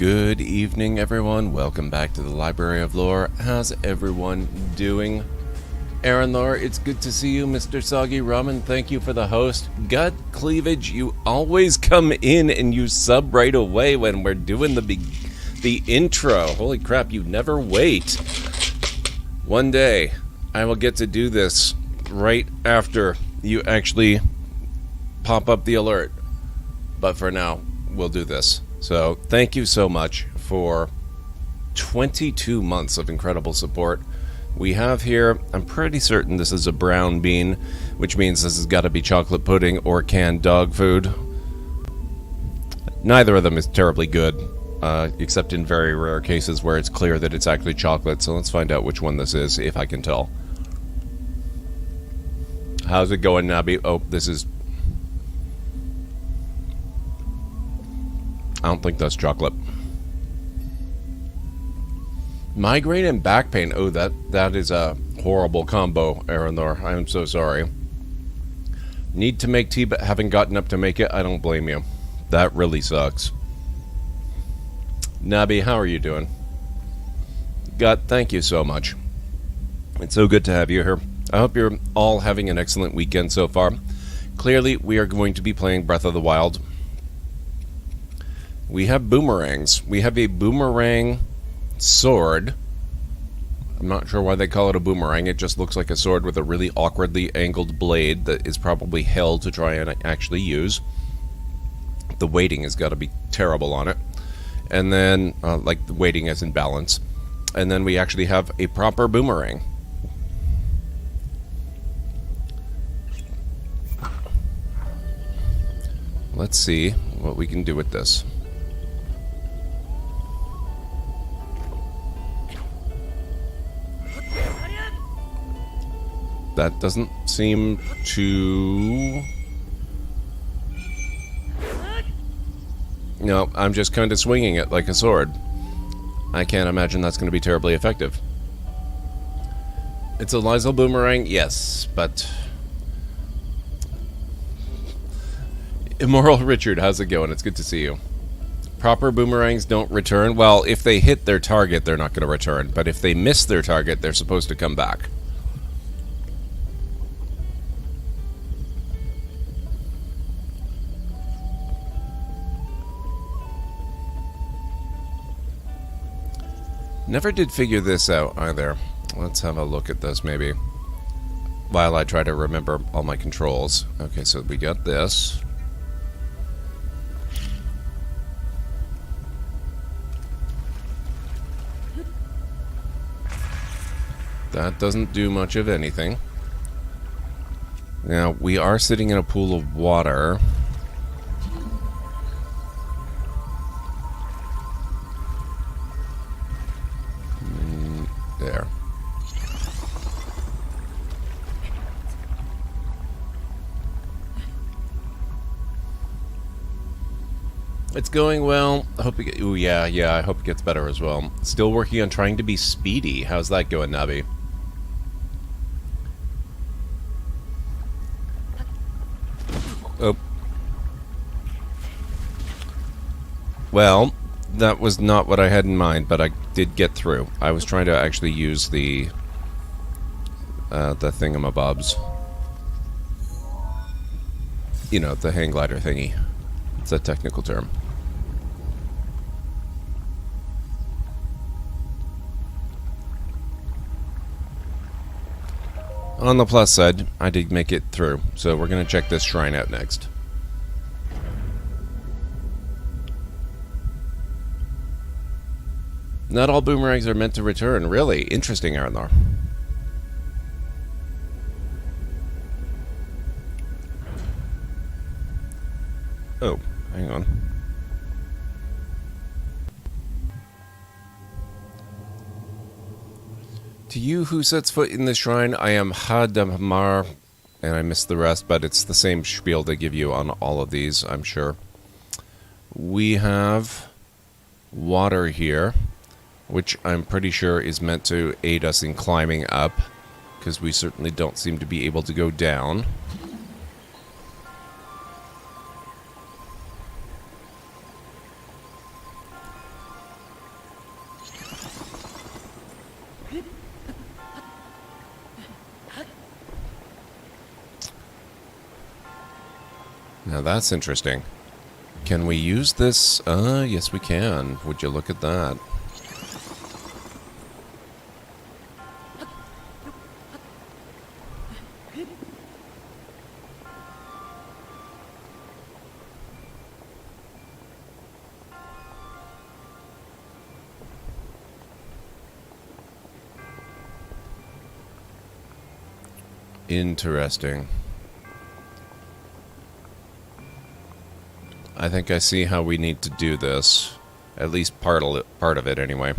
Good evening, everyone. Welcome back to the Library of Lore. How's everyone doing? Aaron Lore, it's good to see you. Mr. Soggy Ramen, thank you for the host. Gut Cleavage, you always come in and you sub right away when we're doing the intro. Holy crap, you never wait. One day, I will get to do this right after you actually pop up the alert. But for now, we'll do this. So, thank you so much for 22 months of incredible support. We have here, I'm pretty certain this is a brown bean, which means this has got to be chocolate pudding or canned dog food. Neither of them is terribly good, except in very rare cases where it's clear that it's actually chocolate. So let's find out which one this is, if I can tell. How's it going, Nabby? Oh, this is... I don't think that's chocolate. Migraine and back pain. Oh, that is a horrible combo, Aranor. I am so sorry. Need to make tea, but haven't gotten up to make it. I don't blame you. That really sucks. Nabby, how are you doing? God, thank you so much. It's so good to have you here. I hope you're all having an excellent weekend so far. Clearly, we are going to be playing Breath of the Wild. We have boomerangs. We have a boomerang sword. I'm not sure why they call it a boomerang. It just looks like a sword with a really awkwardly angled blade that is probably hell to try and actually use. The weighting has got to be terrible on it. And then, like, the weighting is in balance. And then we actually have a proper boomerang. Let's see what we can do with this. That doesn't seem to... No, I'm just kind of swinging it like a sword. I can't imagine that's going to be terribly effective. It's a Lysol boomerang? Yes, but... Immoral Richard, how's it going? It's good to see you. Proper boomerangs don't return. Well, if they hit their target, they're not going to return. But if they miss their target, they're supposed to come back. Never did figure this out either. Let's have a look at this maybe while I try to remember all my controls. Okay, so we got this. That doesn't do much of anything. Now, we are sitting in a pool of water. There. It's going well. I hope it get, ooh, yeah, I hope it gets better as well. Still working on trying to be speedy. How's that going, Nabi? Oh. Well, that was not what I had in mind, but I did get through. I was trying to actually use the thingamabobs. You know, the hang glider thingy. It's a technical term. On the plus side, I did make it through, so we're going to check this shrine out next. Not all boomerangs are meant to return. Really? Interesting, Arnor. Oh, hang on. To you who sets foot in the shrine, I am Hadamar, and I missed the rest, but it's the same spiel they give you on all of these, I'm sure. We have water here, which I'm pretty sure is meant to aid us in climbing up, because we certainly don't seem to be able to go down. Now that's interesting. Can we use this? Yes we can. Would you look at that? Interesting. I think I see how we need to do this. At least part of it anyway.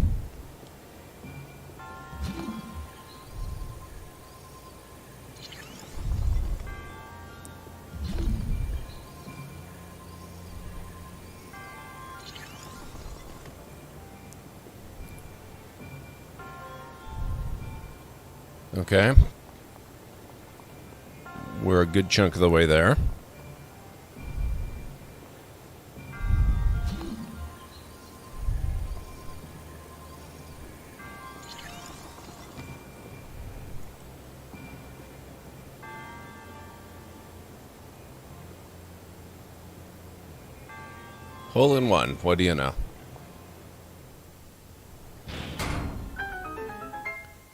Okay. We're a good chunk of the way there. Hole in one. What do you know?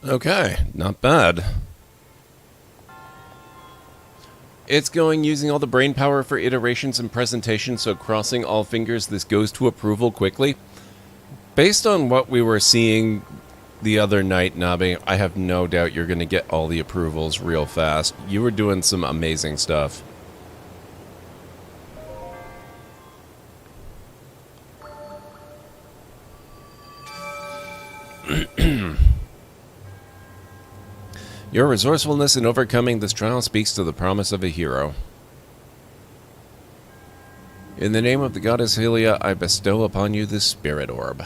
Okay, not bad. It's going using all the brain power for iterations and presentation, so crossing all fingers this goes to approval quickly. Based on what we were seeing the other night, Nabi, I have no doubt you're going to get all the approvals real fast. You were doing some amazing stuff. Your resourcefulness in overcoming this trial speaks to the promise of a hero. In the name of the goddess Helia, I bestow upon you this spirit orb.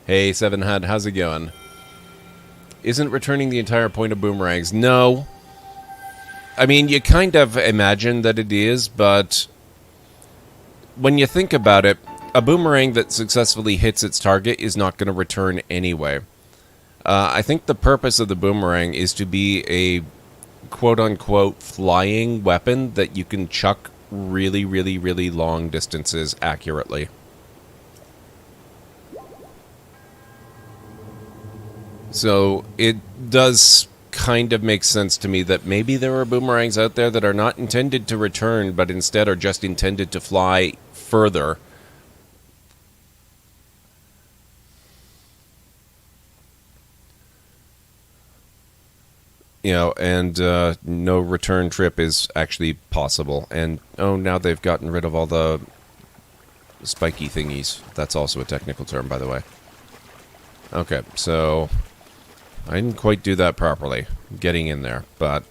Hey, Sevenhead, how's it going? Isn't returning the entire point of boomerangs? No. I mean, you kind of imagine that it is, but when you think about it, a boomerang that successfully hits its target is not going to return anyway. I think the purpose of the boomerang is to be a quote-unquote flying weapon that you can chuck really, really, really long distances accurately. So it does kind of make sense to me that maybe there are boomerangs out there that are not intended to return, but instead are just intended to fly further. You know, and no return trip is actually possible. And, oh, now they've gotten rid of all the spiky thingies. That's also a technical term, by the way. Okay, so I didn't quite do that properly, getting in there, but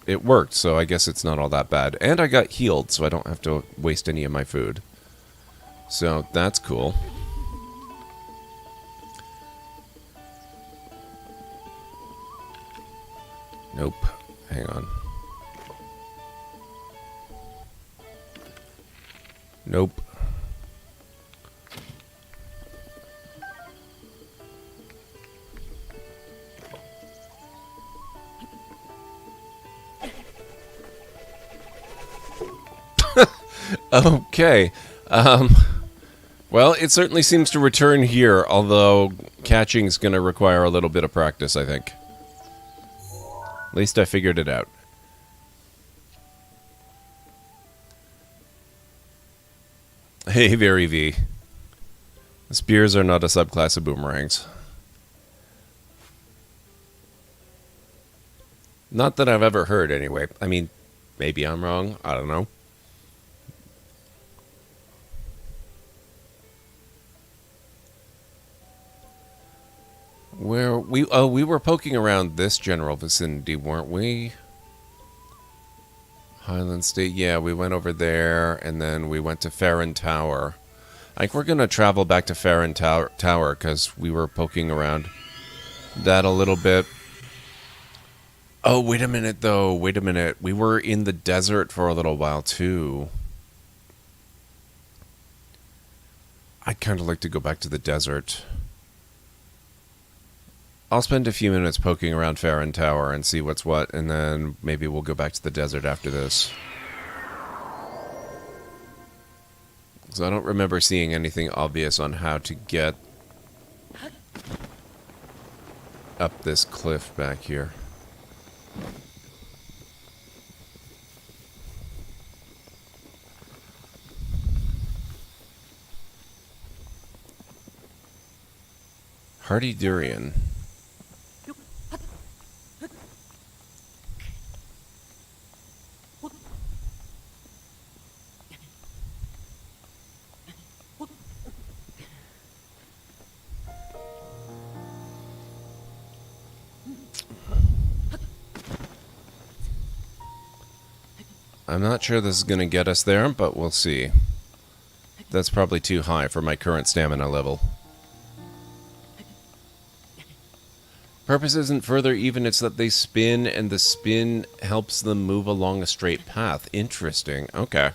it worked, so I guess it's not all that bad. And I got healed, so I don't have to waste any of my food. So that's cool. Nope. Hang on. Nope. Okay. Well, it certainly seems to return here, although catching is going to require a little bit of practice, I think. At least I figured it out. Hey, Very V. Spears are not a subclass of boomerangs. Not that I've ever heard, anyway. I mean, maybe I'm wrong. I don't know. Where we were poking around this general vicinity, weren't we? Highland State, yeah, we went over there, and then we went to Farron Tower. I think we're gonna travel back to Farron Tower because we were poking around that a little bit. Oh, wait a minute, though. Wait a minute. We were in the desert for a little while, too. I'd kind of like to go back to the desert. I'll spend a few minutes poking around Farron Tower and see what's what, and then maybe we'll go back to the desert after this. So I don't remember seeing anything obvious on how to get up this cliff back here. Hardy Durian. I'm not sure this is going to get us there, but we'll see. That's probably too high for my current stamina level. Purpose isn't further even, it's that they spin, and the spin helps them move along a straight path. Interesting. Okay.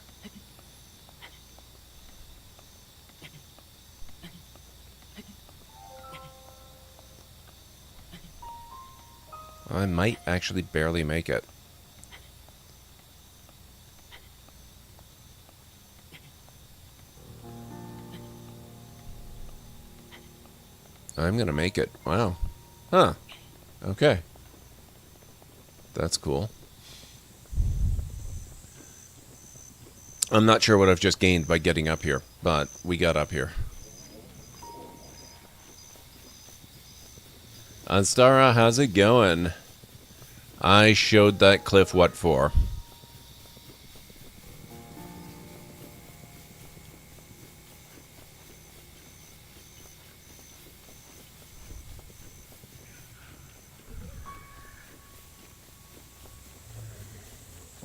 I might actually barely make it. I'm gonna make it. Wow. Huh. Okay. That's cool. I'm not sure what I've just gained by getting up here, but we got up here. Anstara, how's it going? I showed that cliff what for.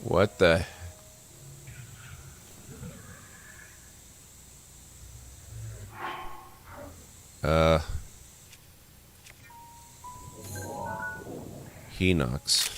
What the... Hinox.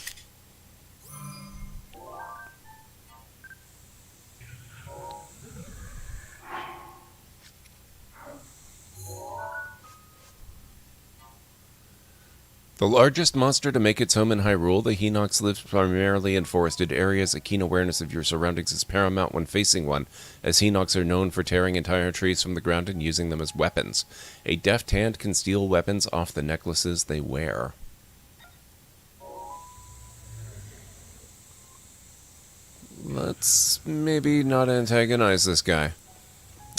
The largest monster to make its home in Hyrule, the Hinox lives primarily in forested areas. A keen awareness of your surroundings is paramount when facing one, as Hinox are known for tearing entire trees from the ground and using them as weapons. A deft hand can steal weapons off the necklaces they wear. Let's maybe not antagonize this guy.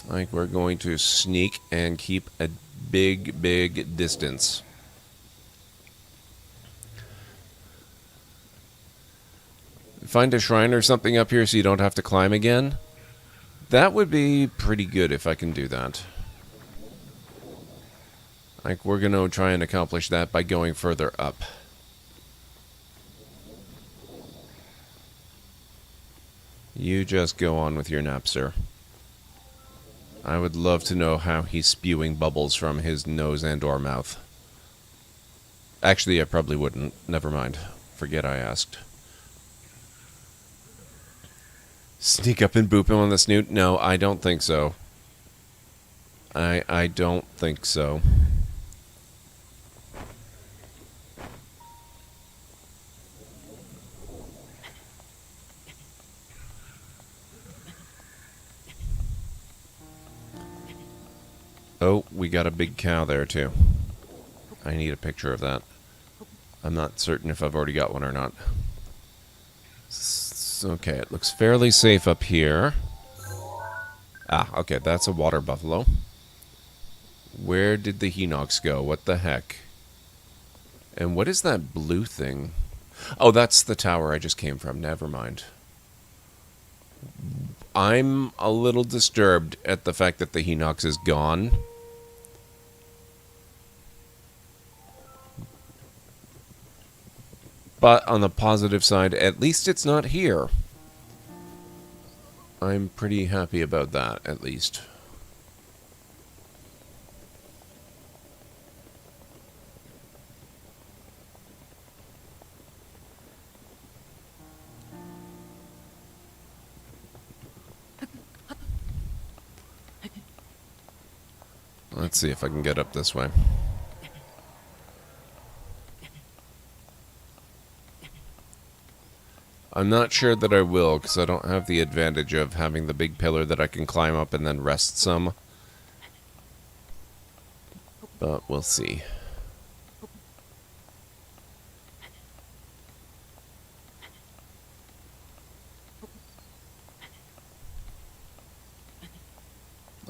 Like, we're going to sneak and keep a big distance. Find a shrine or something up here so you don't have to climb again. That would be pretty good if I can do that. Like, we're going to try and accomplish that by going further up. You just go on with your nap, sir. I would love to know how he's spewing bubbles from his nose and or mouth. Actually, I probably wouldn't. Never mind. Forget I asked. Sneak up and boop him on the snoot? No, I don't think so. I don't think so. Oh, we got a big cow there, too. I need a picture of that. I'm not certain if I've already got one or not. Okay, it looks fairly safe up here. Ah, okay, that's a water buffalo. Where did the Hinox go? What the heck? And what is that blue thing? Oh, that's the tower I just came from. Never mind. I'm a little disturbed at the fact that the Hinox is gone. But on the positive side, at least it's not here. I'm pretty happy about that, at least. Let's see if I can get up this way. I'm not sure that I will, because I don't have the advantage of having the big pillar that I can climb up and then rest some. But we'll see.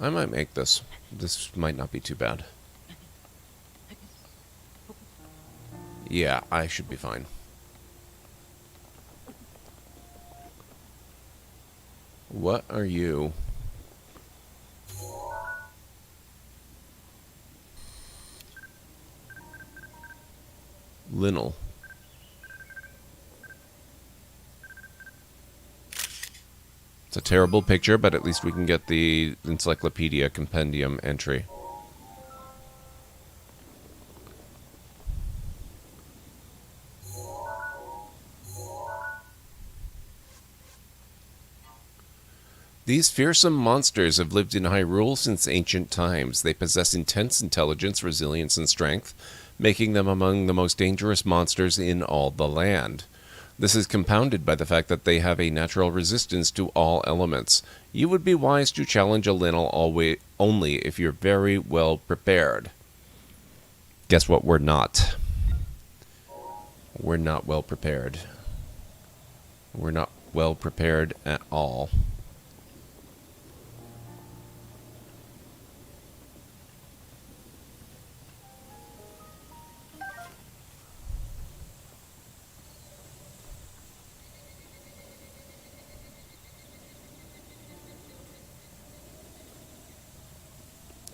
I might make this. This might not be too bad. Yeah, I should be fine. What are you? Linnell. It's a terrible picture, but at least we can get the Encyclopedia Compendium entry. These fearsome monsters have lived in Hyrule since ancient times. They possess intense intelligence, resilience, and strength, making them among the most dangerous monsters in all the land. This is compounded by the fact that they have a natural resistance to all elements. You would be wise to challenge a Linnell only if you're very well prepared. Guess what? We're not. We're not well prepared. We're not well prepared at all.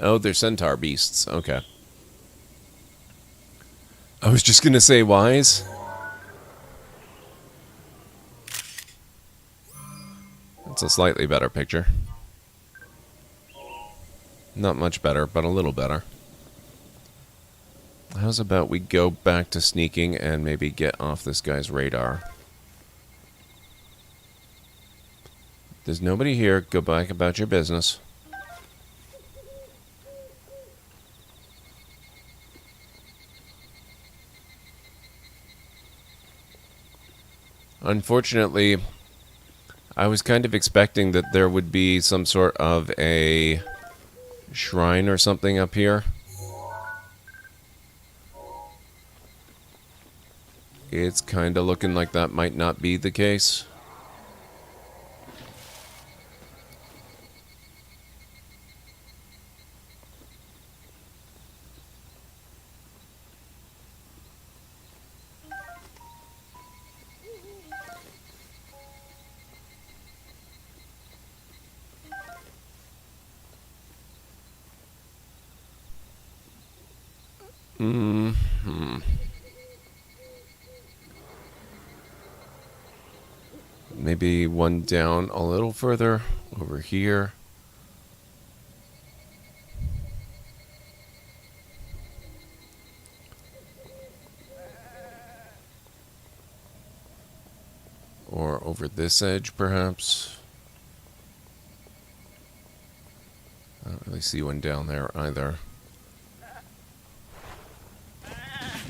Oh, they're centaur beasts. Okay. I was just going to say wise. That's a slightly better picture. Not much better, but a little better. How's about we go back to sneaking and maybe get off this guy's radar? There's nobody here. Go back about your business. Unfortunately, I was kind of expecting that there would be some sort of a shrine or something up here. It's kind of looking like that might not be the case. Maybe one down a little further over here. Or over this edge, perhaps. I don't really see one down there either.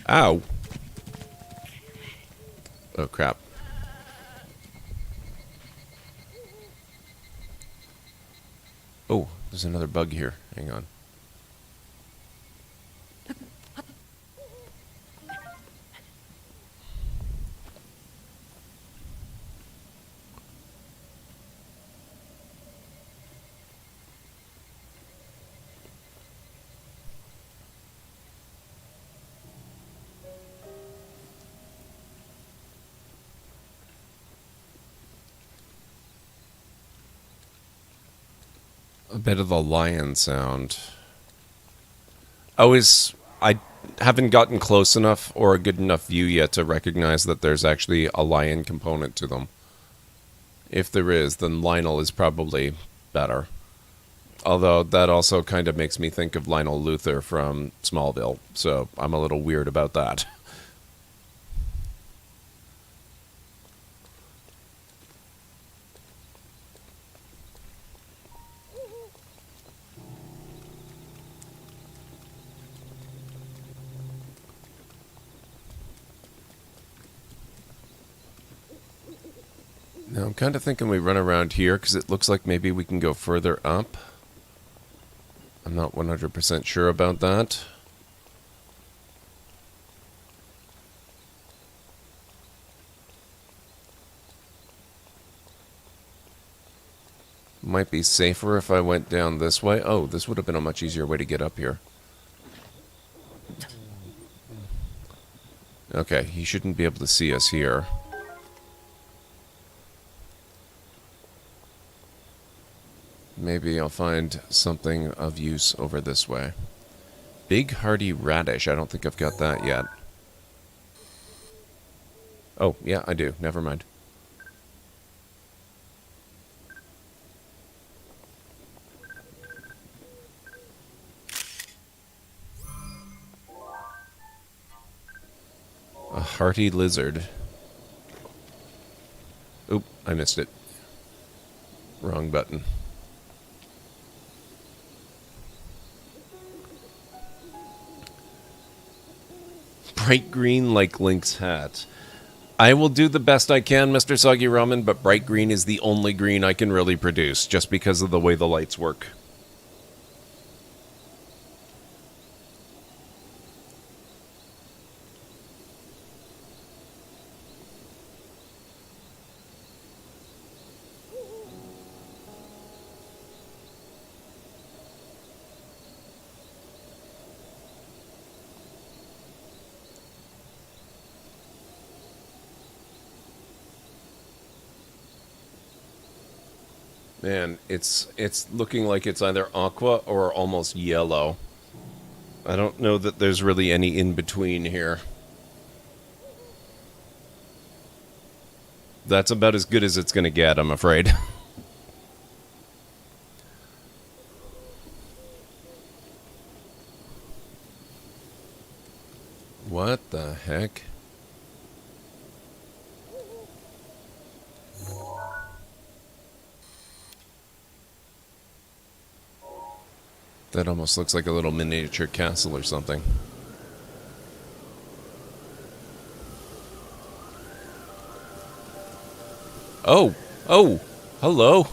Ow! Oh, crap. Oh, there's another bug here. Hang on. A bit of the lion sound. I haven't gotten close enough or a good enough view yet to recognize that there's actually a lion component to them. If there is, then Lionel is probably better. Although that also kind of makes me think of Lionel Luthor from Smallville, so I'm a little weird about that. Now I'm kind of thinking we run around here because it looks like maybe we can go further up. I'm not 100% sure about that. Might be safer if I went down this way. Oh, this would have been a much easier way to get up here. Okay, he shouldn't be able to see us here. Maybe I'll find something of use over this way. Big hearty radish. I don't think I've got that yet. Oh, yeah, I do. Never mind. A hearty lizard. Oop, I missed it. Wrong button. Bright green like Link's hat. I will do the best I can, Mr. Soggy Ramen, but bright green is the only green I can really produce, just because of the way the lights work. Man, it's looking like it's either aqua or almost yellow. I don't know that there's really any in between here. That's about as good as it's going to get, I'm afraid. What the heck? That almost looks like a little miniature castle or something. Oh! Oh! Hello!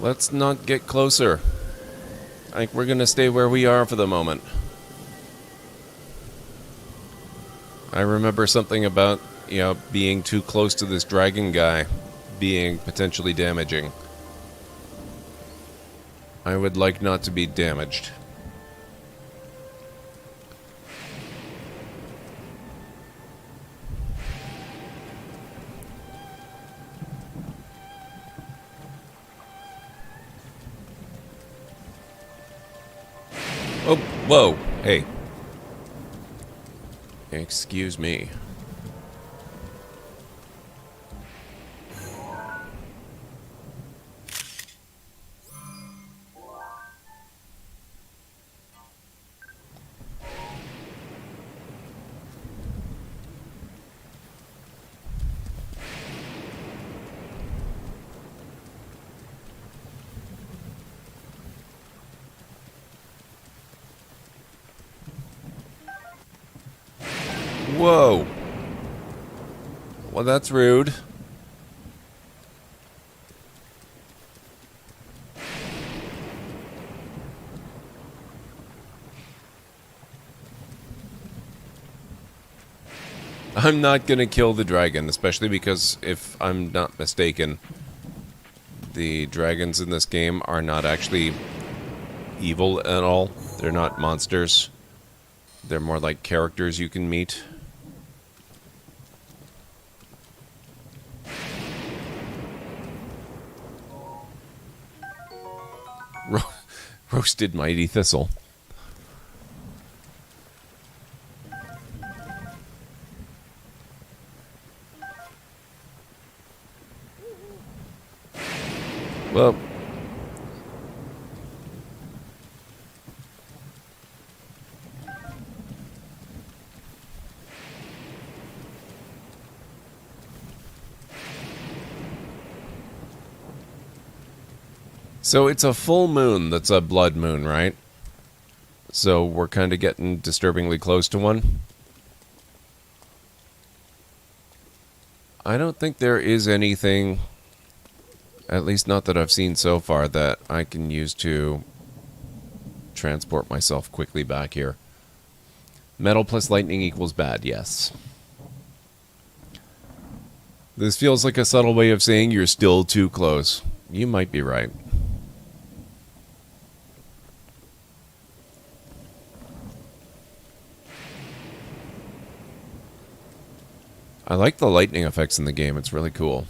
Let's not get closer. I think we're gonna stay where we are for the moment. I remember something about, being too close to this dragon guy being potentially damaging. I would like not to be damaged. Oh, whoa, hey. Excuse me. Whoa. Well, that's rude. I'm not gonna kill the dragon, especially because, if I'm not mistaken, the dragons in this game are not actually evil at all. They're not monsters. They're more like characters you can meet. Roasted mighty thistle. Well, so it's a full moon that's a blood moon, right? So we're kind of getting disturbingly close to one. I don't think there is anything, at least not that I've seen so far, that I can use to transport myself quickly back here. Metal plus lightning equals bad, yes. This feels like a subtle way of saying you're still too close. You might be right. I like the lightning effects in the game. It's really cool.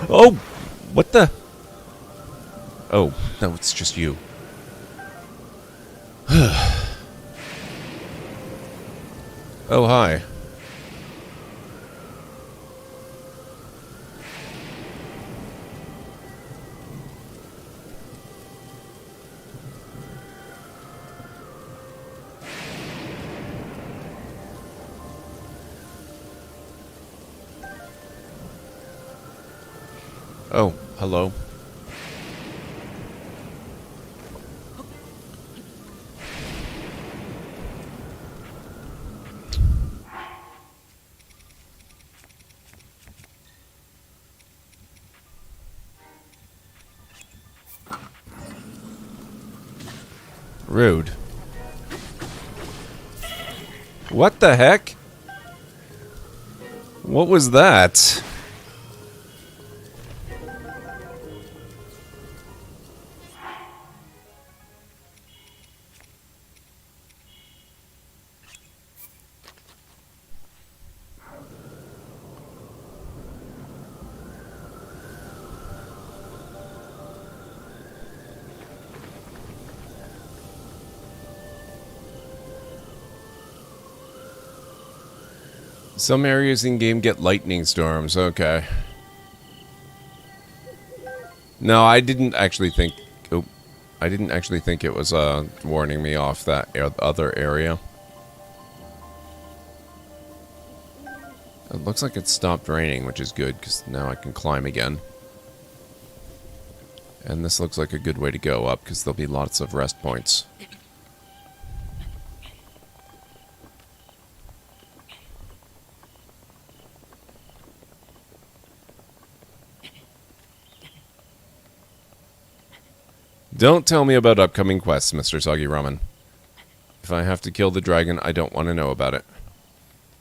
Oh! What the? Oh, no, it's just you. Oh, hi. Oh, hello. Rude. What the heck? What was that? Some areas in game get lightning storms. Okay. No, I didn't actually think. Oh, I didn't actually think it was warning me off that other area. It looks like it stopped raining, which is good because now I can climb again. And this looks like a good way to go up because there'll be lots of rest points. Don't tell me about upcoming quests, Mr. Soggy Ramen. If I have to kill the dragon, I don't want to know about it.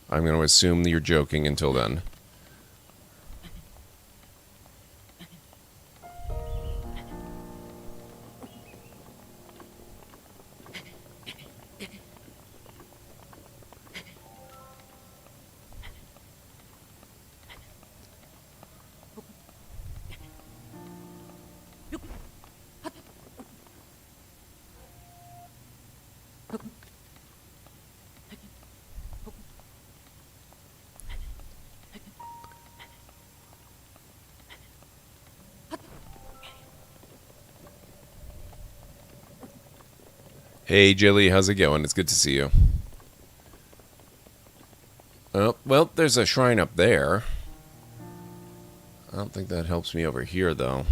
I'm going to assume that you're joking until then. Hey, Jilly, how's it going? It's good to see you. Oh, well, there's a shrine up there. I don't think that helps me over here, though.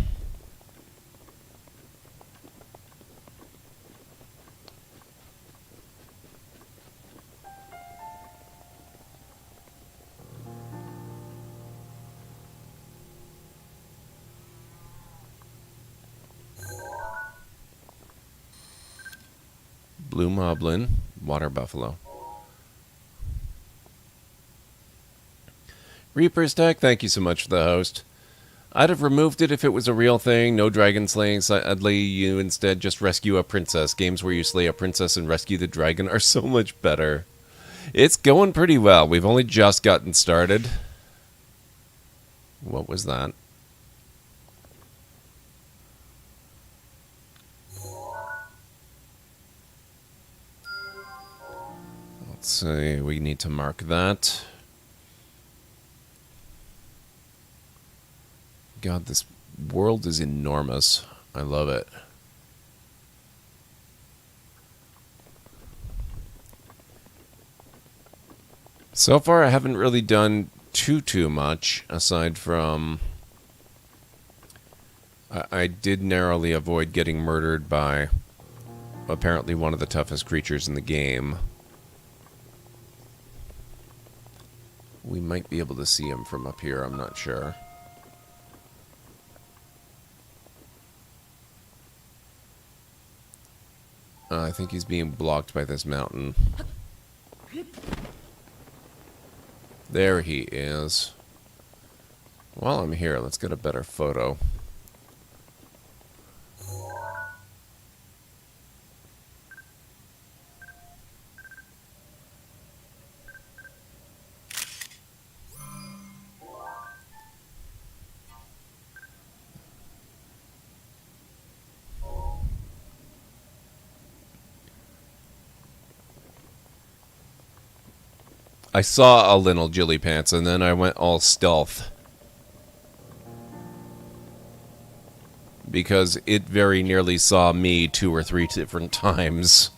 Blue Moblin, Water Buffalo. Reaper's Tech, thank you so much for the host. I'd have removed it if it was a real thing. No dragon slaying. Sadly, you instead just rescue a princess. Games where you slay a princess and rescue the dragon are so much better. It's going pretty well. We've only just gotten started. What was that? Let's see. We need to mark that. God, this world is enormous. I love it. So far, I haven't really done too much, aside from I did narrowly avoid getting murdered by apparently one of the toughest creatures in the game. We might be able to see him from up here, I'm not sure. I think he's being blocked by this mountain. There he is. While I'm here, let's get a better photo. I saw a little Jilly Pants, and then I went all stealth. Because it very nearly saw me 2 or 3 different times.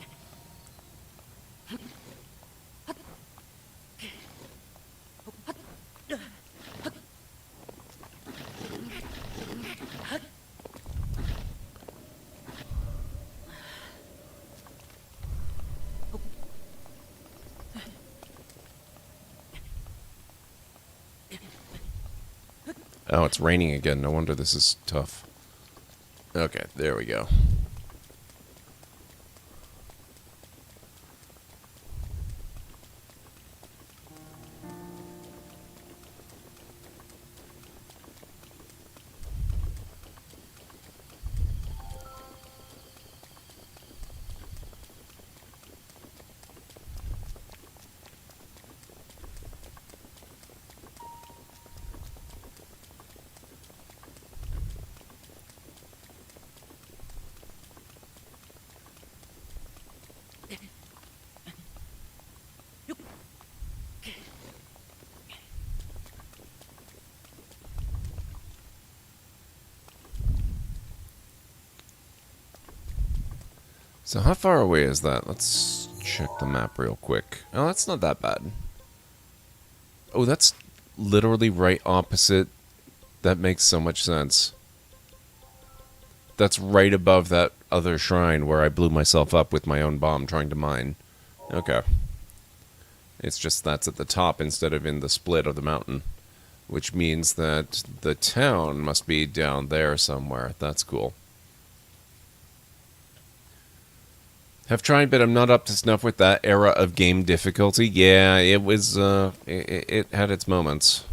Oh, it's raining again. No wonder this is tough. Okay, there we go. So how far away is that? Let's check the map real quick. Oh, that's not that bad. Oh, that's literally right opposite. That makes so much sense. That's right above that other shrine where I blew myself up with my own bomb trying to mine. Okay. It's just that's at the top instead of in the split of the mountain. Which means that the town must be down there somewhere. That's cool. Have tried, but I'm not up to snuff with that era of game difficulty. Yeah, it was, it had its moments.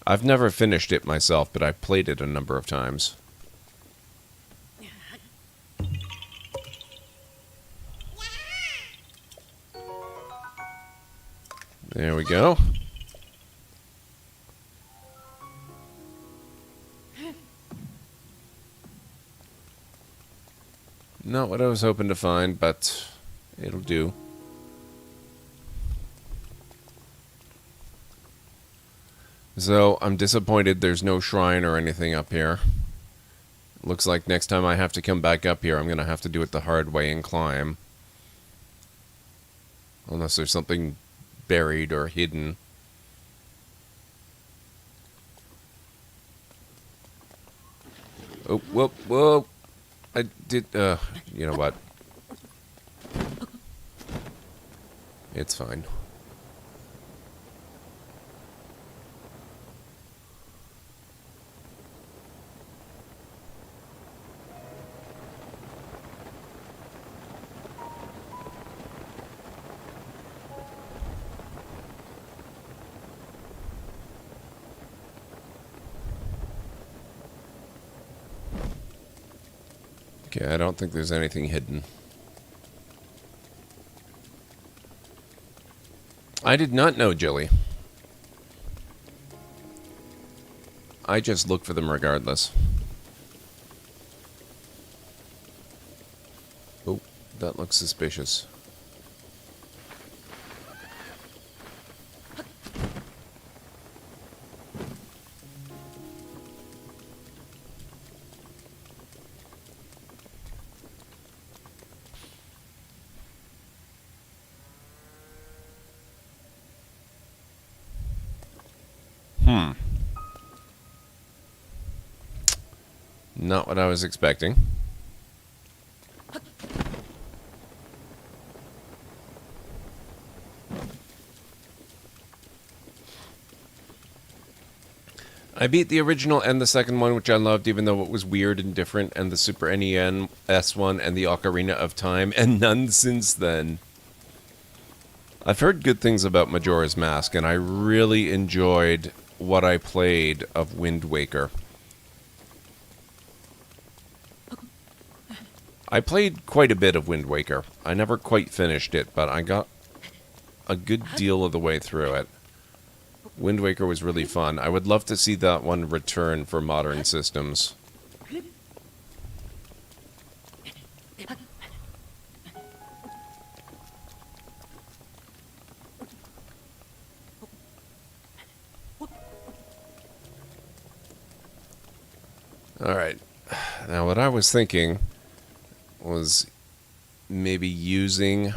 I've never finished it myself, but I've played it a number of times. There we go. Not what I was hoping to find, but it'll do. So, I'm disappointed there's no shrine or anything up here. Looks like next time I have to come back up here, I'm going to have to do it the hard way and climb. Unless there's something buried or hidden. Oh, whoa, whoa! I did, you know what? It's fine. Okay, I don't think there's anything hidden. I did not know, Jilly. I just look for them regardless. Oh, that looks suspicious. Not what I was expecting. I beat the original and the second one, which I loved, even though it was weird and different, and the Super NES one and the Ocarina of Time, and none since then. I've heard good things about Majora's Mask, and I really enjoyed what I played of Wind Waker. I played quite a bit of Wind Waker. I never quite finished it, but I got a good deal of the way through it. Wind Waker was really fun. I would love to see that one return for modern systems. Alright. Now what I was thinking was maybe using...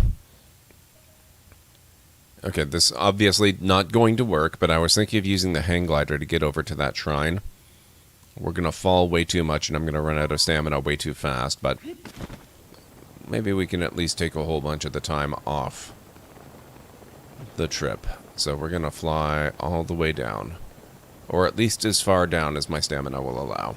Okay, this obviously not going to work, but I was thinking of using the hang glider to get over to that shrine. We're going to fall way too much, and I'm going to run out of stamina way too fast, but maybe we can at least take a whole bunch of the time off the trip. So we're going to fly all the way down, or at least as far down as my stamina will allow.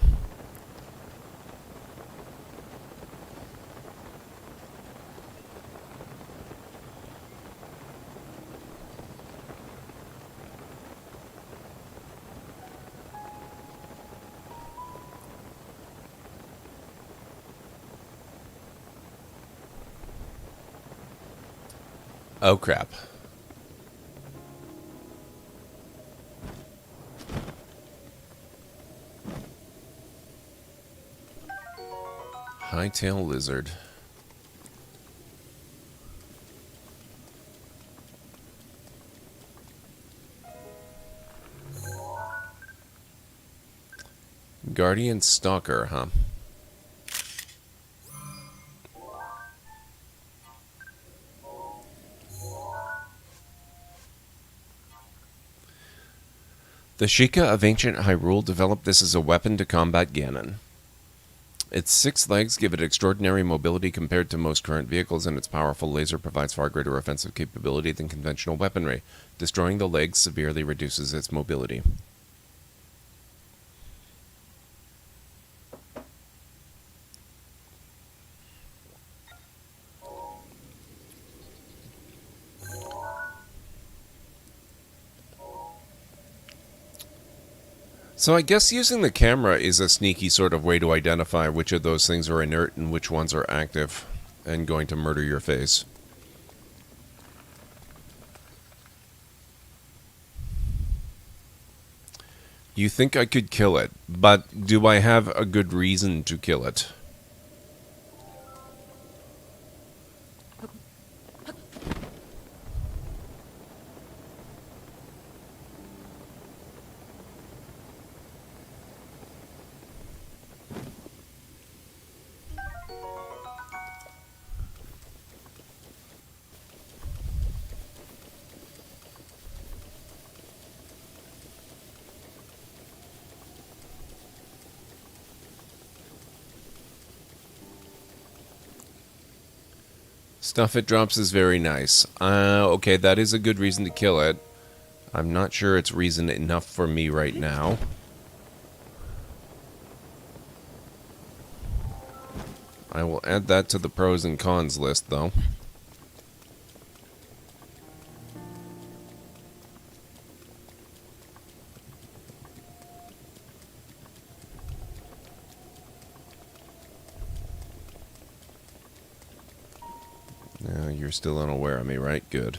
Oh, crap. Hightail lizard. Guardian Stalker, huh? The Sheikah of ancient Hyrule developed this as a weapon to combat Ganon. Its 6 legs give it extraordinary mobility compared to most current vehicles, and its powerful laser provides far greater offensive capability than conventional weaponry. Destroying the legs severely reduces its mobility. So I guess using the camera is a sneaky sort of way to identify which of those things are inert and which ones are active and going to murder your face. You think I could kill it, but do I have a good reason to kill it? Stuff it drops is very nice. Okay, that is a good reason to kill it. I'm not sure it's reason enough for me right now. I will add that to the pros and cons list, though. You're still unaware of me, right? Good.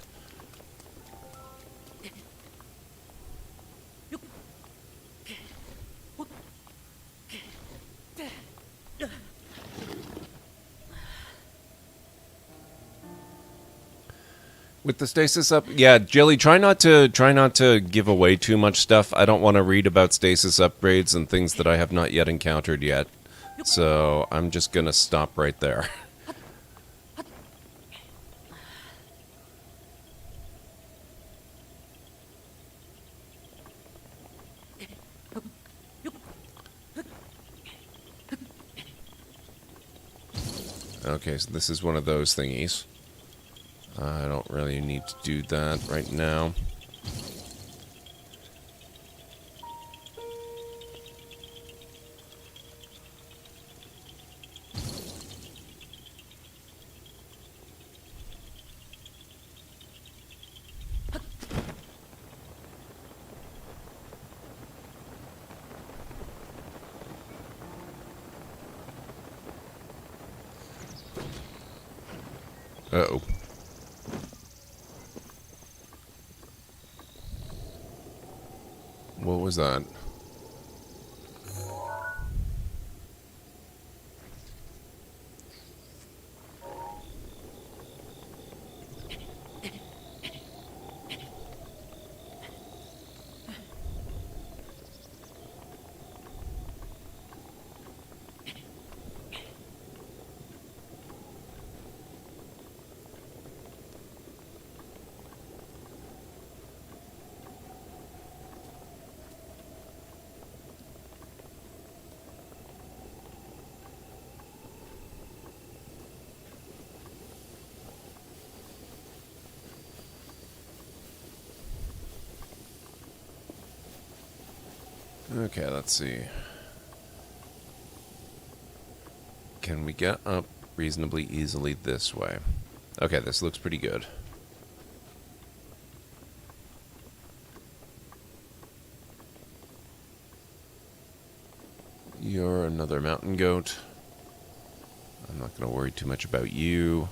With the stasis up, yeah, Jelly, try not to give away too much stuff. I don't want to read about stasis upgrades and things that I have not yet encountered yet. So I'm just gonna stop right there. Okay, so this is one of those thingies. I don't really need to do that right now. Uh-oh. What was that? Okay, let's see. Can we get up reasonably easily this way? Okay, this looks pretty good. You're another mountain goat. I'm not going to worry too much about you.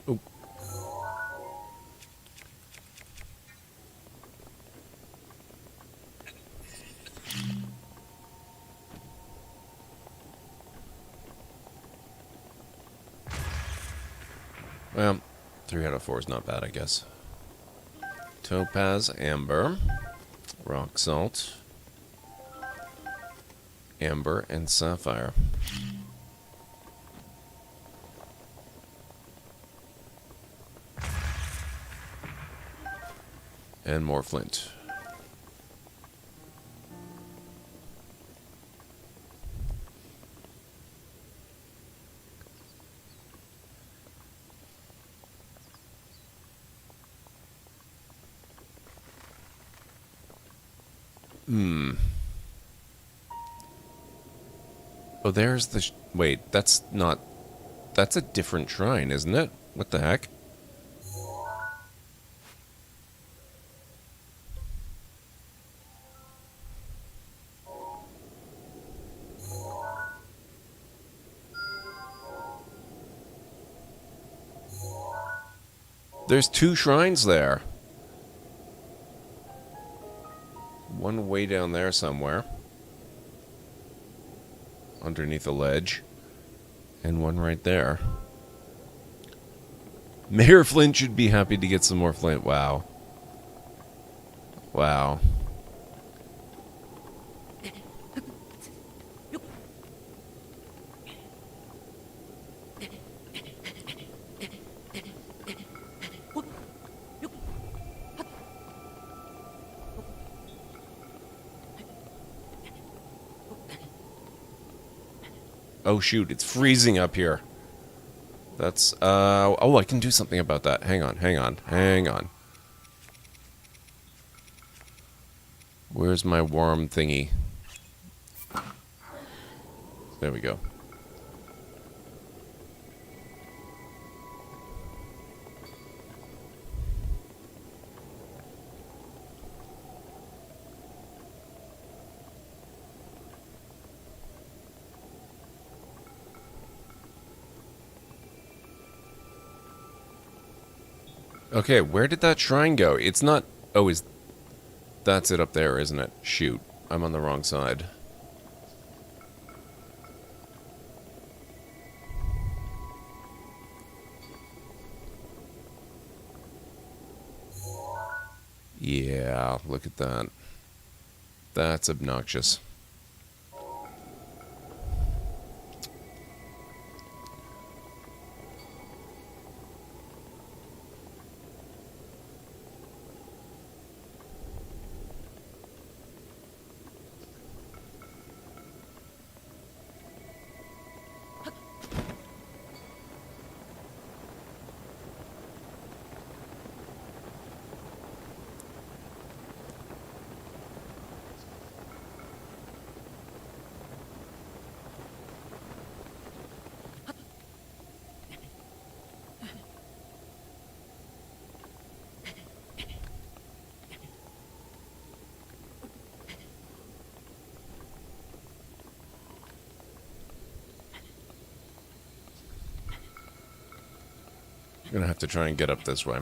Oh. Well, 3 out of 4 is not bad, I guess. Topaz, amber, rock salt, amber, and sapphire. And more flint. Oh, there's the... Wait, that's not... That's a different shrine, isn't it? What the heck? There's 2 shrines there. One way down there somewhere. Underneath a ledge. And one right there. Mayor Flint should be happy to get some more flint. Wow. Wow. Oh shoot, it's freezing up here. That's, oh, I can do something about that. Hang on, hang on, hang on. Where's my worm thingy? There we go. Okay, where did that shrine go? It's not... Oh, that's it up there, isn't it? Shoot. I'm on the wrong side. Yeah, look at that. That's obnoxious. I'm gonna have to try and get up this way.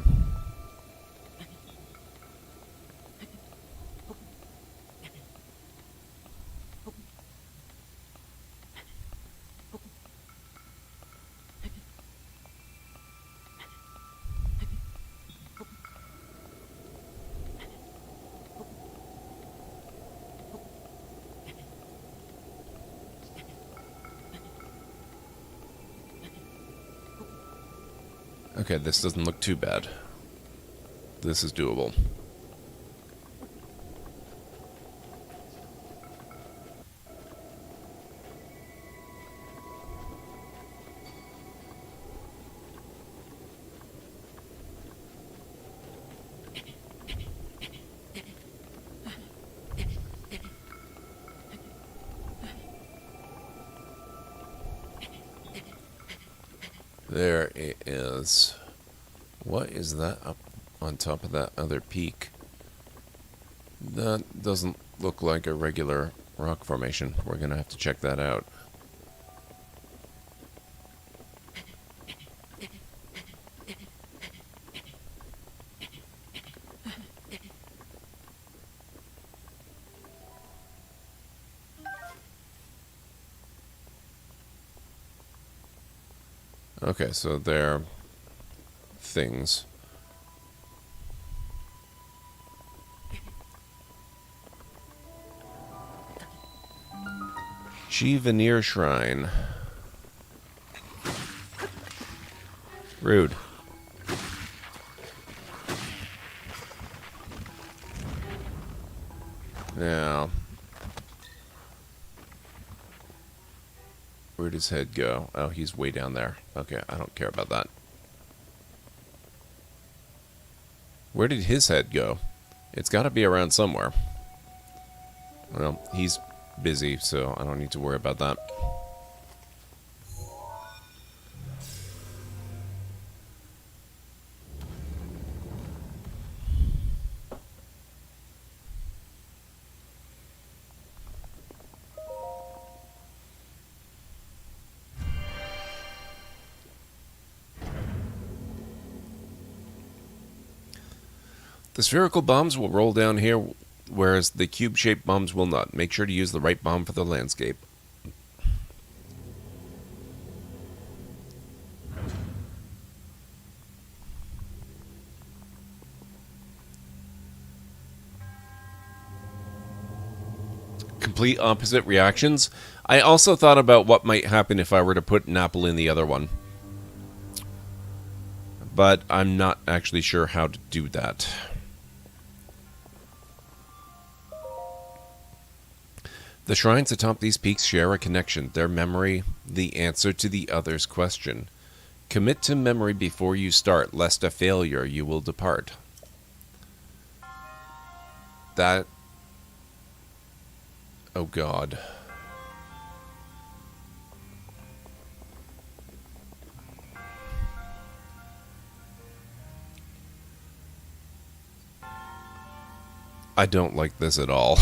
Okay, this doesn't look too bad. This is doable. There it is. What is that up on top of that other peak? That doesn't look like a regular rock formation. We're gonna have to check that out. Okay, so they're things. G Veneer Shrine. Rude. Now, where'd his head go? Oh, he's way down there. Okay, I don't care about that. Where did his head go? It's got to be around somewhere. Well, he's busy, so I don't need to worry about that. The spherical bombs will roll down here, whereas the cube-shaped bombs will not. Make sure to use the right bomb for the landscape. Complete opposite reactions. I also thought about what might happen if I were to put an apple in the other one. But I'm not actually sure how to do that. The shrines atop these peaks share a connection, their memory, the answer to the other's question. Commit to memory before you start, lest a failure you will depart. That... Oh God. I don't like this at all.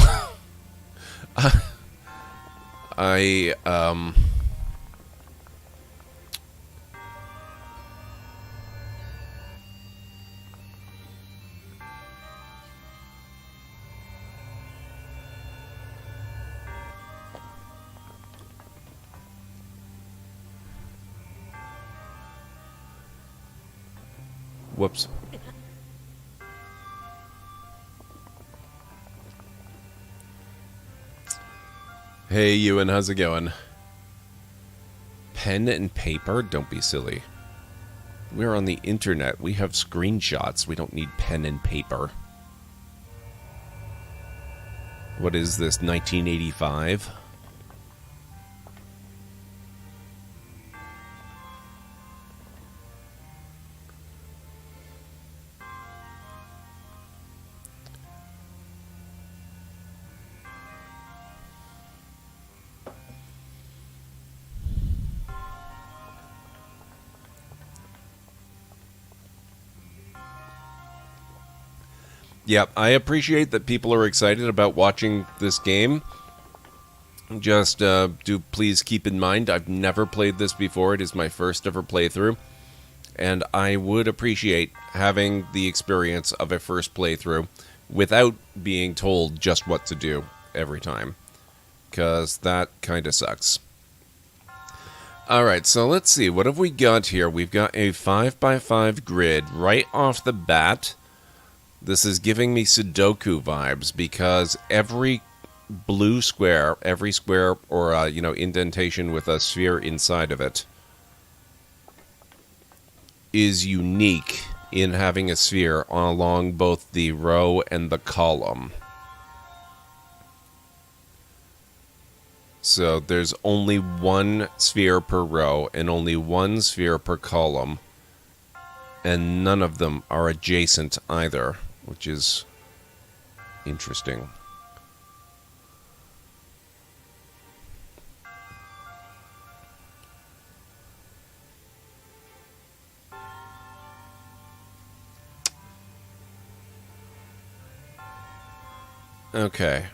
Whoops. Hey, Ewan, how's it going? Pen and paper? Don't be silly. We're on the internet. We have screenshots. We don't need pen and paper. What is this, 1985? Yep, I appreciate that people are excited about watching this game. Just do please keep in mind, I've never played this before. It is my first ever playthrough. And I would appreciate having the experience of a first playthrough without being told just what to do every time. Because that kind of sucks. Alright, so let's see. What have we got here? We've got a 5x5 grid right off the bat. This is giving me Sudoku vibes because every blue square, every square or indentation with a sphere inside of it is unique in having a sphere along both the row and the column. So there's only one sphere per row and only one sphere per column, and none of them are adjacent either, which is interesting. Okay.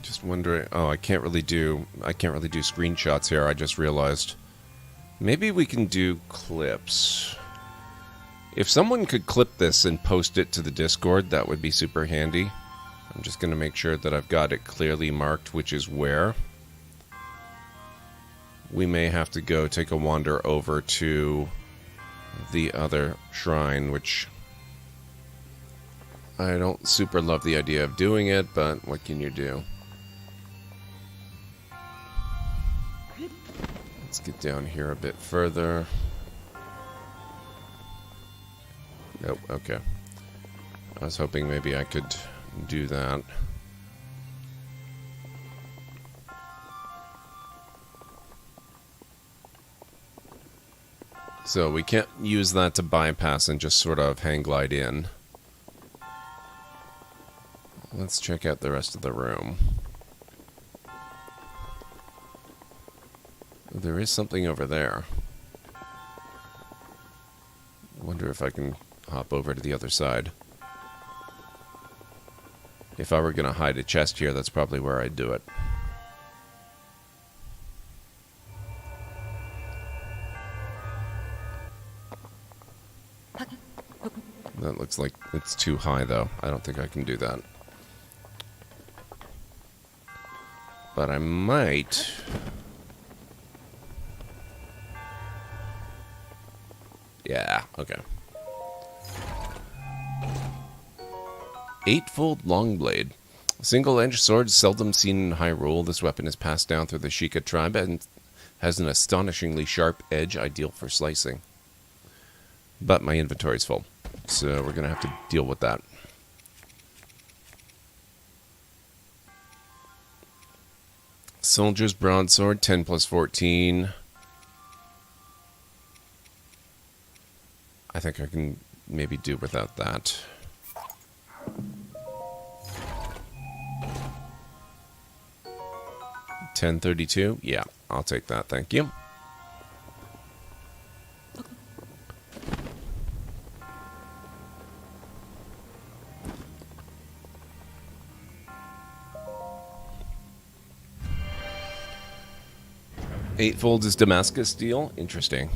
Just wondering. Oh, I can't really do screenshots here. I just realized. Maybe we can do clips. If someone could clip this and post it to the Discord, that would be super handy. I'm just going to make sure that I've got it clearly marked, which is where. We may have to go take a wander over to the other shrine, which I don't super love the idea of doing it, but what can you do? Let's get down here a bit further. Nope, okay. I was hoping maybe I could do that. So we can't use that to bypass and just sort of hang glide in. Let's check out the rest of the room. There is something over there. I wonder if I can hop over to the other side. If I were going to hide a chest here, that's probably where I'd do it. That looks like it's too high, though. I don't think I can do that. But I might... Yeah, okay. Eightfold Longblade. A single-edged sword seldom seen in Hyrule. This weapon is passed down through the Sheikah tribe and has an astonishingly sharp edge, ideal for slicing. But my inventory's full, so we're going to have to deal with that. Soldier's Broadsword, 10 plus 14. I think I can maybe do without that. $10.32? Yeah, I'll take that, thank you. Eightfold is Damascus steel? Interesting.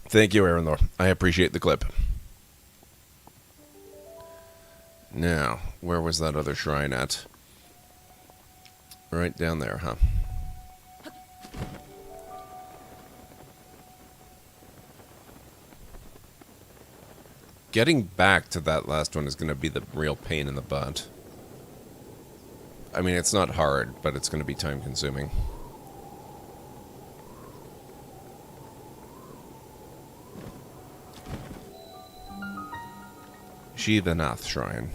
Thank you, Aaron Lore. I appreciate the clip. Now, where was that other shrine at? Right down there, huh? Getting back to that last one is going to be the real pain in the butt. I mean, it's not hard, but it's going to be time-consuming. Shivanath Shrine.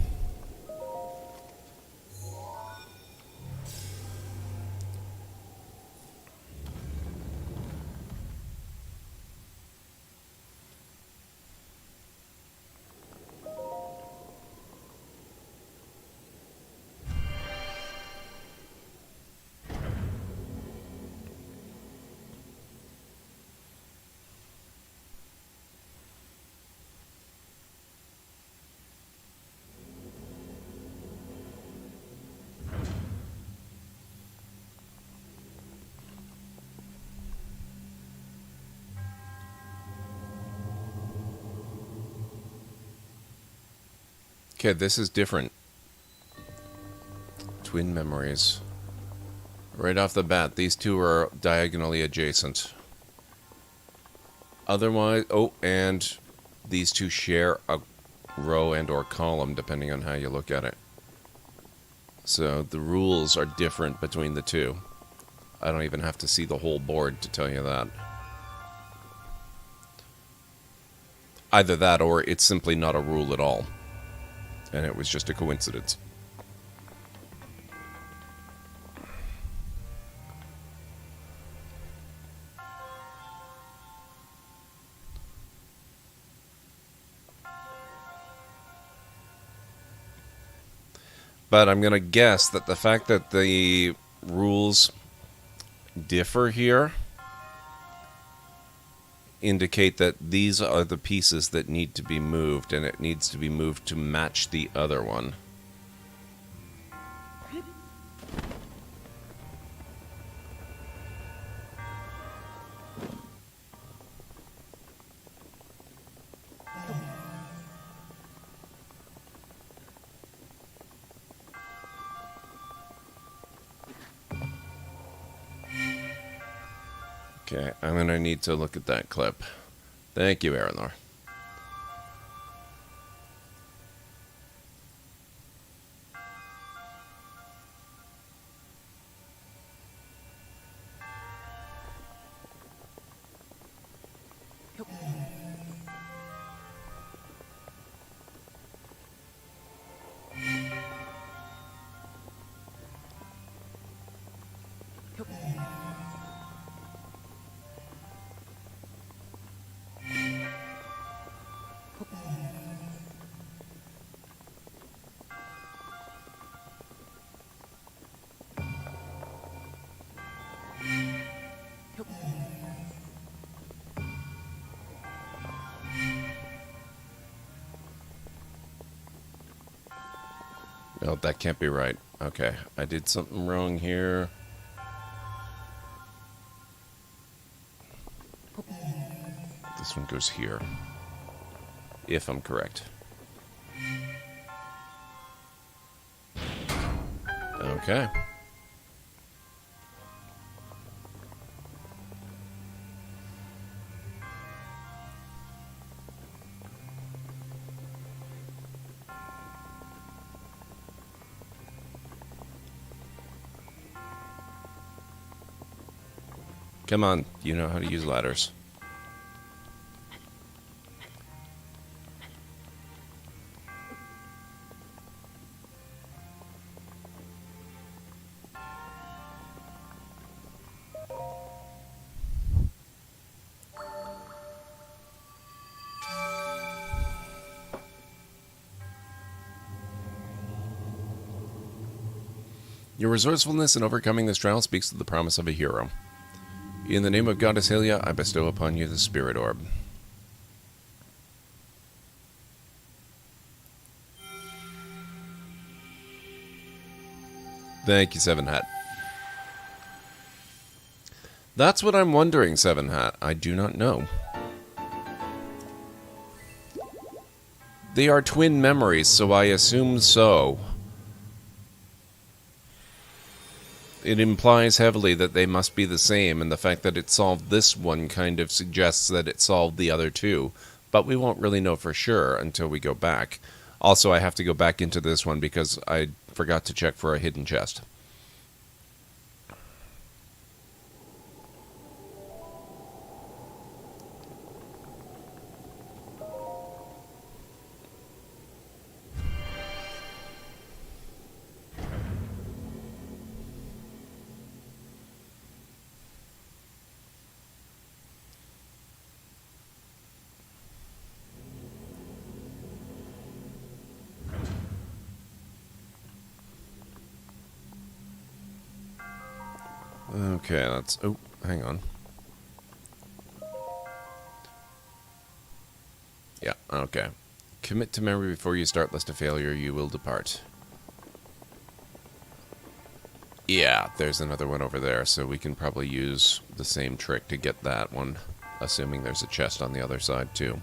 Okay, this is different. Twin memories. Right off the bat, these two are diagonally adjacent. Otherwise, oh, and these two share a row and or column, depending on how you look at it. So the rules are different between the two. I don't even have to see the whole board to tell you that. Either that, or it's simply not a rule at all. And it was just a coincidence. But I'm going to guess that the fact that the rules differ here indicate that these are the pieces that need to be moved, and it needs to be moved to match the other one. Okay, I'm going to need to look at that clip. Thank you, Aranor. No, that can't be right. Okay, I did something wrong here. This one goes here. If I'm correct. Okay. Come on, you know how to use ladders. Your resourcefulness in overcoming this trial speaks to the promise of a hero. In the name of Goddess Hylia, I bestow upon you the Spirit Orb. Thank you, Seven Hat. That's what I'm wondering, Seven Hat. I do not know. They are twin memories, so I assume so. It implies heavily that they must be the same, and the fact that it solved this one kind of suggests that it solved the other two. But we won't really know for sure until we go back. Also, I have to go back into this one because I forgot to check for a hidden chest. Okay, let's... Oh, hang on. Yeah, okay. Commit to memory before you start list of failure, you will depart. Yeah, there's another one over there, so we can probably use the same trick to get that one, assuming there's a chest on the other side, too.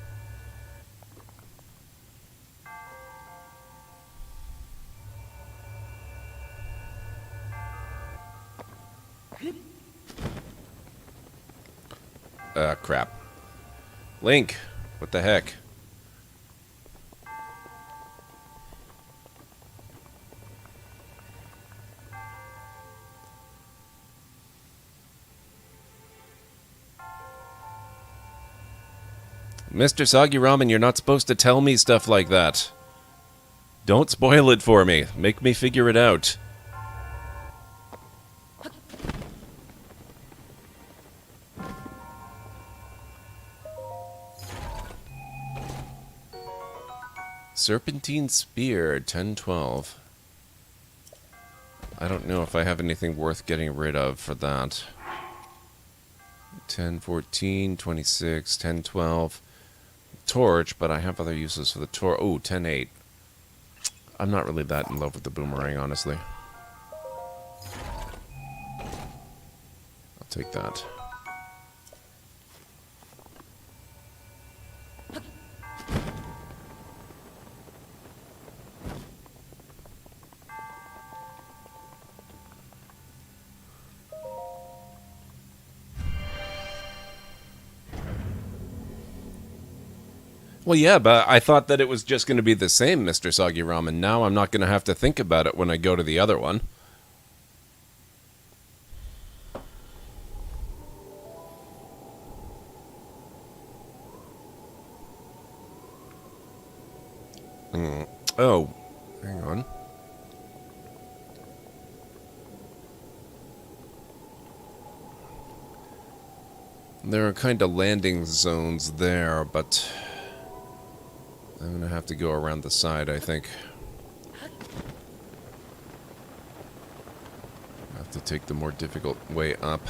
Crap. Link! What the heck? Mr. Soggy Ramen, you're not supposed to tell me stuff like that. Don't spoil it for me. Make me figure it out. Serpentine Spear, 1012. I don't know if I have anything worth getting rid of for that. 1014, 26, 1012. Torch, but I have other uses for the torch. Oh, 10-8. I'm not really that in love with the boomerang, honestly. I'll take that. Well, yeah, but I thought that it was just going to be the same, Mr. Soggy Ramen. Now I'm not going to have to think about it when I go to the other one. Oh, hang on. There are kind of landing zones there, but I'm going to have to go around the side, I think. I have to take the more difficult way up.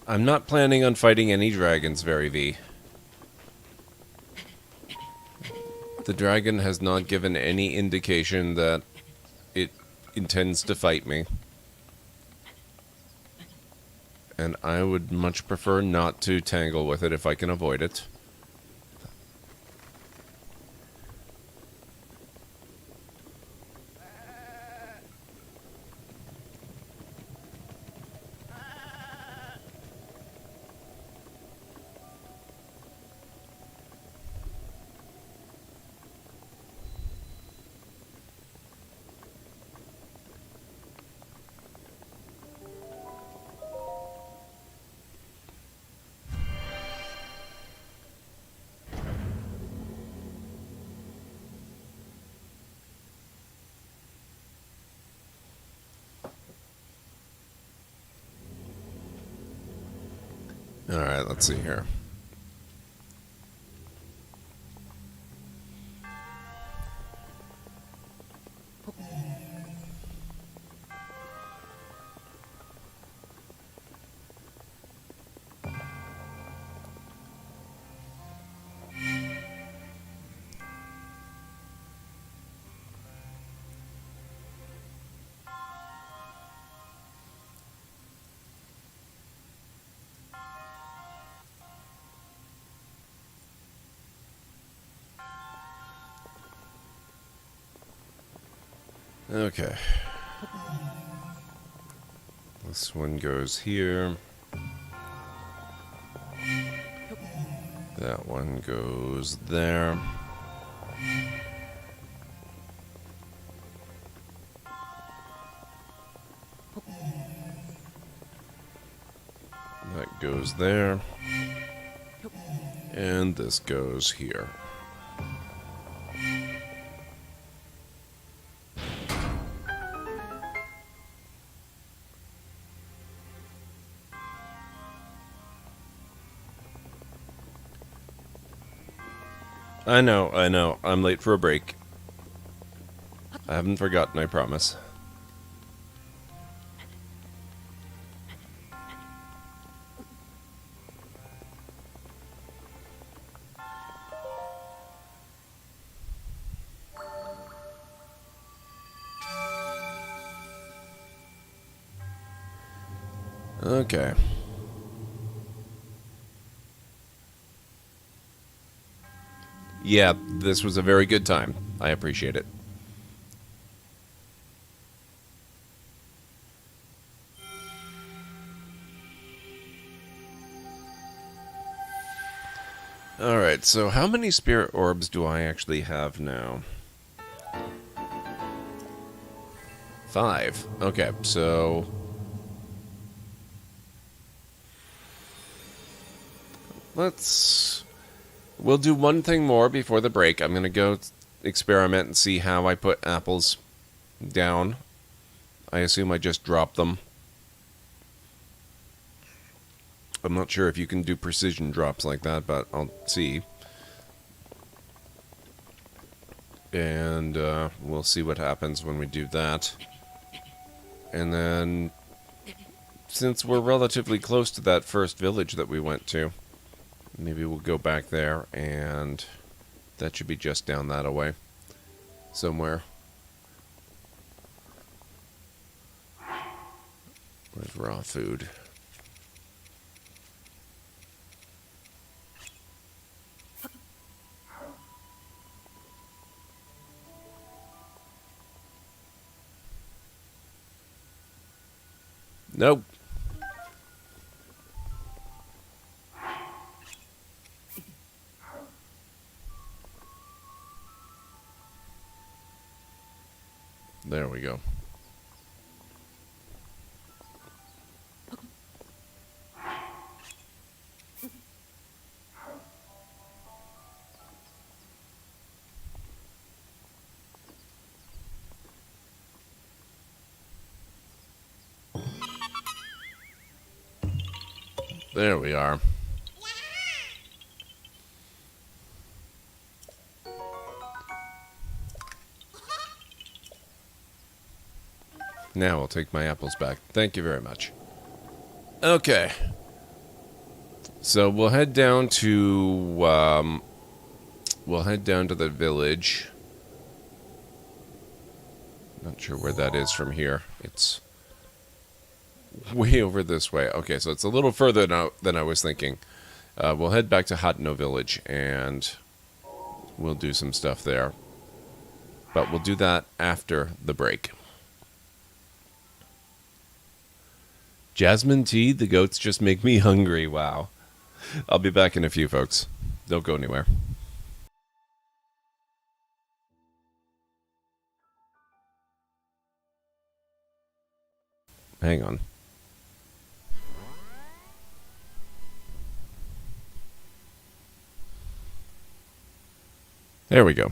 I'm not planning on fighting any dragons, Very V. The dragon has not given any indication that it intends to fight me. And I would much prefer not to tangle with it if I can avoid it. Alright, let's see here. Okay. This one goes here. That one goes there. That goes there. And this goes here. I know. I'm late for a break. I haven't forgotten, I promise. Okay. Yeah, this was a very good time. I appreciate it. Alright, so how many spirit orbs do I actually have now? 5. Okay, so... We'll do one thing more before the break. I'm going to go experiment and see how I put apples down. I assume I just drop them. I'm not sure if you can do precision drops like that, but I'll see. And we'll see what happens when we do that. And then, since we're relatively close to that first village that we went to, maybe we'll go back there, and that should be just down that away. Somewhere. Where's raw food? Nope. There we go. There we are. Now I'll take my apples back. Thank you very much. Okay. So we'll head down to the village. Not sure where that is from here. It's way over this way. Okay, so it's a little further now than I was thinking. We'll head back to Hatno Village and we'll do some stuff there. But we'll do that after the break. Jasmine tea? The goats just make me hungry. Wow. I'll be back in a few, folks. Don't go anywhere. Hang on. There we go.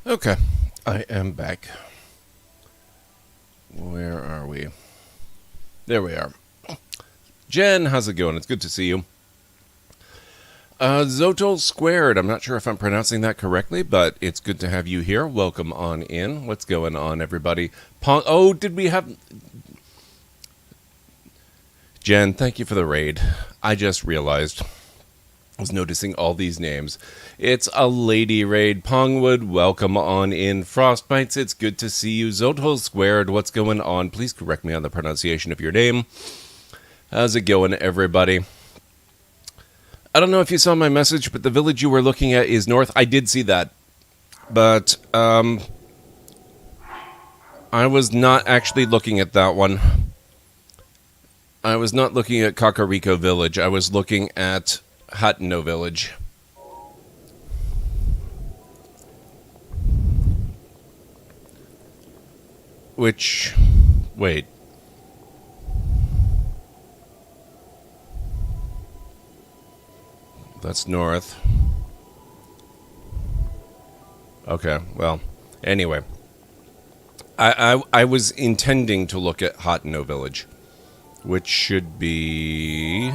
Okay, I am back. Where are we? There we are. Jen, how's it going? It's good to see you. Zotol Squared. I'm not sure if I'm pronouncing that correctly, but it's good to have you here. Welcome on in. What's going on, everybody? Oh, did we have... Jen, thank you for the raid. I just realized... I was noticing all these names. It's a lady raid. Pongwood, welcome on in. Frostbites, it's good to see you. Zotol Squared, what's going on? Please correct me on the pronunciation of your name. How's it going, everybody? I don't know if you saw my message, but the village you were looking at is north. I did see that. But, I was not actually looking at that one. I was not looking at Kakariko Village. I was looking at Hateno Village. Which... Wait. That's north. Okay, well, anyway. I was intending to look at Hateno Village, which should be...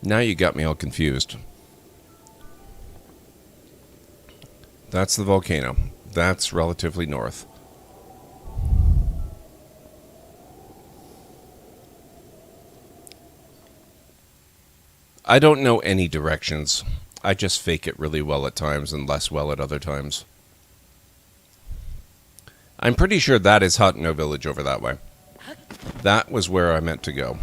Now you got me all confused. That's the volcano. That's relatively north. I don't know any directions. I just fake it really well at times and less well at other times. I'm pretty sure that is Hateno Village over that way. That was where I meant to go.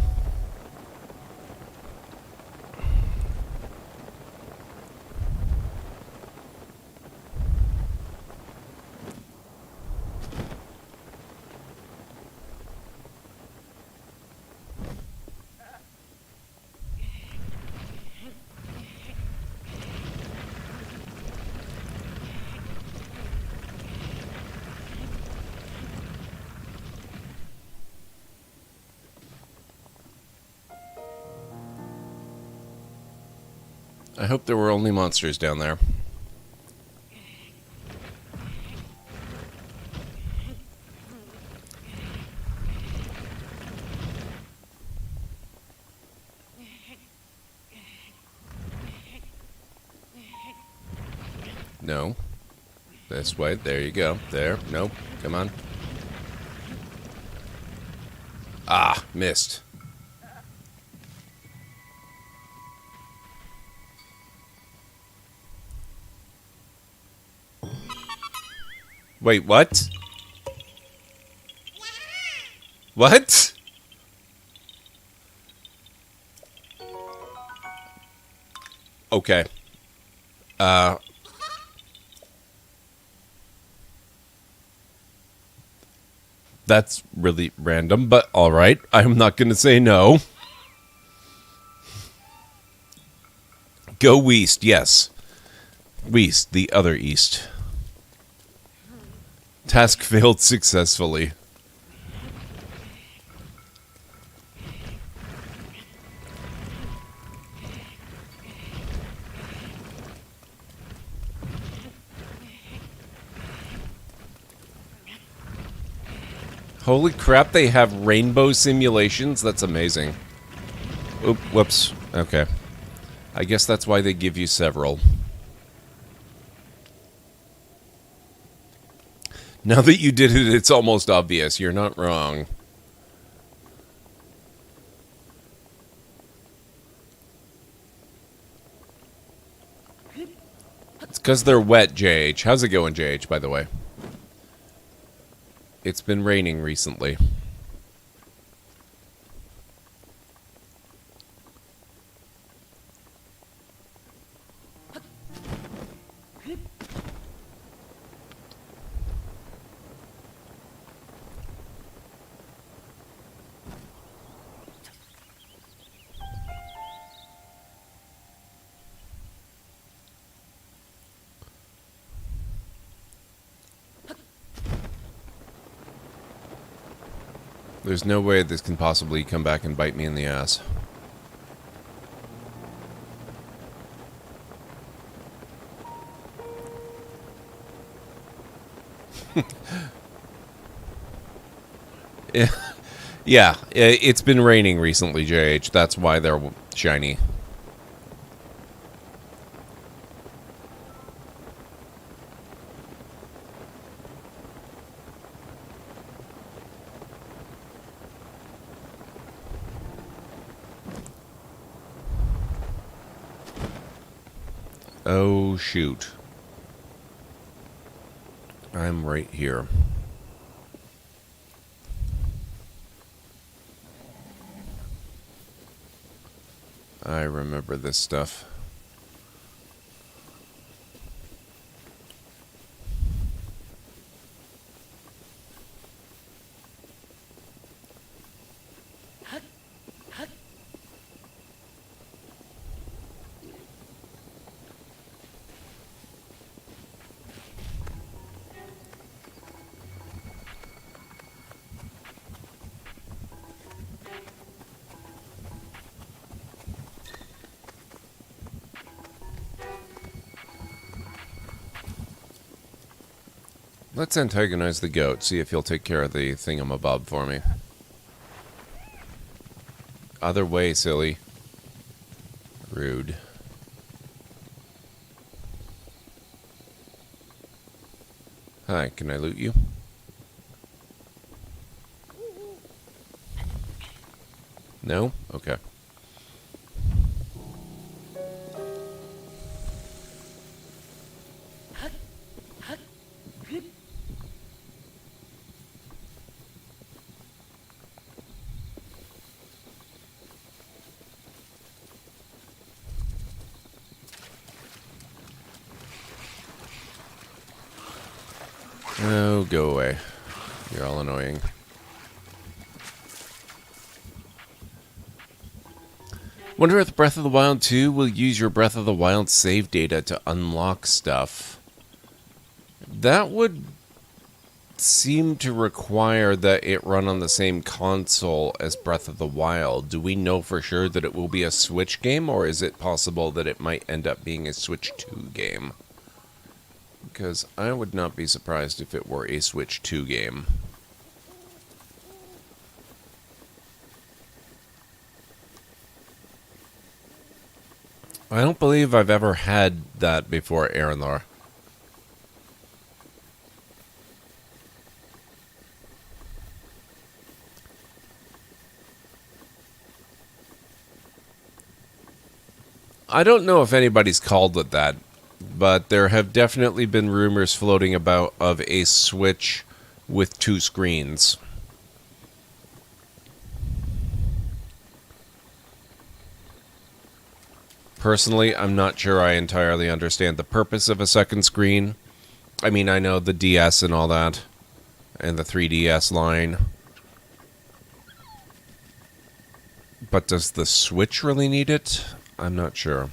I hope there were only monsters down there. No. This way. There you go. There. Nope. Come on. Ah, missed. Wait, what? What? Okay. That's really random, but alright. I'm not gonna say no. Go west, yes. West, the other east. Task failed successfully. Holy crap, they have rainbow simulations? That's amazing. Oop, whoops. Okay. I guess that's why they give you several. Now that you did it, it's almost obvious. You're not wrong. It's because they're wet, JH. How's it going, JH, by the way? It's been raining recently. There's no way this can possibly come back and bite me in the ass. Yeah, it's been raining recently, JH. That's why they're shiny. Oh, shoot. I'm right here. I remember this stuff. Let's antagonize the goat, see if he'll take care of the thingamabob for me. Other way, silly. Rude. Hi, can I loot you? No? Okay. Oh, go away. You're all annoying. Wonder if Breath of the Wild 2 will use your Breath of the Wild save data to unlock stuff. That would seem to require that it run on the same console as Breath of the Wild. Do we know for sure that it will be a Switch game, or is it possible that it might end up being a Switch 2 game? Because I would not be surprised if it were a Switch 2 game. I don't believe I've ever had that before, Aaronlar. I don't know if anybody's called it that, but there have definitely been rumors floating about of a Switch with 2 screens. Personally, I'm not sure I entirely understand the purpose of a second screen. I mean, I know the DS and all that, and the 3DS line. But does the Switch really need it? I'm not sure.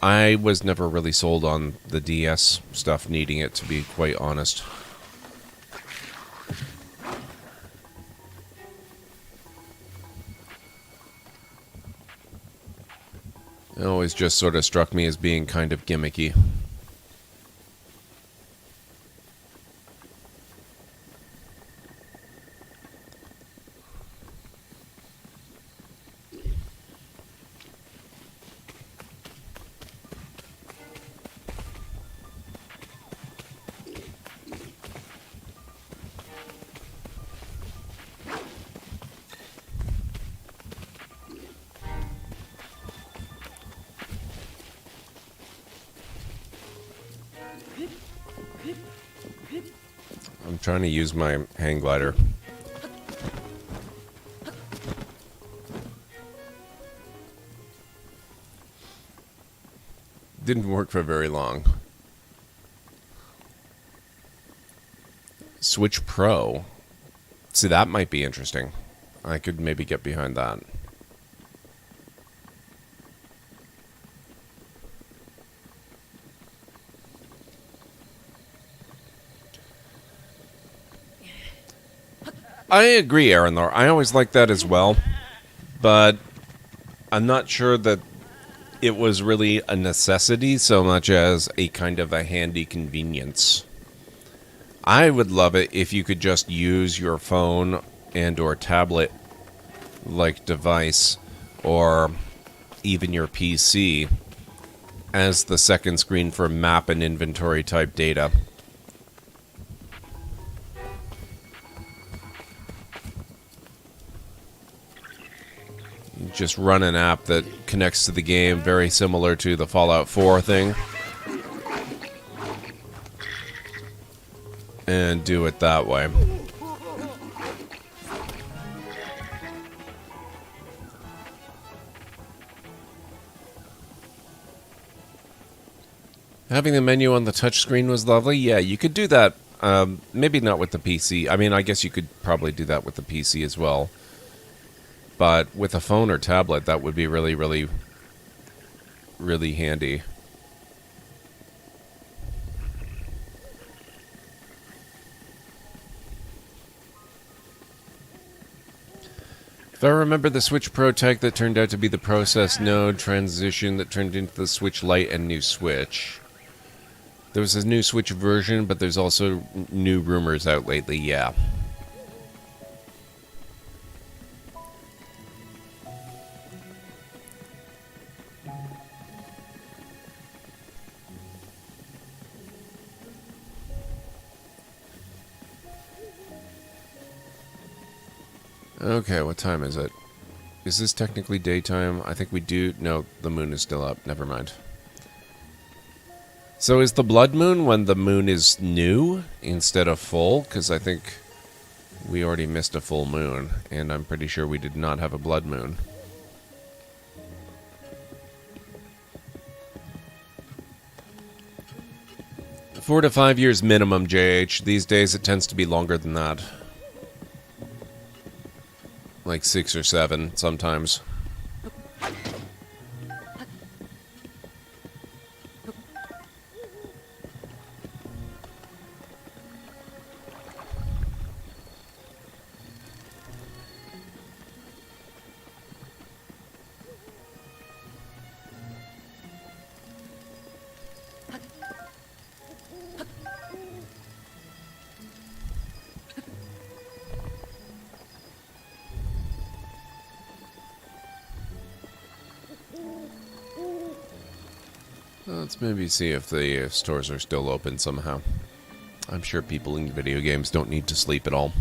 I was never really sold on the DS stuff needing it, to be quite honest. It always just sort of struck me as being kind of gimmicky. I'm trying to use my hang glider. Didn't work for very long. Switch Pro. See, that might be interesting. I could maybe get behind that. I agree, Aaron. I always like that as well, but I'm not sure that it was really a necessity so much as a kind of a handy convenience. I would love it if you could just use your phone and or tablet like device, or even your PC, as the second screen for map and inventory type data. You just run an app that connects to the game, very similar to the Fallout 4 thing, and do it that way. Having the menu on the touchscreen was lovely. Yeah, you could do that. Maybe not with the PC. I mean, I guess you could probably do that with the PC as well. But with a phone or tablet, that would be really, really, really handy. If I remember the Switch Pro tech that turned out to be the process node transition that turned into the Switch Lite and new Switch. There was a new Switch version, but there's also new rumors out lately, yeah. Okay, what time is it? Is this technically daytime? I think we do... No, the moon is still up. Never mind. So is the blood moon when the moon is new instead of full? Because I think we already missed a full moon, and I'm pretty sure we did not have a blood moon. Four to 5 years minimum, JH. These days it tends to be longer than that. Like 6 or 7 sometimes. Let's maybe see if the stores are still open somehow. I'm sure people in video games don't need to sleep at all.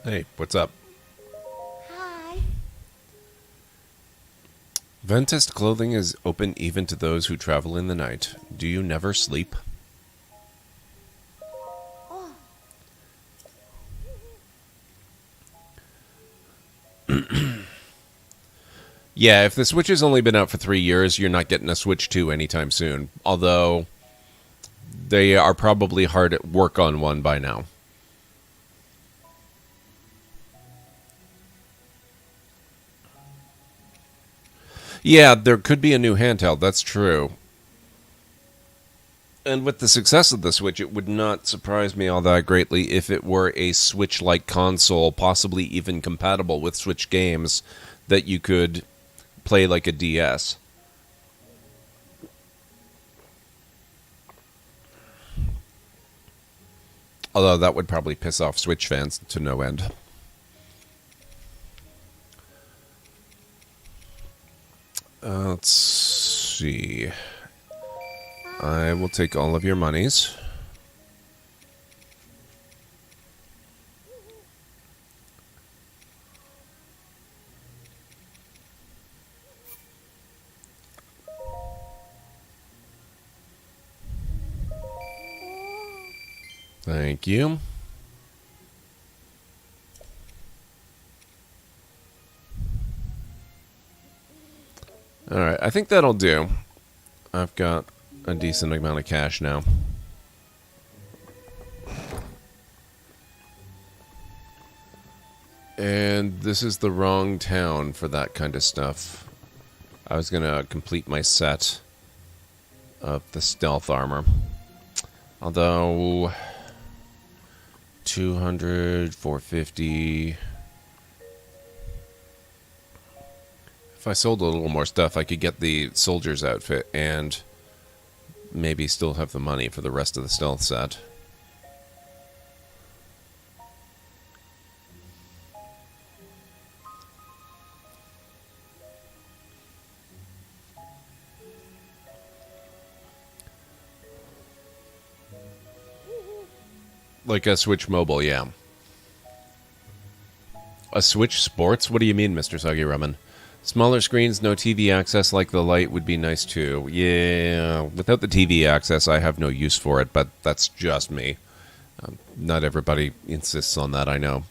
Hey, what's up? Hi. Ventist clothing is open even to those who travel in the night. Do you never sleep? Oh. Yeah, if the Switch has only been out for 3 years, you're not getting a Switch 2 anytime soon. Although, they are probably hard at work on one by now. Yeah, there could be a new handheld, that's true. And with the success of the Switch, it would not surprise me all that greatly if it were a Switch-like console, possibly even compatible with Switch games, that you could play like a DS. Although that would probably piss off Switch fans to no end. Let's see. I will take all of your monies. Thank you. Alright, I think that'll do. I've got a decent amount of cash now. And this is the wrong town for that kind of stuff. I was gonna complete my set of the stealth armor. Although 200, 450. If I sold a little more stuff, I could get the soldier's outfit and maybe still have the money for the rest of the stealth set. Like a Switch Mobile, yeah. A Switch Sports? What do you mean, Mr. Soggy Ramen? Smaller screens, no TV access like the Lite would be nice too. Yeah, without the TV access, I have no use for it, but that's just me. Not everybody insists on that, I know.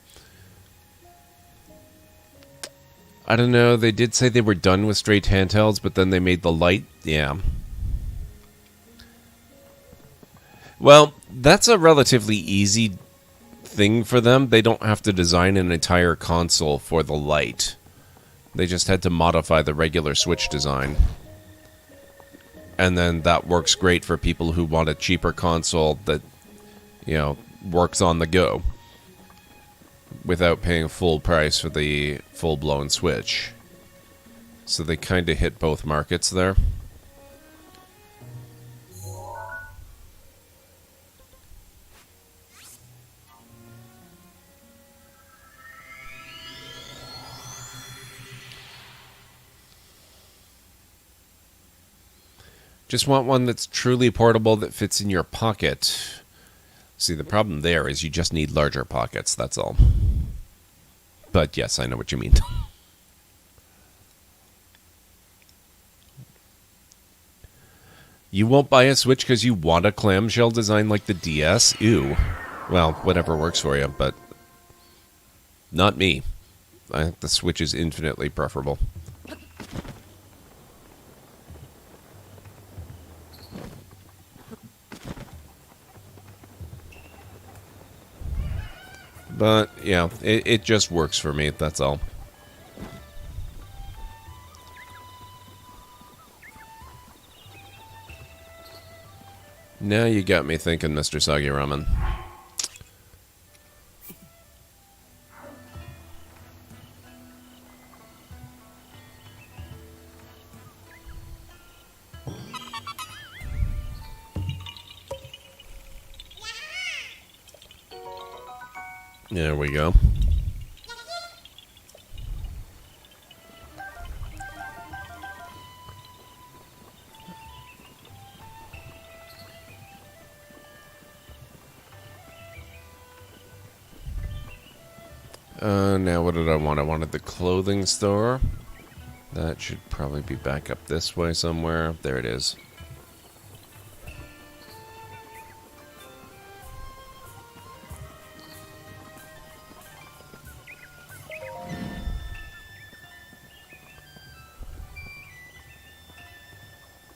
I don't know, they did say they were done with straight handhelds, but then they made the Lite. Yeah. Well, that's a relatively easy thing for them. They don't have to design an entire console for the Lite. They just had to modify the regular Switch design. And then that works great for people who want a cheaper console that, works on the go without paying full price for the full-blown Switch. So they kind of hit both markets there. Just want one that's truly portable that fits in your pocket. See, the problem there is you just need larger pockets, that's all. But yes, I know what you mean. You won't buy a Switch because you want a clamshell design like the DS? Ew. Well, whatever works for you, but not me. I think the Switch is infinitely preferable. But, yeah, it just works for me, that's all. Now you got me thinking, Mr. Soggy Ramen. There we go. Now what did I want? I wanted the clothing store. That should probably be back up this way somewhere. There it is.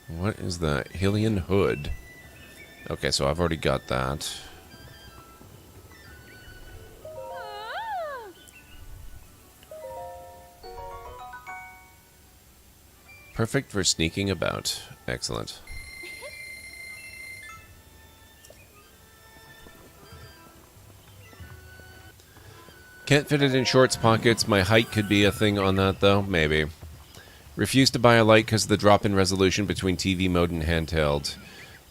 What is that? Hillian Hood. Okay, so I've already got that. Perfect for sneaking about. Excellent. Can't fit it in shorts pockets. My height could be a thing on that, though. Maybe. Refuse to buy a Lite because of the drop in resolution between TV mode and handheld.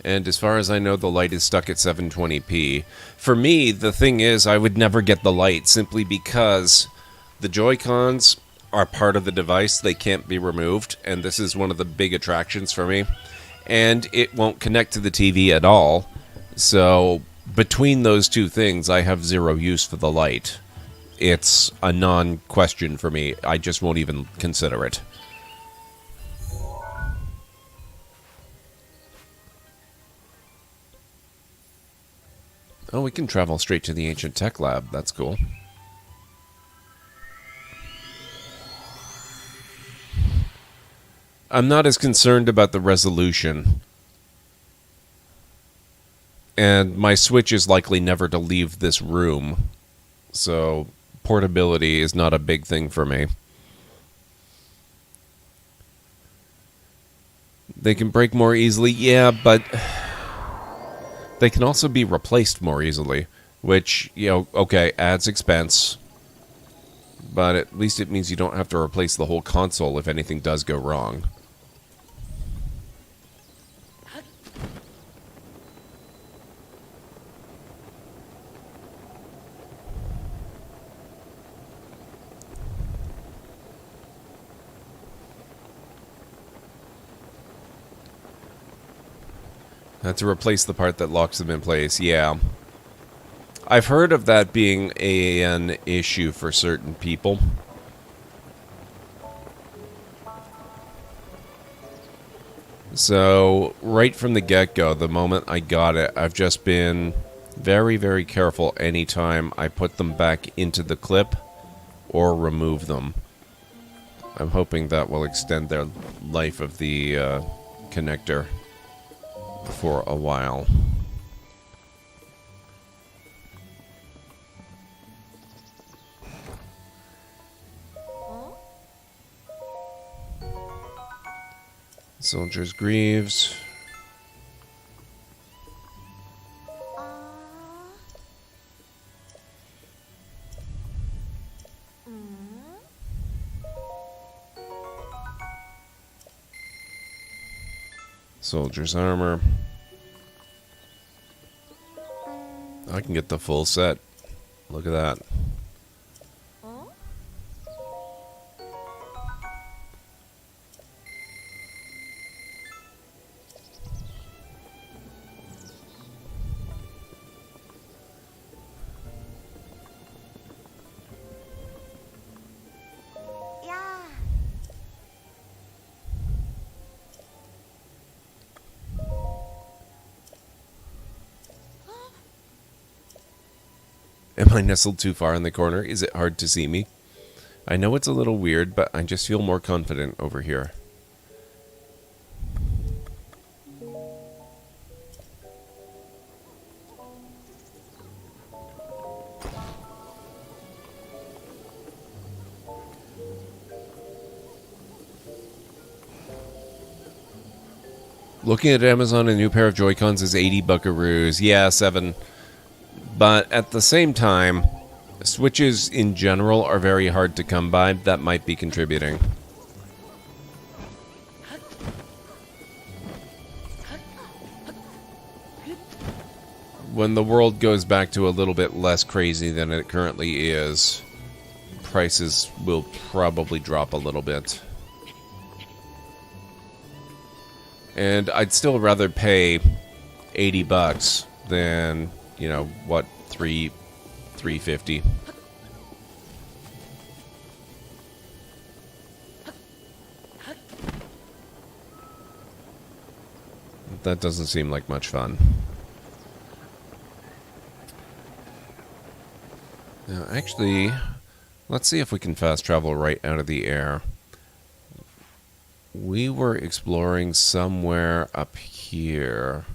And as far as I know, the Lite is stuck at 720p. For me, the thing is, I would never get the Lite simply because the Joy-Cons are part of the device. They can't be removed, and this is one of the big attractions for me. And it won't connect to the TV at all. So between those two things, I have zero use for the Lite. It's a non-question for me. I just won't even consider it. Oh, we can travel straight to the Ancient Tech Lab. That's cool. I'm not as concerned about the resolution. And my Switch is likely never to leave this room. So portability is not a big thing for me. They can break more easily, yeah, but they can also be replaced more easily, which, okay, adds expense. but at least it means you don't have to replace the whole console if anything does go wrong. Had to replace the part that locks them in place, yeah. I've heard of that being an issue for certain people. So, right from the get-go, the moment I got it, I've just been very, very careful anytime I put them back into the clip or remove them. I'm hoping that will extend their life of the connector for a while. Soldier's Greaves. Soldier's Armor. I can get the full set. Look at that. Yeah. Am I nestled too far in the corner? Is it hard to see me? I know it's a little weird, but I just feel more confident over here. Looking at Amazon, a new pair of Joy-Cons is 80 buckaroos. Yeah, 7. But at the same time, Switches in general are very hard to come by. That might be contributing. When the world goes back to a little bit less crazy than it currently is, prices will probably drop a little bit. And I'd still rather pay 80 bucks than, you know, what, $350. That doesn't seem like much fun. Now, actually, let's see if we can fast travel right out of the air. We were exploring somewhere up here.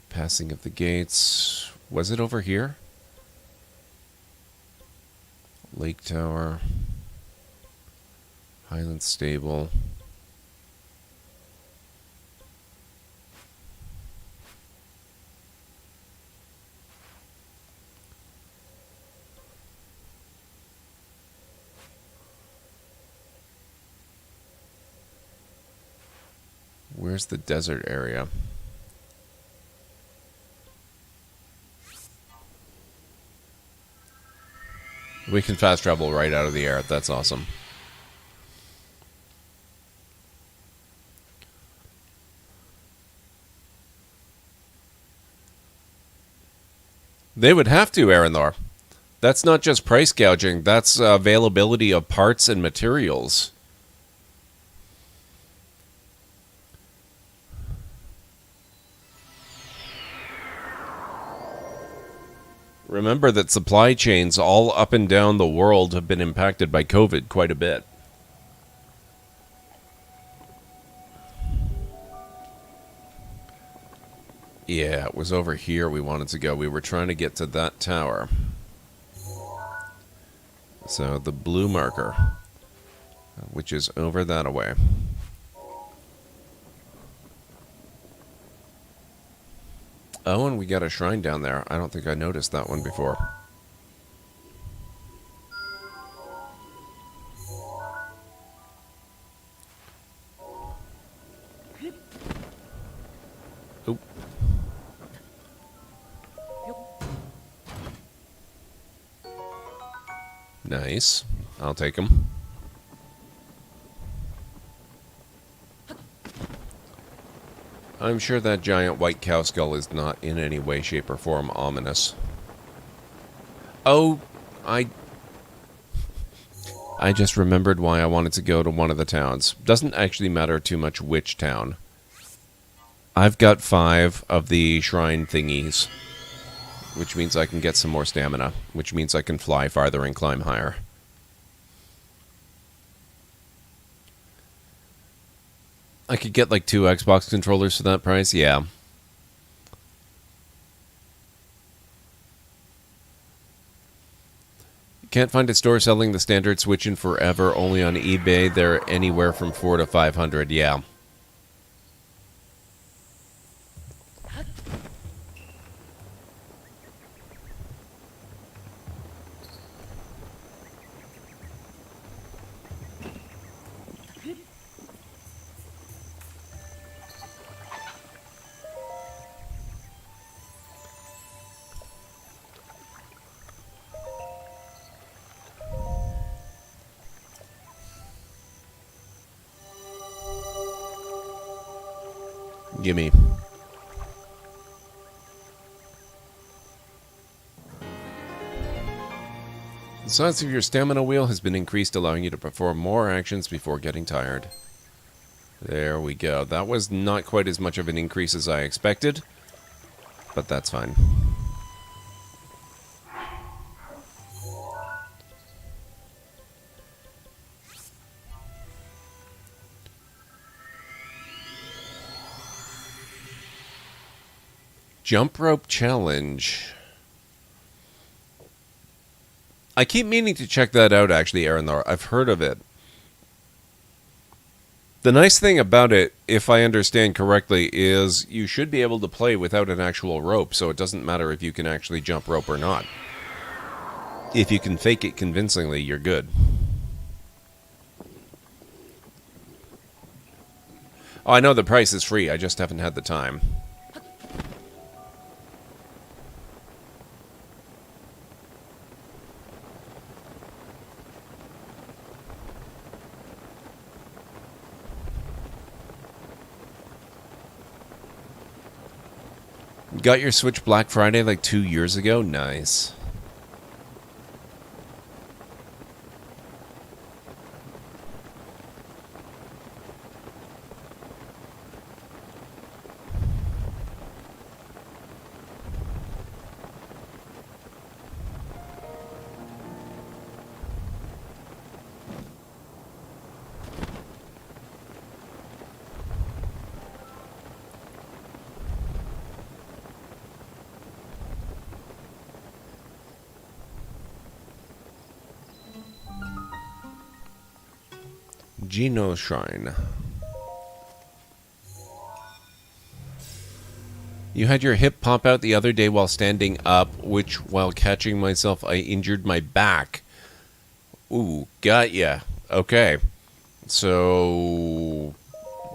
Passing of the gates. Was it over here? Lake Tower. Highland Stable. Where's the desert area? We can fast travel right out of the air. That's awesome. They would have to, Aranthor. That's not just price gouging. That's availability of parts and materials. Remember that supply chains all up and down the world have been impacted by COVID quite a bit. Yeah, it was over here we wanted to go. We were trying to get to that tower. So the blue marker, which is over that away. Oh, and we got a shrine down there. I don't think I noticed that one before. Nice. I'll take them. I'm sure that giant white cow skull is not in any way, shape, or form ominous. Oh, I just remembered why I wanted to go to one of the towns. Doesn't actually matter too much which town. I've got 5 of the shrine thingies, which means I can get some more stamina, which means I can fly farther and climb higher. I could get like 2 Xbox controllers for that price, yeah. Can't find a store selling the standard Switch in forever, only on eBay. They're anywhere from $400 to $500, yeah. Gimme. The size of your stamina wheel has been increased, allowing you to perform more actions before getting tired. There we go. That was not quite as much of an increase as I expected, but that's fine. Jump rope challenge. I keep meaning to check that out, actually, Aaron. I've heard of it. The nice thing about it, if I understand correctly, is you should be able to play without an actual rope, so it doesn't matter if you can actually jump rope or not. If you can fake it convincingly, you're good. Oh, I know the price is free, I just haven't had the time. Got your Switch Black Friday like 2 years ago? Nice. Geno Shrine. You had your hip pop out the other day while standing up, which, while catching myself, I injured my back. Ooh, got ya. Okay. So,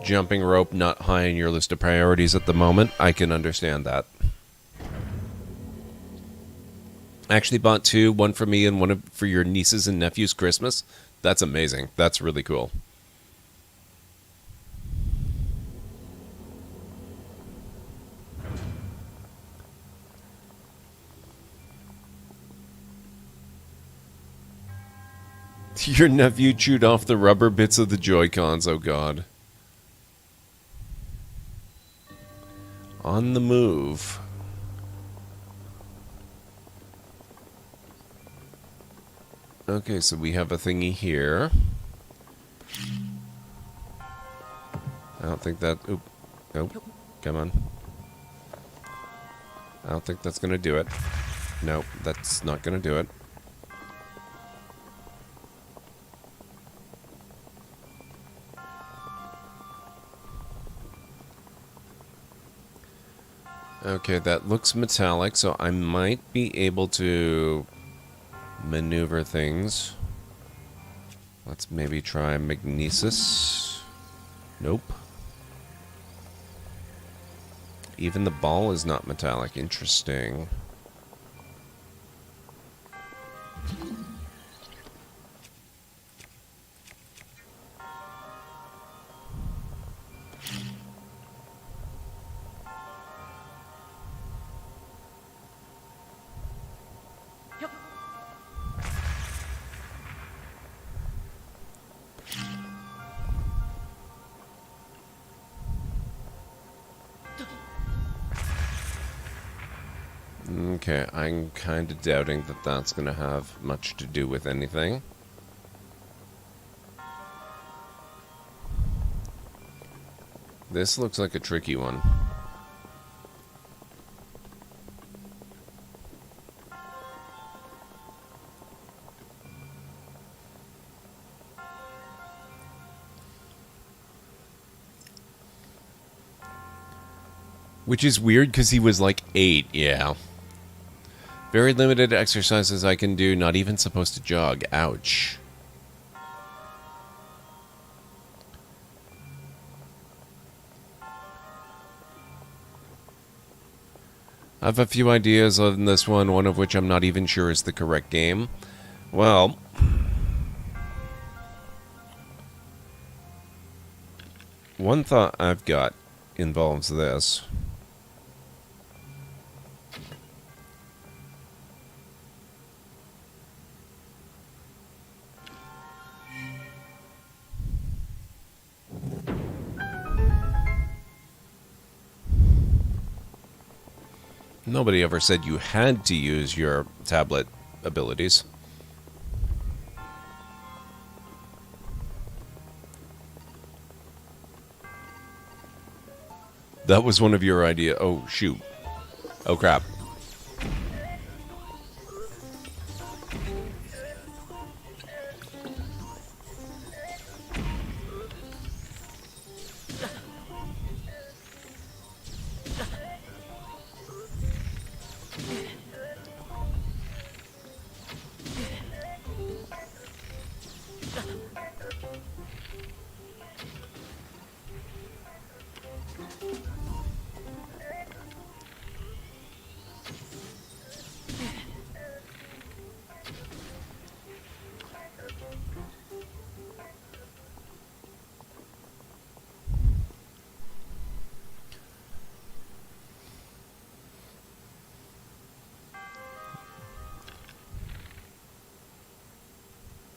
jumping rope not high on your list of priorities at the moment. I can understand that. I actually bought 2, one for me and one for your nieces and nephews' Christmas. That's amazing. That's really cool. Your nephew chewed off the rubber bits of the Joy-Cons, oh god. On the move. Okay, so we have a thingy here. I don't think that... Oop. Nope. Come on. I don't think that's gonna do it. Nope, that's not gonna do it. Okay, that looks metallic, so I might be able to maneuver things. Let's maybe try magnesis. Nope. Even the ball is not metallic. Interesting. Okay, I'm kind of doubting that that's going to have much to do with anything. This looks like a tricky one. Which is weird because he was like 8, yeah. Very limited exercises I can do, not even supposed to jog. Ouch. I have a few ideas on this one of which I'm not even sure is the correct game. Well, one thought I've got involves this. Nobody ever said you had to use your tablet abilities. That was one of your ideas. Oh, shoot. Oh, crap.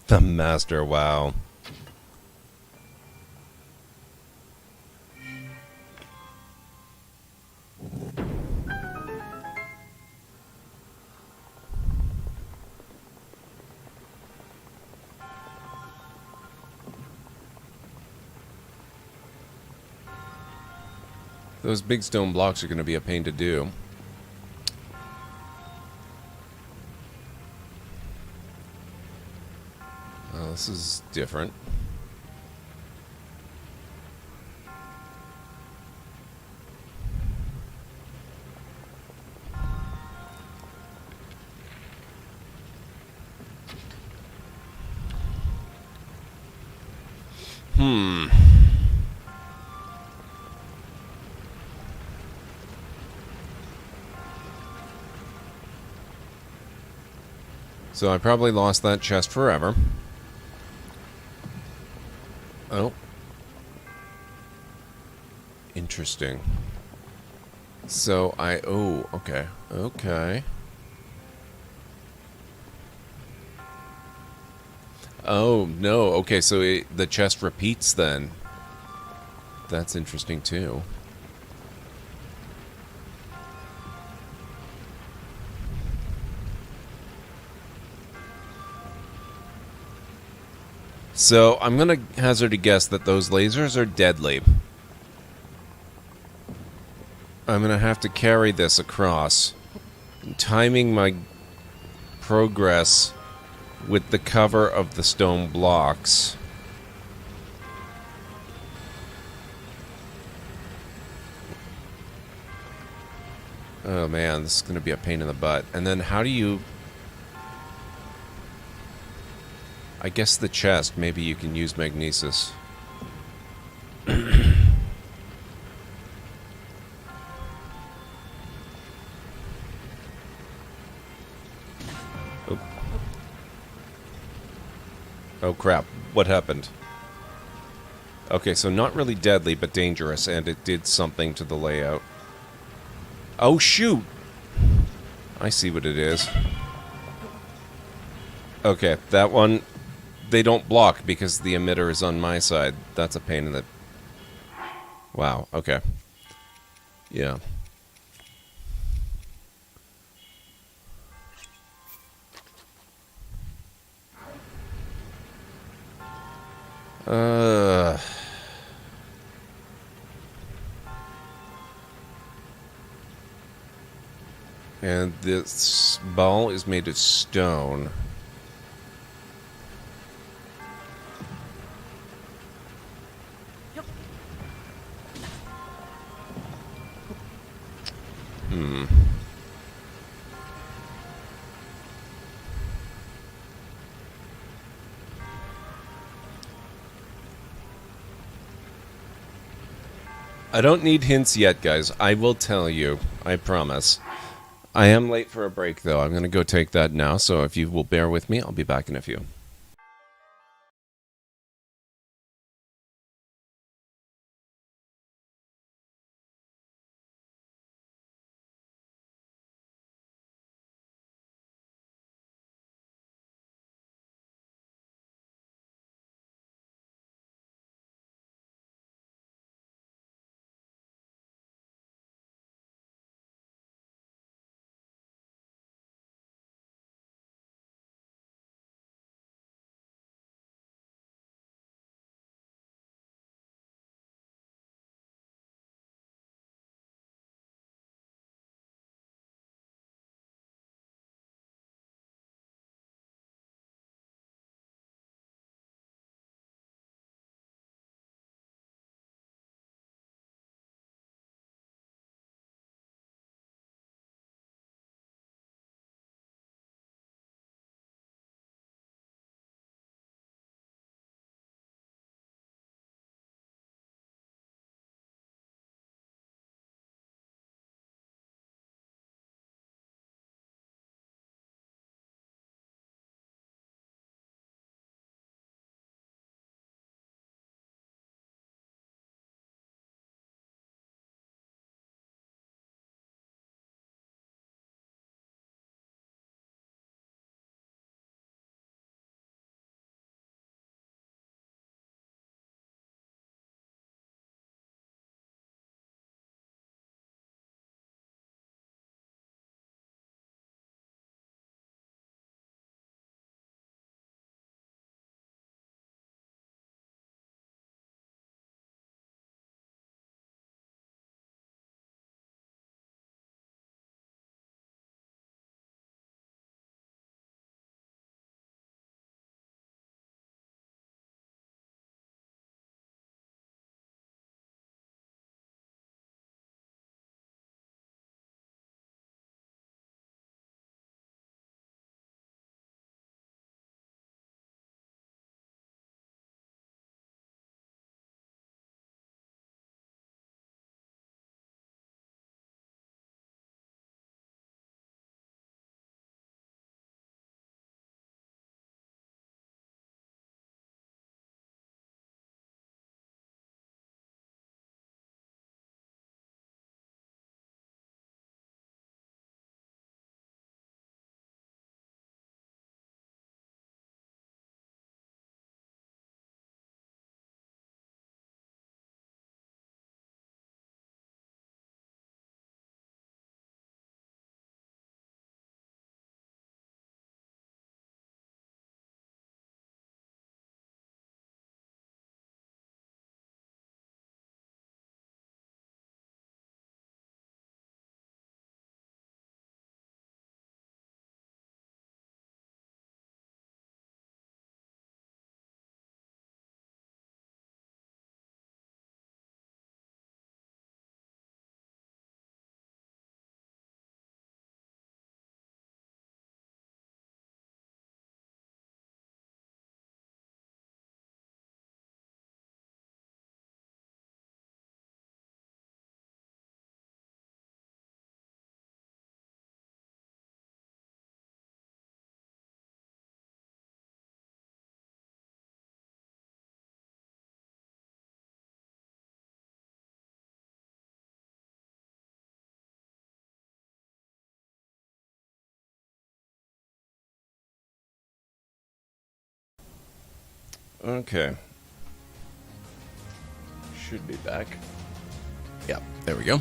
The master, wow. Those big stone blocks are going to be a pain to do. Oh, this is different. So I probably lost that chest forever. Oh. Interesting. So oh, okay. Okay. Oh, no. Okay, so the chest repeats then. That's interesting, too. So, I'm going to hazard a guess that those lasers are deadly. I'm going to have to carry this across. Timing my progress with the cover of the stone blocks. Oh man, this is going to be a pain in the butt. And then how do you... I guess the chest, maybe you can use magnesis. Oh. Oh crap, what happened? Okay, so not really deadly, but dangerous, and it did something to the layout. Oh shoot! I see what it is. Okay, that one... They don't block because the emitter is on my side. That's a pain in the... Wow, okay. Yeah. Uh... And this ball is made of stone. I don't need hints yet, guys. I will tell you. I promise. I am late for a break, though. I'm going to go take that now, so if you will bear with me, I'll be back in a few. Okay. Should be back. Yeah, there we go.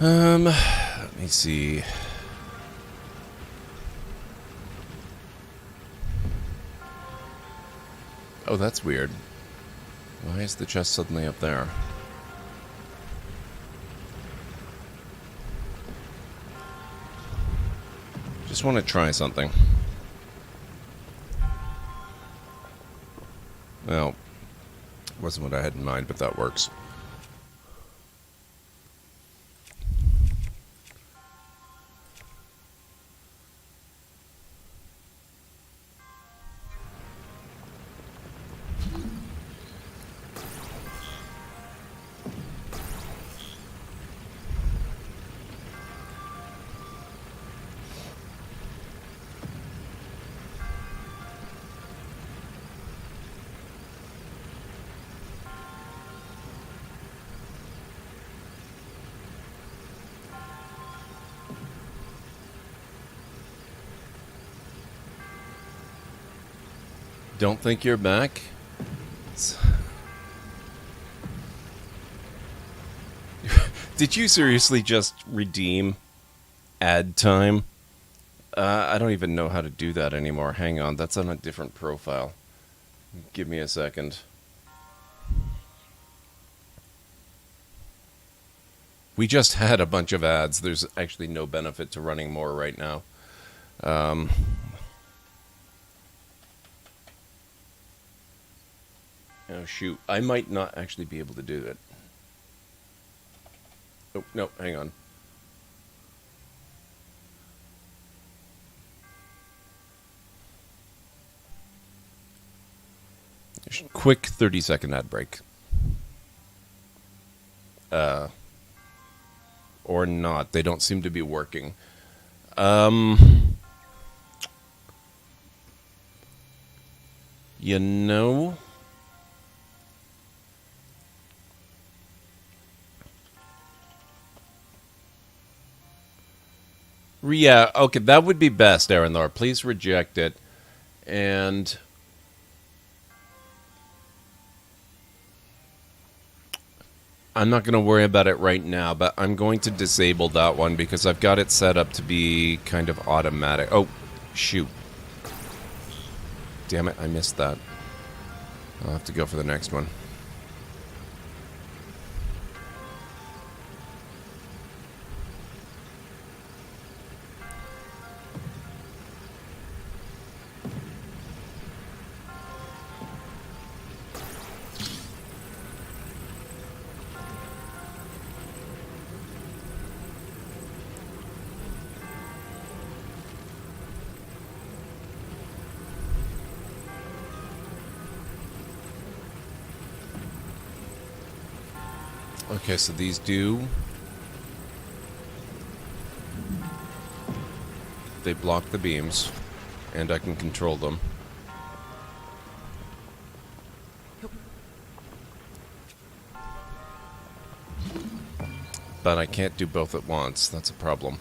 Let me see. Oh, that's weird. Why is the chest suddenly up there? Just want to try something. Well, wasn't what I had in mind, but that works. Don't think you're back? Did you seriously just redeem ad time? I don't even know how to do that anymore. Hang on, that's on a different profile. Give me a second. We just had a bunch of ads. There's actually no benefit to running more right now. Oh, shoot. I might not actually be able to do it. Oh, no, hang on. Quick 30-second ad break. Or not. They don't seem to be working. You know... Yeah, okay, that would be best, Aaron. Please reject it. And... I'm not going to worry about it right now, but I'm going to disable that one because I've got it set up to be kind of automatic. Oh, shoot. Damn it, I missed that. I'll have to go for the next one. Okay, so these do... They block the beams, and I can control them. But I can't do both at once. That's a problem.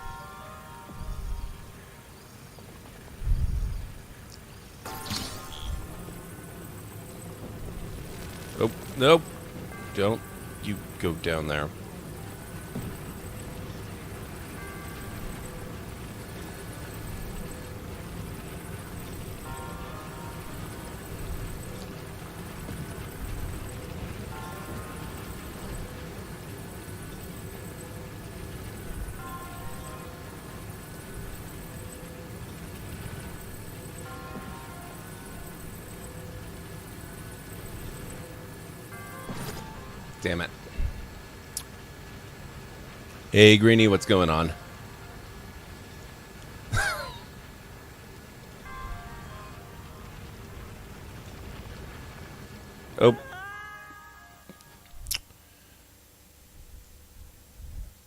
Oh, nope. Don't you go down there. Damn it. Hey, Greenie, what's going on? Oh.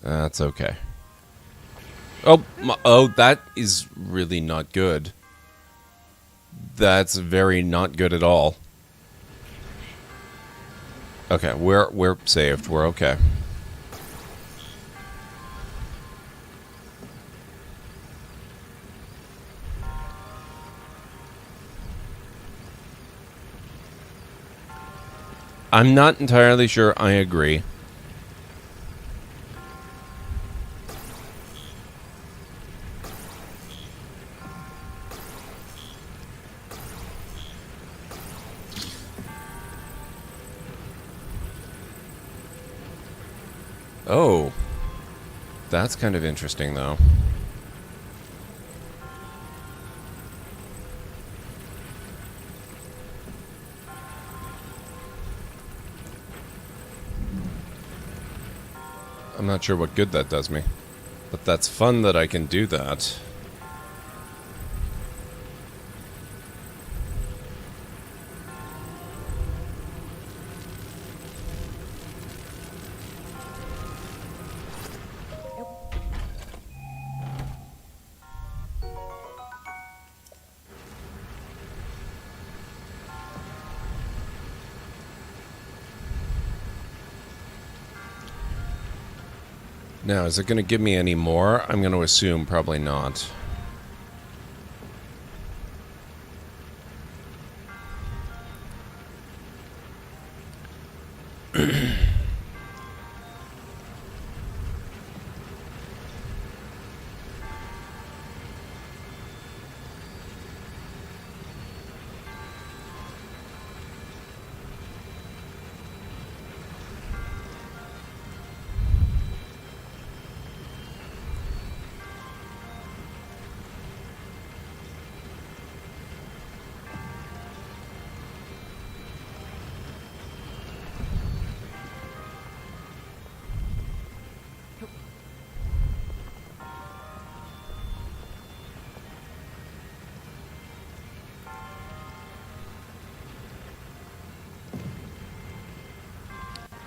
That's okay. Oh, that is really not good. That's very not good at all. Okay, we're saved. We're okay. I'm not entirely sure I agree. Oh, that's kind of interesting, though. I'm not sure what good that does me. But that's fun that I can do that. Now, is it going to give me any more? I'm going to assume probably not.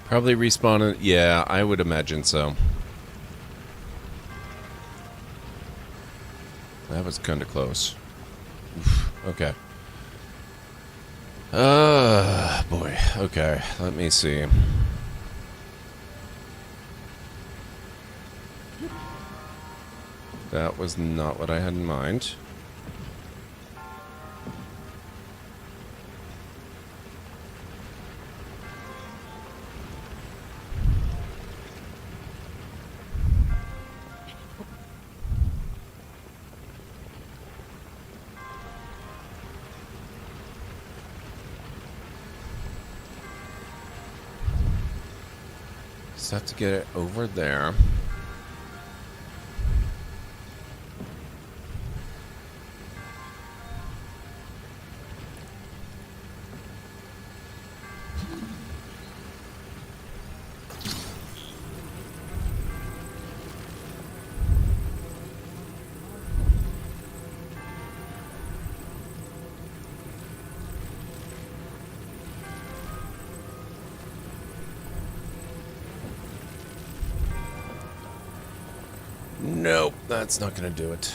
Probably respawn it. Yeah, I would imagine so. That was kind of close. Oof, okay. Boy. Okay, let me see. That was not what I had in mind. Just have to get it over there. Nope, that's not gonna do it.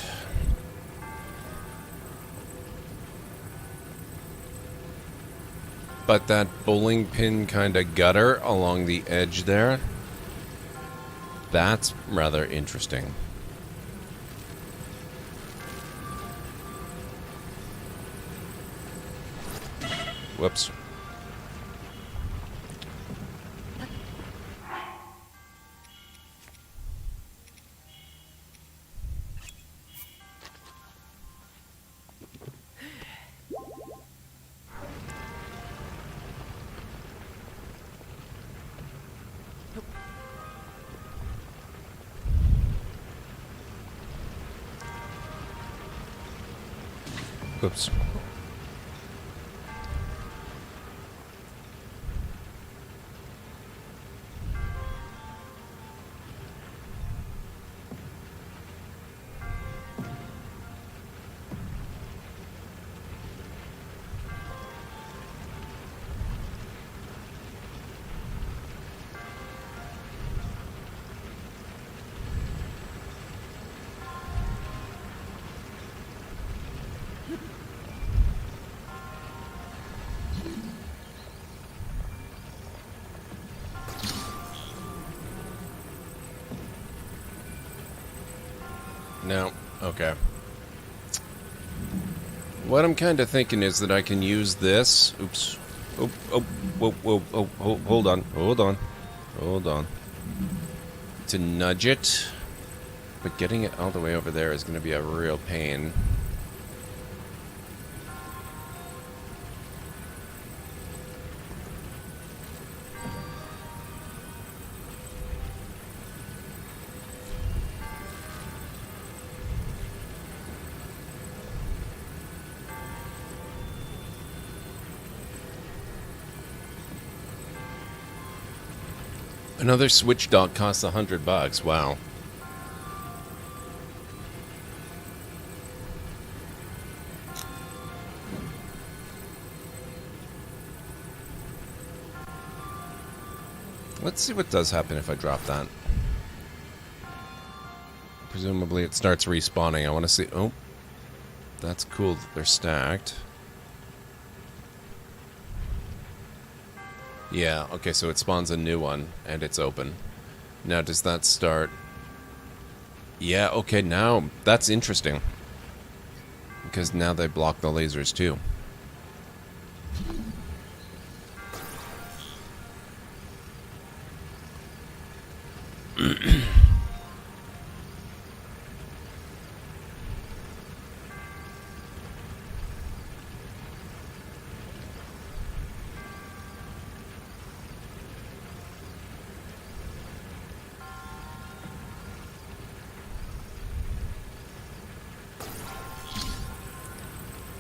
But that bowling pin kind of gutter along the edge there, that's rather interesting. Whoops. Whoops. No. Okay. What I'm kind of thinking is that I can use this. Oops. Oh, oh, whoa, whoa, oh, hold on. Hold on. Hold on. To nudge it. But getting it all the way over there is going to be a real pain. Another Switch dock costs $100. Wow. Let's see what does happen if I drop that. Presumably it starts respawning. I want to see... Oh. That's cool that they're stacked. Yeah, okay, so it spawns a new one, and it's open. Now, does that start... Yeah, okay, now, that's interesting. Because now they block the lasers, too.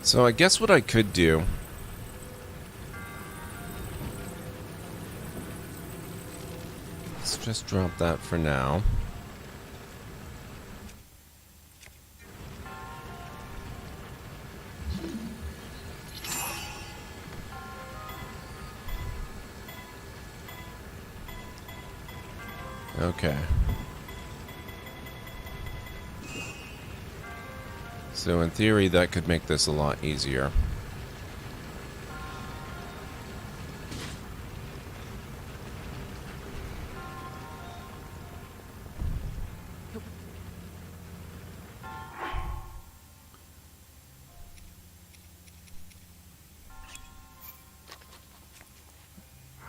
So I guess what I could do... Let's just drop that for now. Okay. So in theory, that could make this a lot easier.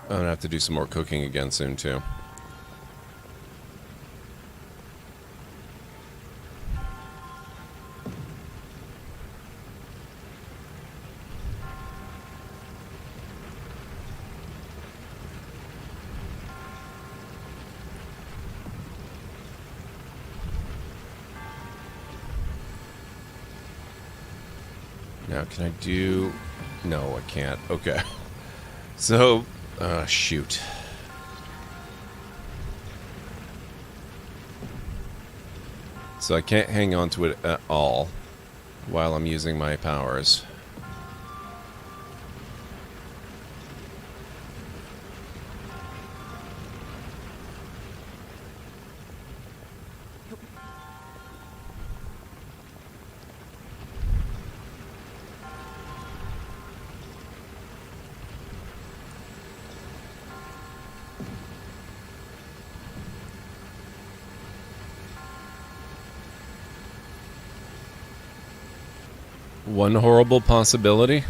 I'm gonna have to do some more cooking again soon, too. Now, can I do... No, I can't. Okay. So, shoot. So I can't hang on to it at all while I'm using my powers. One horrible possibility?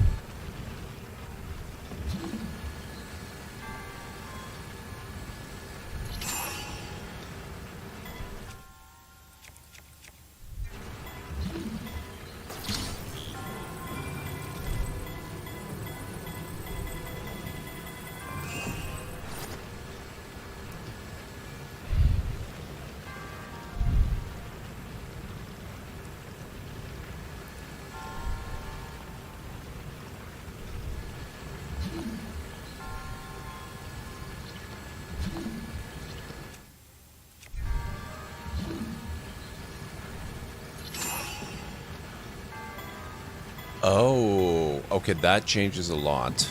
Oh, okay, that changes a lot.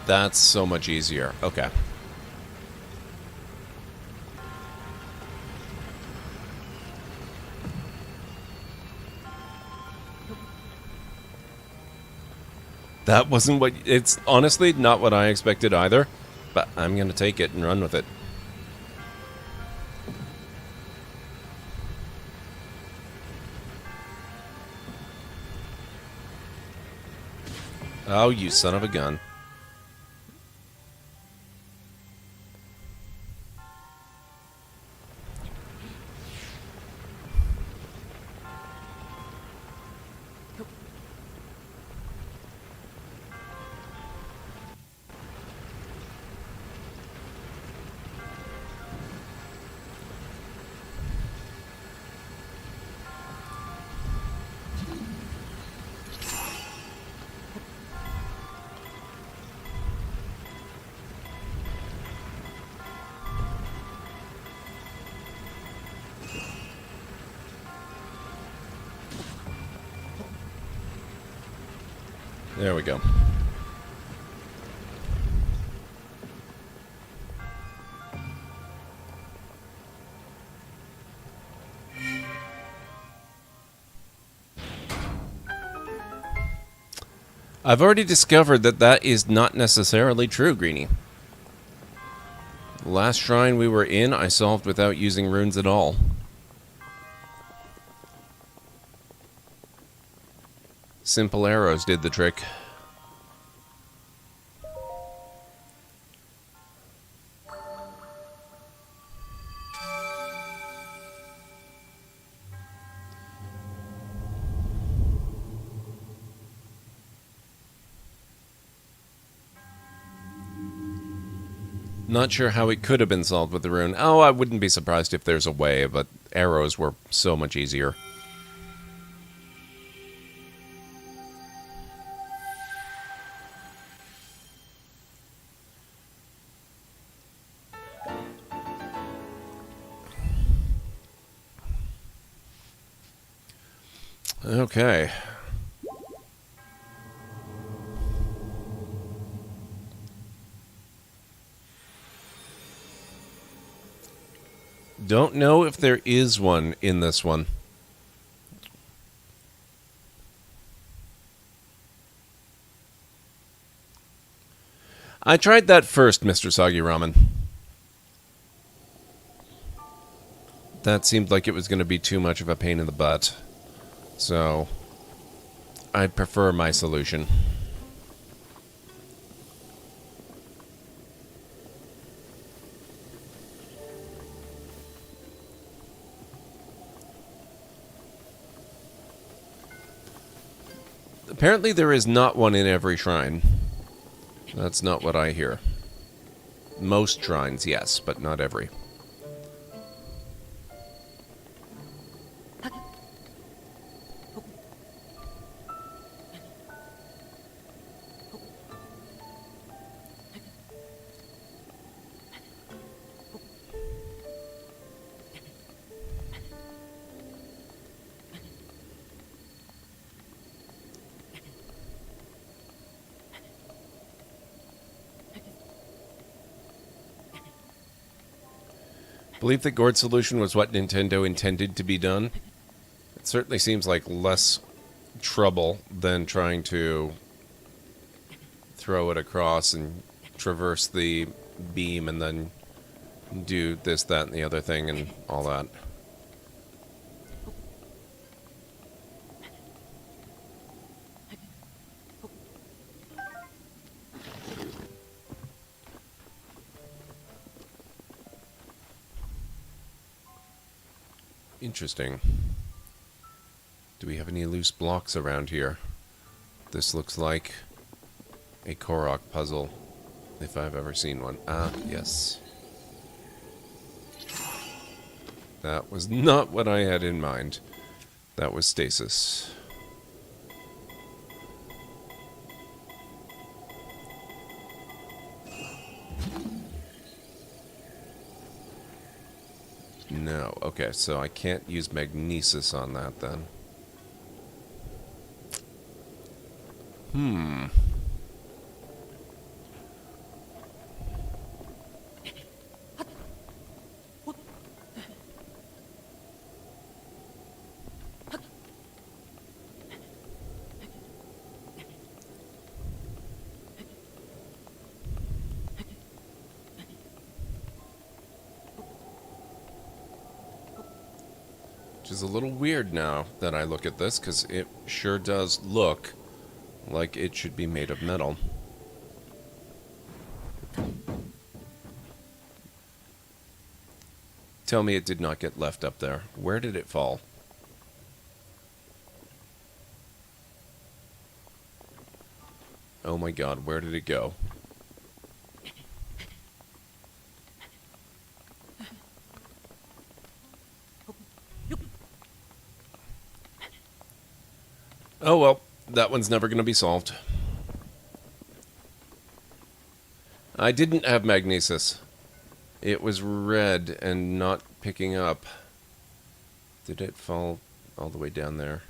That's so much easier. Okay. That wasn't what... It's honestly not what I expected either, but I'm gonna take it and run with it. Oh, you son of a gun. There we go. I've already discovered that that is not necessarily true, Greenie. The last shrine we were in, I solved without using runes at all. Simple arrows did the trick. Not sure how it could have been solved with the rune. Oh, I wouldn't be surprised if there's a way, but arrows were so much easier. Okay. Don't know if there is one in this one. I tried that first, Mr. Soggy Ramen. That seemed like it was going to be too much of a pain in the butt. So, I prefer my solution. Apparently there is not one in every shrine. That's not what I hear. Most shrines, yes, but not every. Believe that Gord's solution was what Nintendo intended to be done. It certainly seems like less trouble than trying to throw it across and traverse the beam and then do this, that, and the other thing and all that. Interesting. Do we have any loose blocks around here? This looks like a Korok puzzle, if I've ever seen one. Ah, yes. That was not what I had in mind. That was stasis. No. Okay, so I can't use magnesis on that then. Which is a little weird now that I look at this, because it sure does look like it should be made of metal. Tell me it did not get left up there. Where did it fall? Oh my god, where did it go? Oh well, that one's never going to be solved. I didn't have magnesis. It was red and not picking up. Did it fall all the way down there?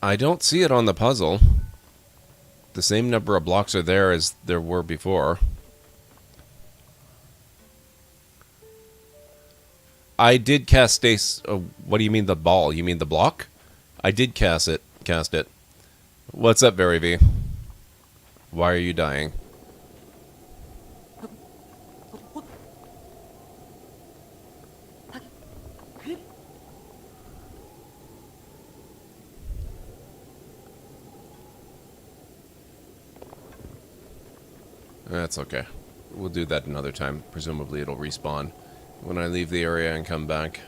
I don't see it on the puzzle. The same number of blocks are there as there were before. I did cast Stace. What do you mean the ball? You mean the block? I did cast it. What's up, Very V? Why are you dying? That's okay. We'll do that another time. Presumably it'll respawn when I leave the area and come back.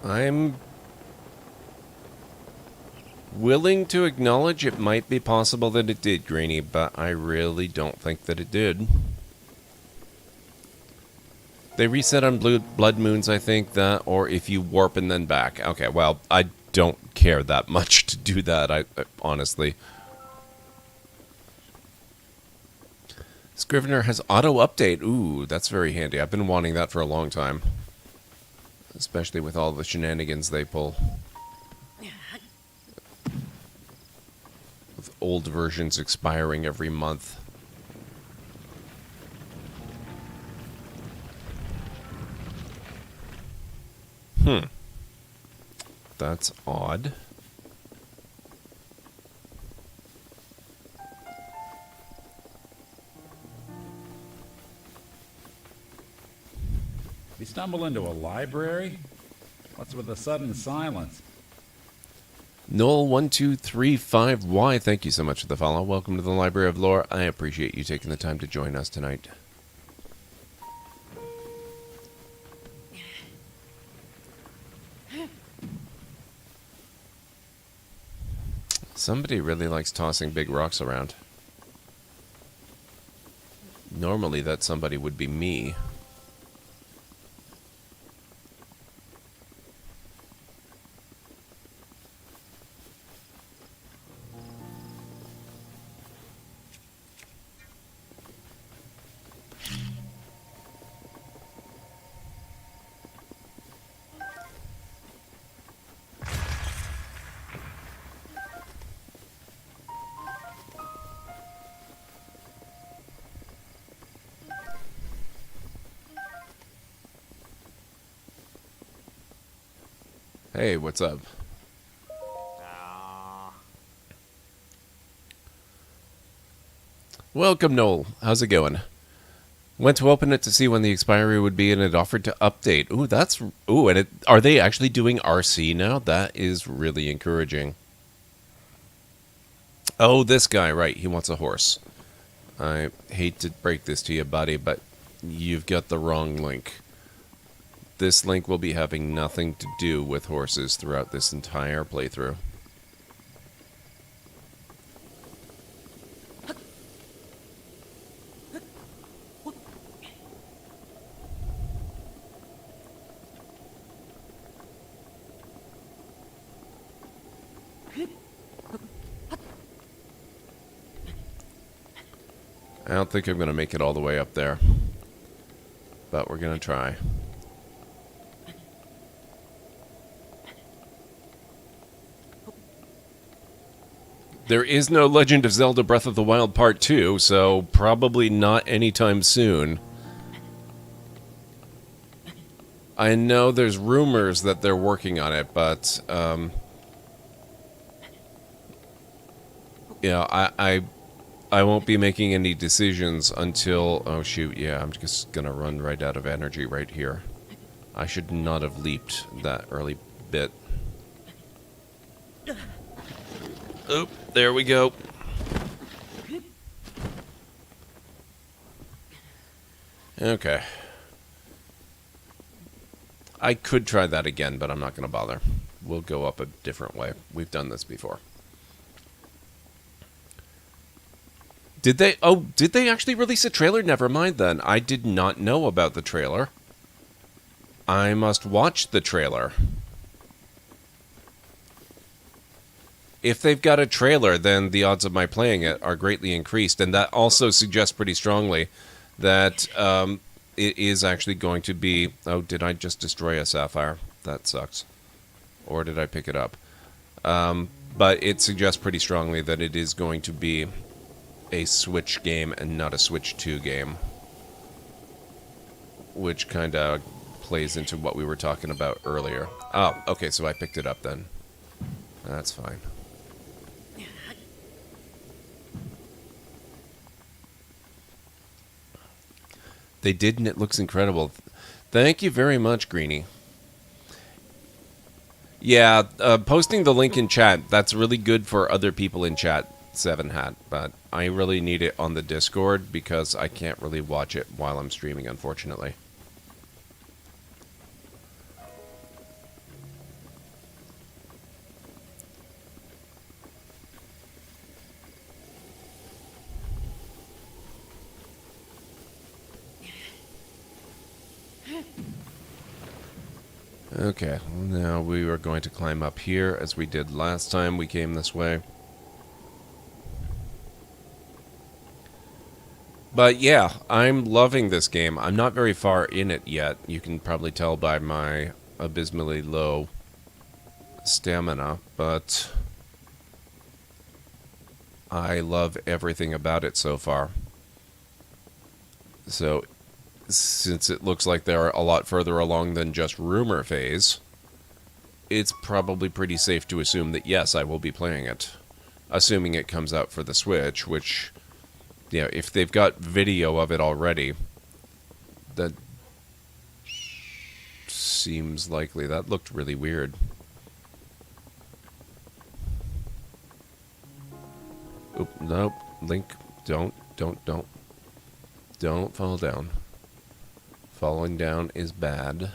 I'm willing to acknowledge it might be possible that it did, Greenie, but I really don't think that it did. They reset on blood moons, I think, that, or if you warp and then back. Okay, well, I don't care that much to do that, honestly. Scrivener has auto-update. Ooh, that's very handy. I've been wanting that for a long time. Especially with all the shenanigans they pull. With old versions expiring every month. That's odd. We stumble into a library? What's with the sudden silence? Noel1235Y, thank you so much for the follow. Welcome to the Library of Lore. I appreciate you taking the time to join us tonight. Somebody really likes tossing big rocks around. Normally that somebody would be me. Hey, what's up? Welcome, Noel. How's it going? Went to open it to see when the expiry would be, and it offered to update. Ooh, that's... Ooh, and are they actually doing RC now? That is really encouraging. Oh, this guy, right. He wants a horse. I hate to break this to you, buddy, but you've got the wrong link. This link will be having nothing to do with horses throughout this entire playthrough. I don't think I'm going to make it all the way up there, but we're going to try. There is no Legend of Zelda Breath of the Wild Part 2, so probably not anytime soon. I know there's rumors that they're working on it, but, yeah, I won't be making any decisions until... Oh, shoot, yeah, I'm just gonna run right out of energy right here. I should not have leaped that early bit. Oop, there we go. Okay. I could try that again, but I'm not going to bother. We'll go up a different way. We've done this before. Did they... Oh, did they actually release a trailer? Never mind then. I did not know about the trailer. I must watch the trailer. if they've got a trailer, then the odds of my playing it are greatly increased. And that also suggests pretty strongly that it is actually going to be... Oh, did I just destroy a sapphire? That sucks. Or did I pick it up? But it suggests pretty strongly that it is going to be a Switch game and not a Switch 2 game. Which kind of plays into what we were talking about earlier. Oh, okay, so I picked it up then. That's fine. They did, and it looks incredible. Thank you very much, Greenie. Yeah, posting the link in chat, that's really good for other people in chat, 7hat, but I really need it on the Discord because I can't really watch it while I'm streaming, unfortunately. Okay, now we are going to climb up here as we did last time we came this way. But yeah, I'm loving this game. I'm not very far in it yet. You can probably tell by my abysmally low stamina, but I love everything about it so far. So, since it looks like they're a lot further along than just rumor phase, it's probably pretty safe to assume that yes, I will be playing it. Assuming it comes out for the Switch, which... Yeah, if they've got video of it already, that seems likely. That looked really weird. Oop, nope. Link, don't fall down. Falling down is bad.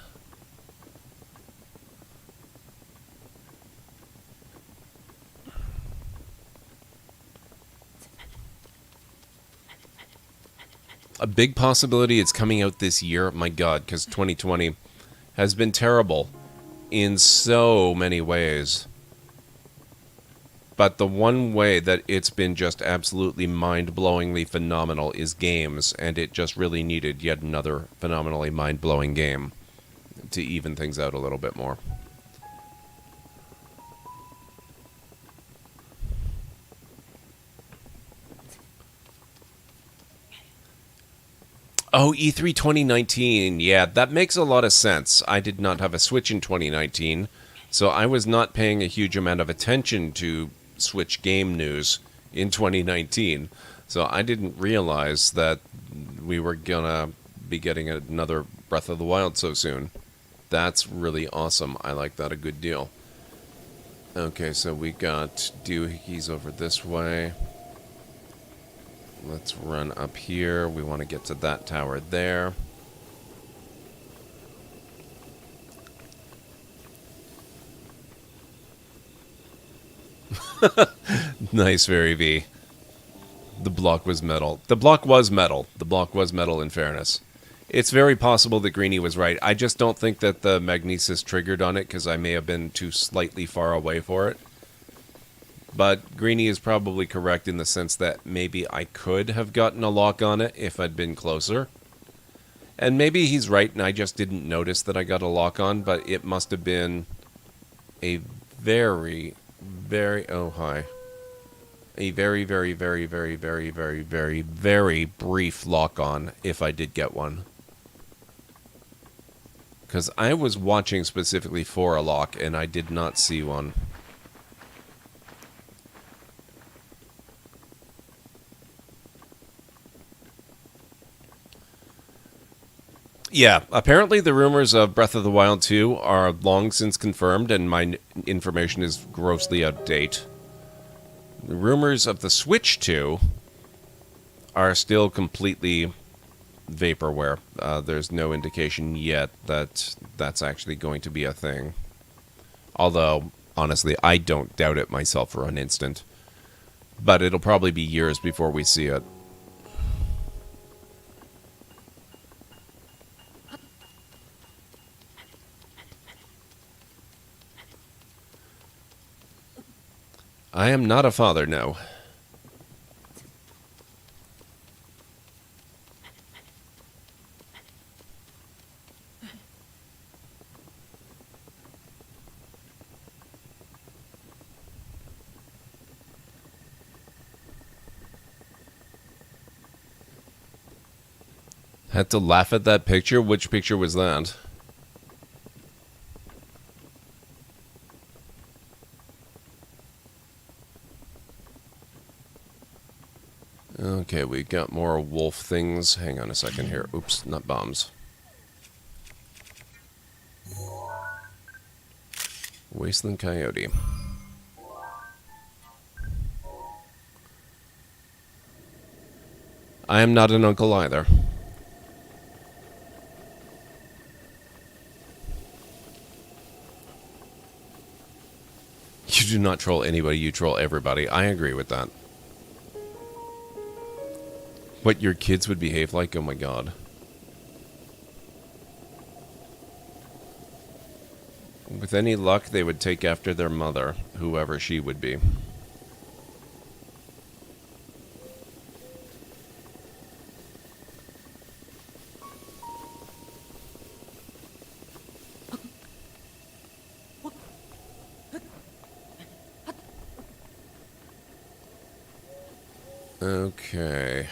A big possibility it's coming out this year. My God, because 2020 has been terrible in so many ways. But the one way that it's been just absolutely mind-blowingly phenomenal is games, and it just really needed yet another phenomenally mind-blowing game to even things out a little bit more. Oh, E3 2019. Yeah, that makes a lot of sense. I did not have a Switch in 2019, so I was not paying a huge amount of attention to Switch game news in 2019. So I didn't realize that we were gonna be getting another Breath of the Wild so soon. That's really awesome. I like that a good deal. Okay, so we got doohickeys over this way. Let's run up here. We want to get to that tower there. Nice, Very V. The block was metal. The block was metal. The block was metal, in fairness. It's very possible that Greenie was right. I just don't think that the magnesis triggered on it because I may have been too slightly far away for it. But Greenie is probably correct in the sense that maybe I could have gotten a lock on it if I'd been closer. And maybe he's right and I just didn't notice that I got a lock on, but it must have been a very, very... Oh, hi. A very, very, very, very, very, very, very, very brief lock on if I did get one. Because I was watching specifically for a lock and I did not see one. Yeah, apparently the rumors of Breath of the Wild 2 are long since confirmed, and my information is grossly out of date. The rumors of the Switch 2 are still completely vaporware. There's no indication yet that that's actually going to be a thing. Although, honestly, I don't doubt it myself for an instant. But it'll probably be years before we see it. I am not a father, no. Had to laugh at that picture? Which picture was that? Okay, we got more wolf things. Hang on a second here. Oops, not bombs. Wasteland Coyote. I am not an uncle either. You do not troll anybody, you troll everybody. I agree with that. What your kids would behave like? Oh my god. With any luck, they would take after their mother, whoever she would be. Okay.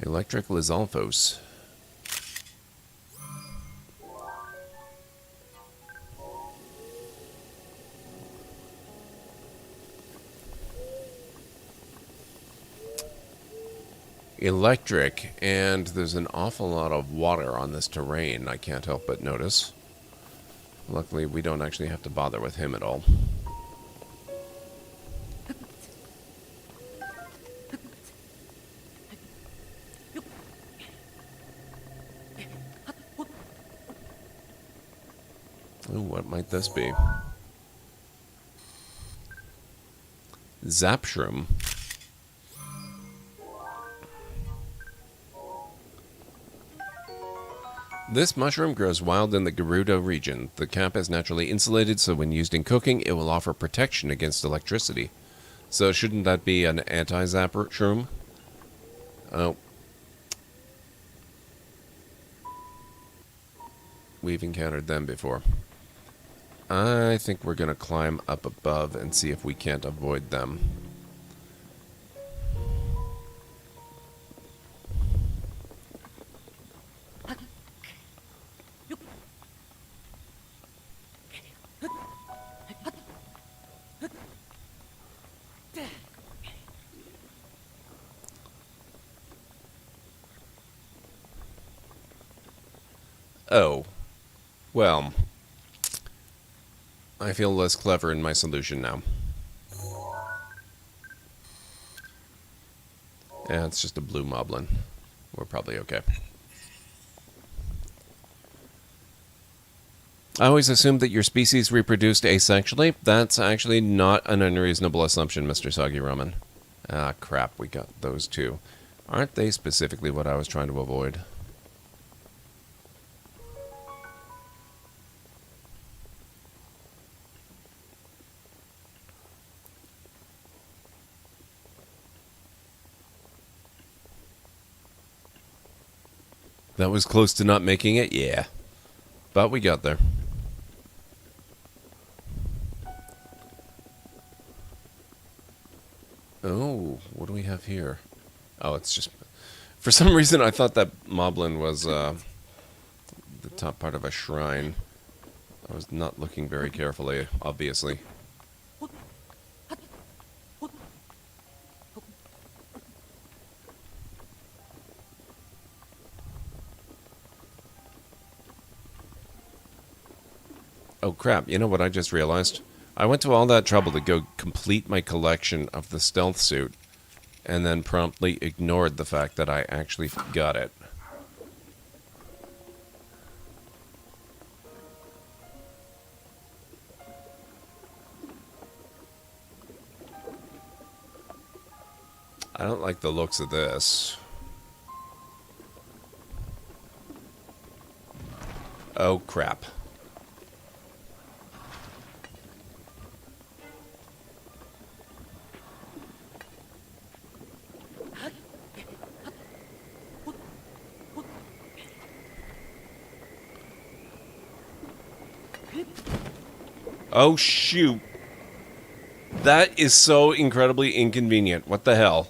Electric Lizalfos. Electric, and there's an awful lot of water on this terrain, I can't help but notice. Luckily, we don't actually have to bother with him at all. Ooh, what might this be? Zapshroom. This mushroom grows wild in the Gerudo region. The cap is naturally insulated, so when used in cooking, it will offer protection against electricity. So shouldn't that be an anti-zap shroom? Oh. We've encountered them before. I think we're going to climb up above and see if we can't avoid them. Oh. Well, I feel less clever in my solution now. Yeah, it's just a blue moblin. We're probably okay. I always assumed that your species reproduced asexually. That's actually not an unreasonable assumption, Mr. Soggy Ramen. Ah, crap, we got those two. Aren't they specifically what I was trying to avoid? That was close to not making it, yeah. But we got there. Oh, what do we have here? Oh, it's just... For some reason, I thought that moblin was the top part of a shrine. I was not looking very carefully, obviously. Oh crap, you know what I just realized? I went to all that trouble to go complete my collection of the stealth suit, and then promptly ignored the fact that I actually got it. I don't like the looks of this. Oh, crap. Oh, shoot. That is so incredibly inconvenient. What the hell?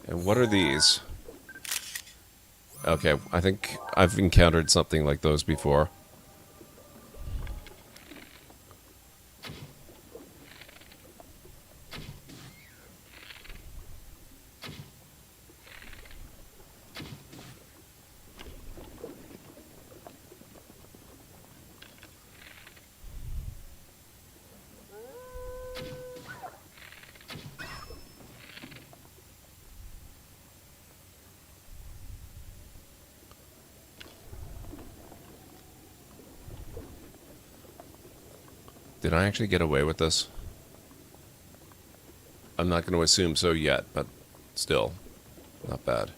And what are these? Okay, I think I've encountered something like those before. Did I actually get away with this? I'm not going to assume so yet, but still, not bad.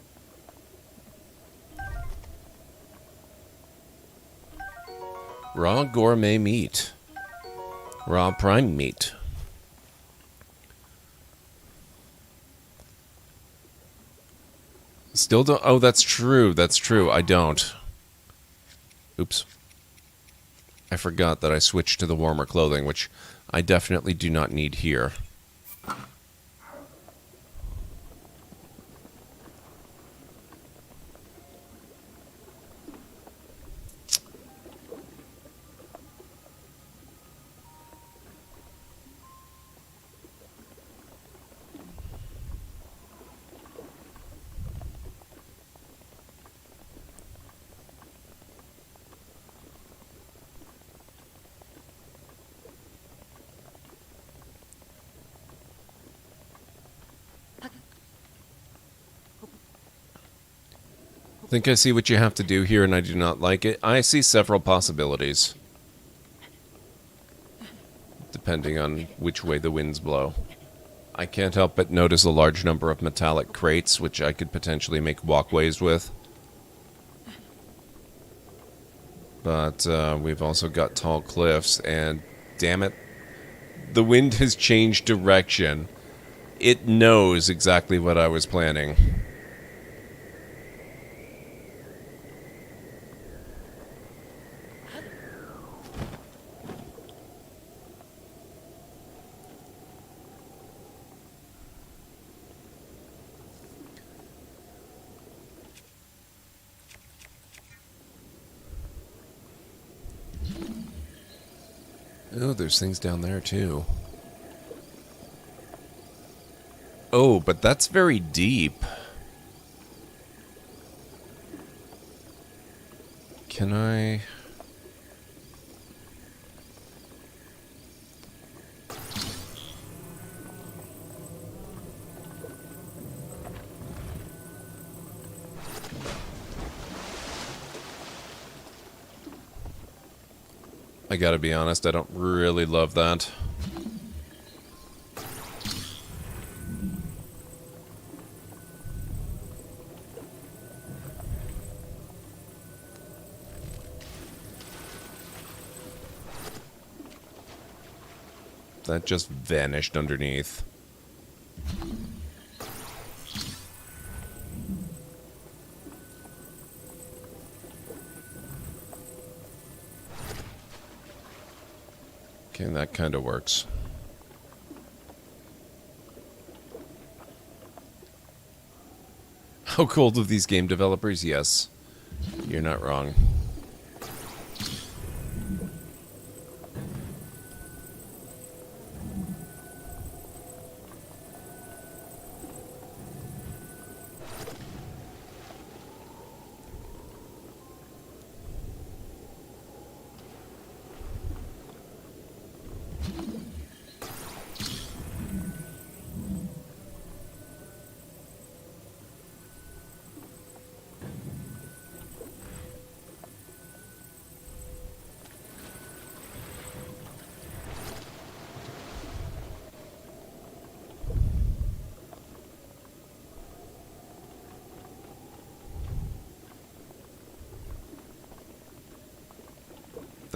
Raw gourmet meat. Raw prime meat. Still don't... Oh, that's true. That's true. I don't. Oops. I forgot that I switched to the warmer clothing, which I definitely do not need here. Think I see what you have to do here and I do not like it? I see several possibilities. Depending on which way the winds blow. I can't help but notice a large number of metallic crates, which I could potentially make walkways with. But we've also got tall cliffs, and damn it, the wind has changed direction. It knows exactly what I was planning. Oh, there's things down there, too. Oh, but that's very deep. Can I... I gotta be honest, I don't really love that. That just vanished underneath. Okay, that kind of works. How cold of these game developers? Yes, you're not wrong.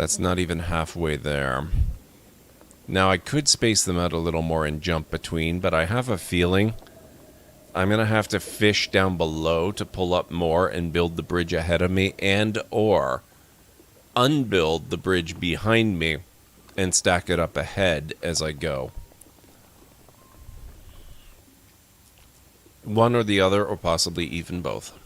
That's not even halfway there. Now, I could space them out a little more and jump between, but I have a feeling I'm going to have to fish down below to pull up more and build the bridge ahead of me, and or unbuild the bridge behind me and stack it up ahead as I go. One or the other, or possibly even both.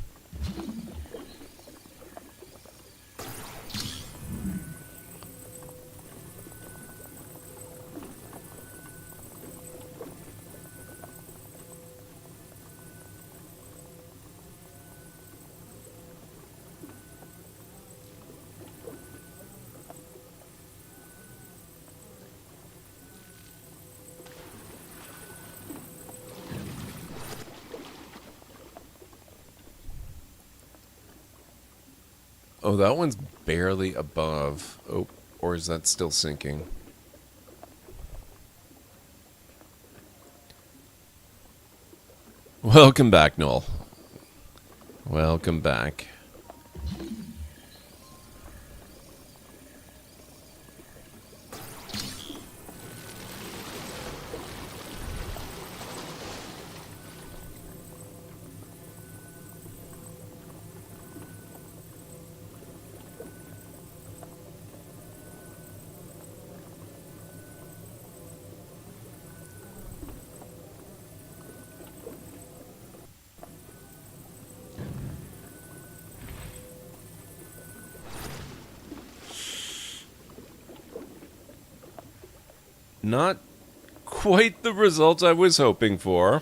Oh, that one's barely above. Oh, or is that still sinking? Welcome back, Noel. Welcome back. Not quite the results I was hoping for.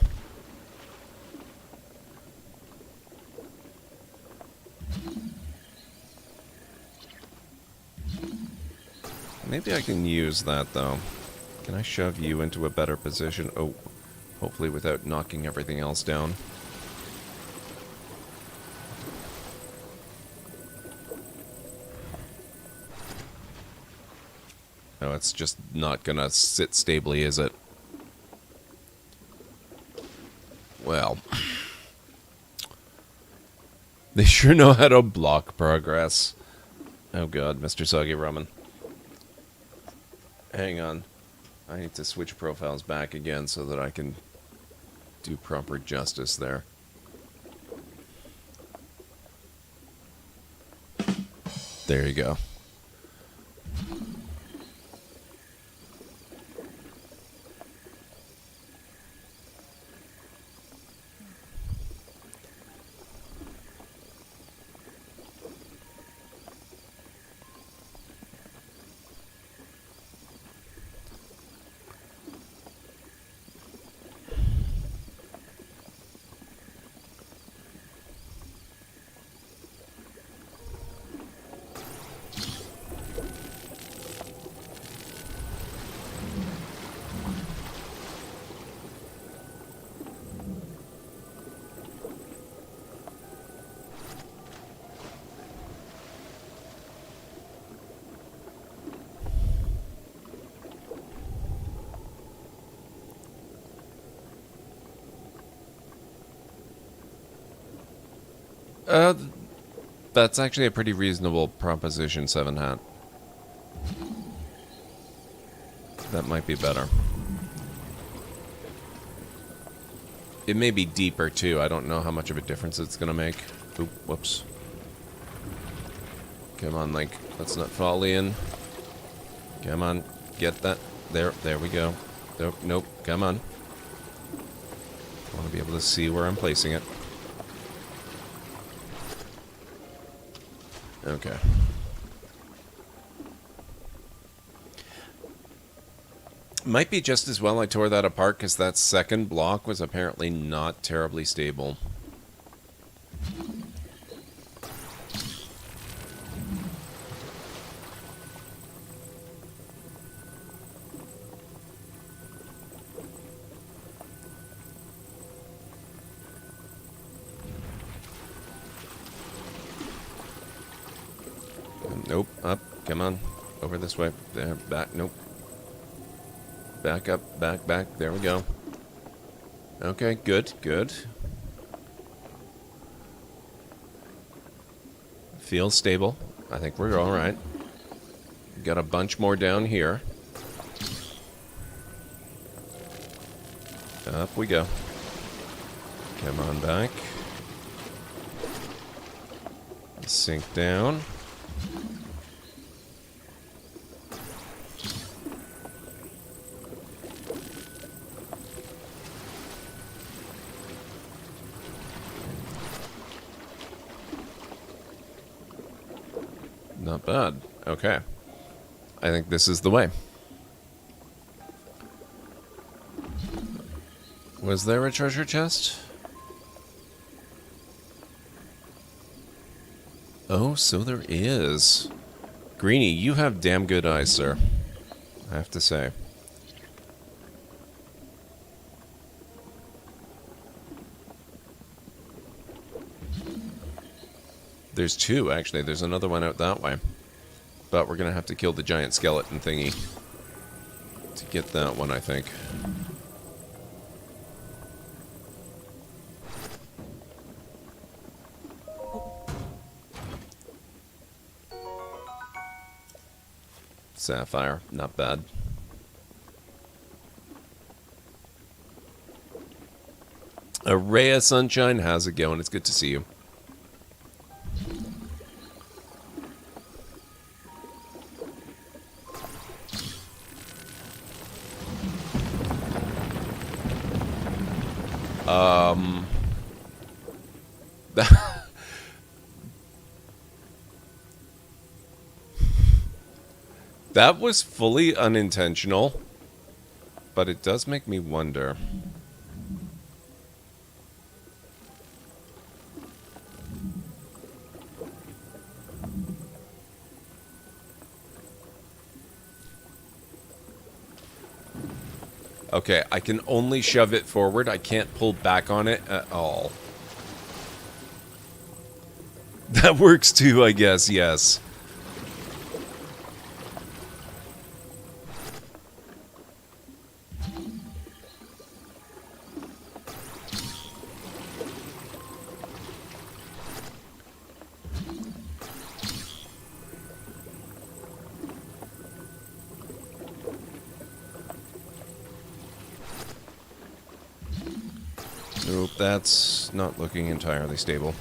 Maybe I can use that, though. Can I shove you into a better position? Oh, hopefully without knocking everything else down. No, it's just not gonna sit stably, is it? Well. They sure know how to block progress. Oh god, Mr. Soggy Ramen. Hang on. I need to switch profiles back again so that I can do proper justice there. There you go. That's actually a pretty reasonable proposition, Seven Hat. That might be better. It may be deeper, too. I don't know how much of a difference it's gonna make. Oop, whoops. Come on, Link. Let's not fall in. Come on. Get that. There we go. Nope. Come on. I want to be able to see where I'm placing it. Okay. Might be just as well I tore that apart, because that second block was apparently not terribly stable. Nope, up, come on, over this way, there, back, nope. Back up, back, there we go. Okay, good. Feels stable. I think we're alright. Got a bunch more down here. Up we go. Come on back. Sink down. Not bad. Okay. I think this is the way. Was there a treasure chest? Oh, so there is. Greenie, you have damn good eyes, sir. I have to say. There's two, actually. There's another one out that way. But we're going to have to kill the giant skeleton thingy to get that one, I think. Sapphire, not bad. A ray of sunshine, how's it going? It's good to see you. That was fully unintentional, but it does make me wonder. Okay, I can only shove it forward. I can't pull back on it at all. That works too, I guess, yes. Nope, that's not looking entirely stable.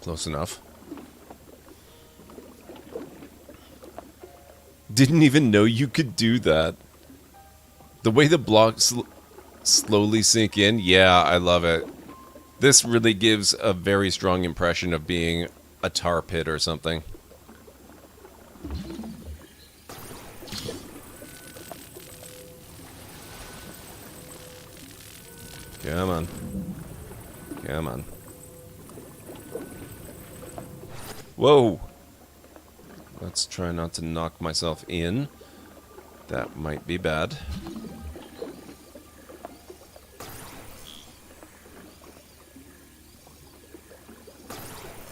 Close enough. Didn't even know you could do that. The way the blocks slowly sink in, yeah, I love it. This really gives a very strong impression of being a tar pit or something. Come on. Come on. Whoa! Let's try not to knock myself in. That might be bad.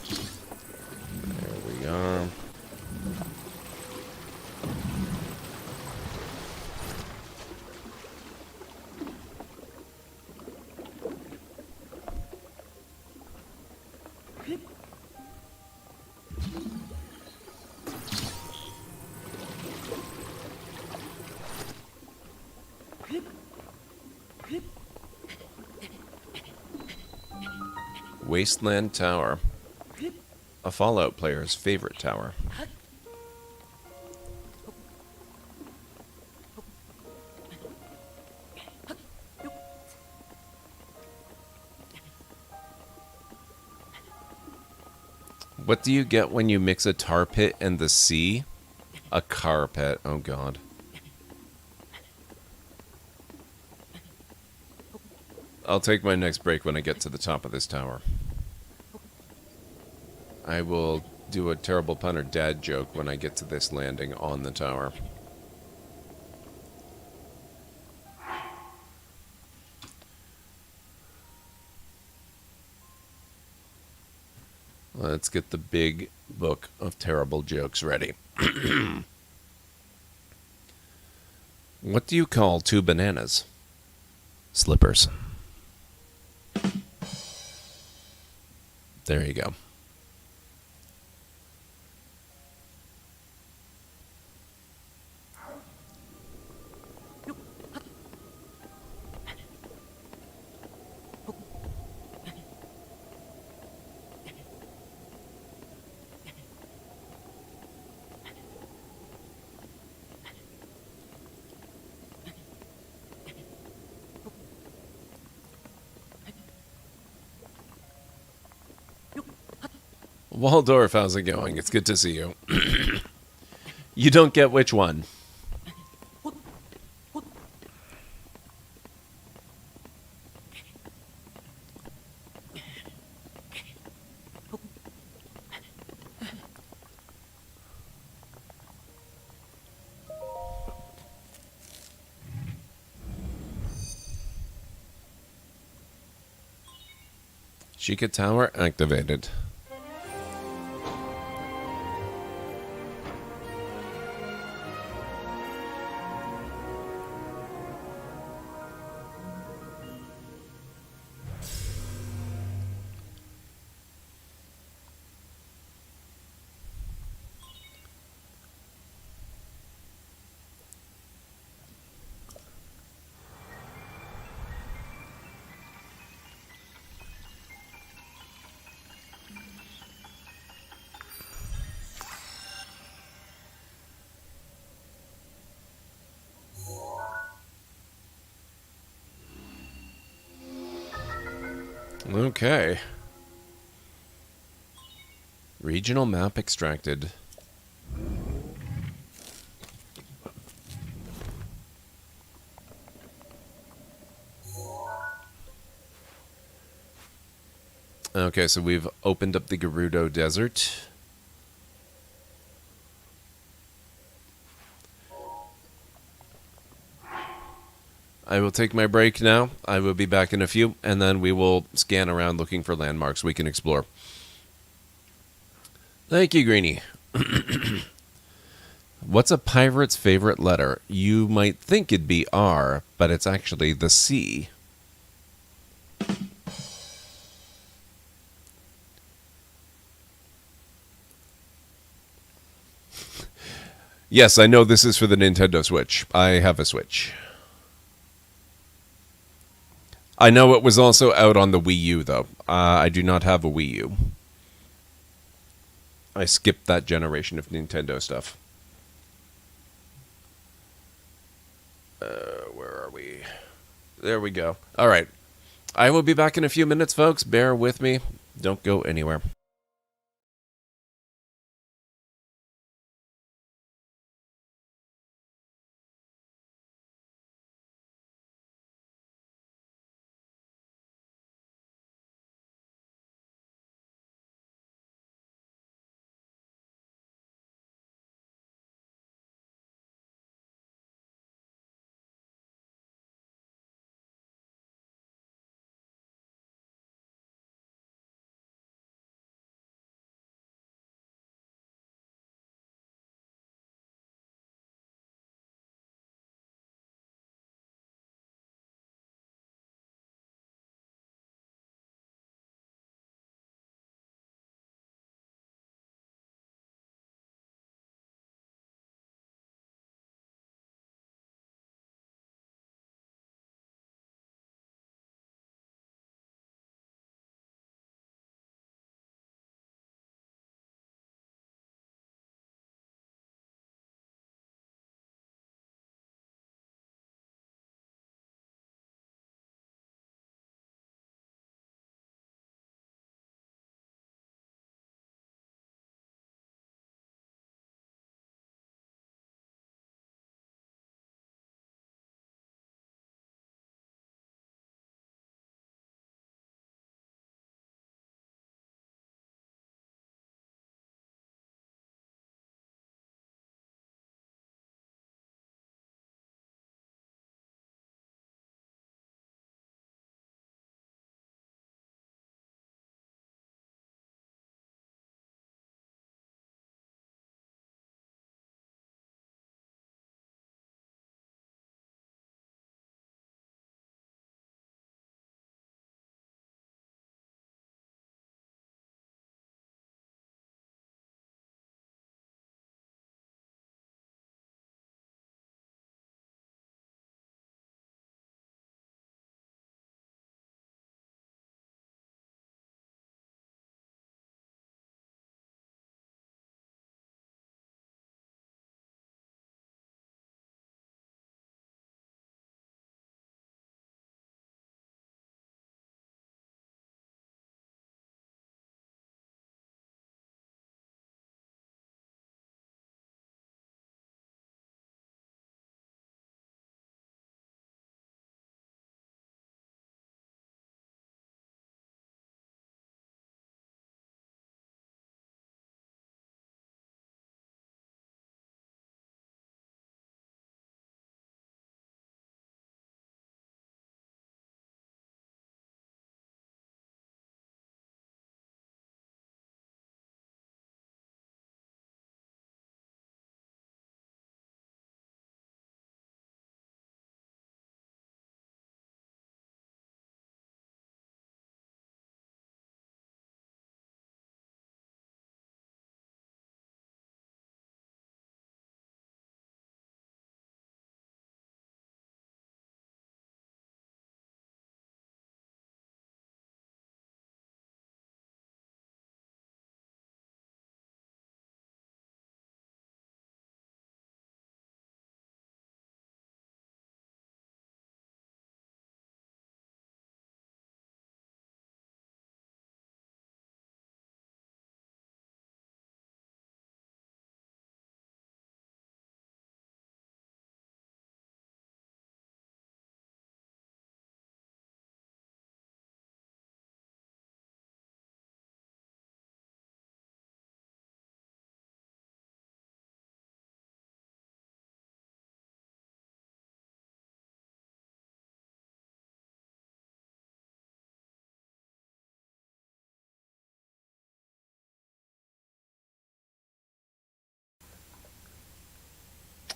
There we are. Wasteland Tower. A Fallout player's favorite tower. What do you get when you mix a tar pit and the sea? A carpet. Oh god. I'll take my next break when I get to the top of this tower. I will do a terrible pun or dad joke when I get to this landing on the tower. Let's get the big book of terrible jokes ready. What do you call two bananas? Slippers. There you go. Waldorf, how's it going? It's good to see you. You don't get which one. Chica Tower activated. Okay. Regional map extracted. Okay, so we've opened up the Gerudo Desert. I will take my break now. I will be back in a few, and then we will scan around looking for landmarks we can explore. Thank you, Greenie. What's a pirate's favorite letter? You might think it'd be R, but it's actually the C. Yes, I know this is for the Nintendo Switch. I have a Switch. I know it was also out on the Wii U, though. I do not have a Wii U. I skipped that generation of Nintendo stuff. Where are we? There we go. All right. I will be back in a few minutes, folks. Bear with me. Don't go anywhere.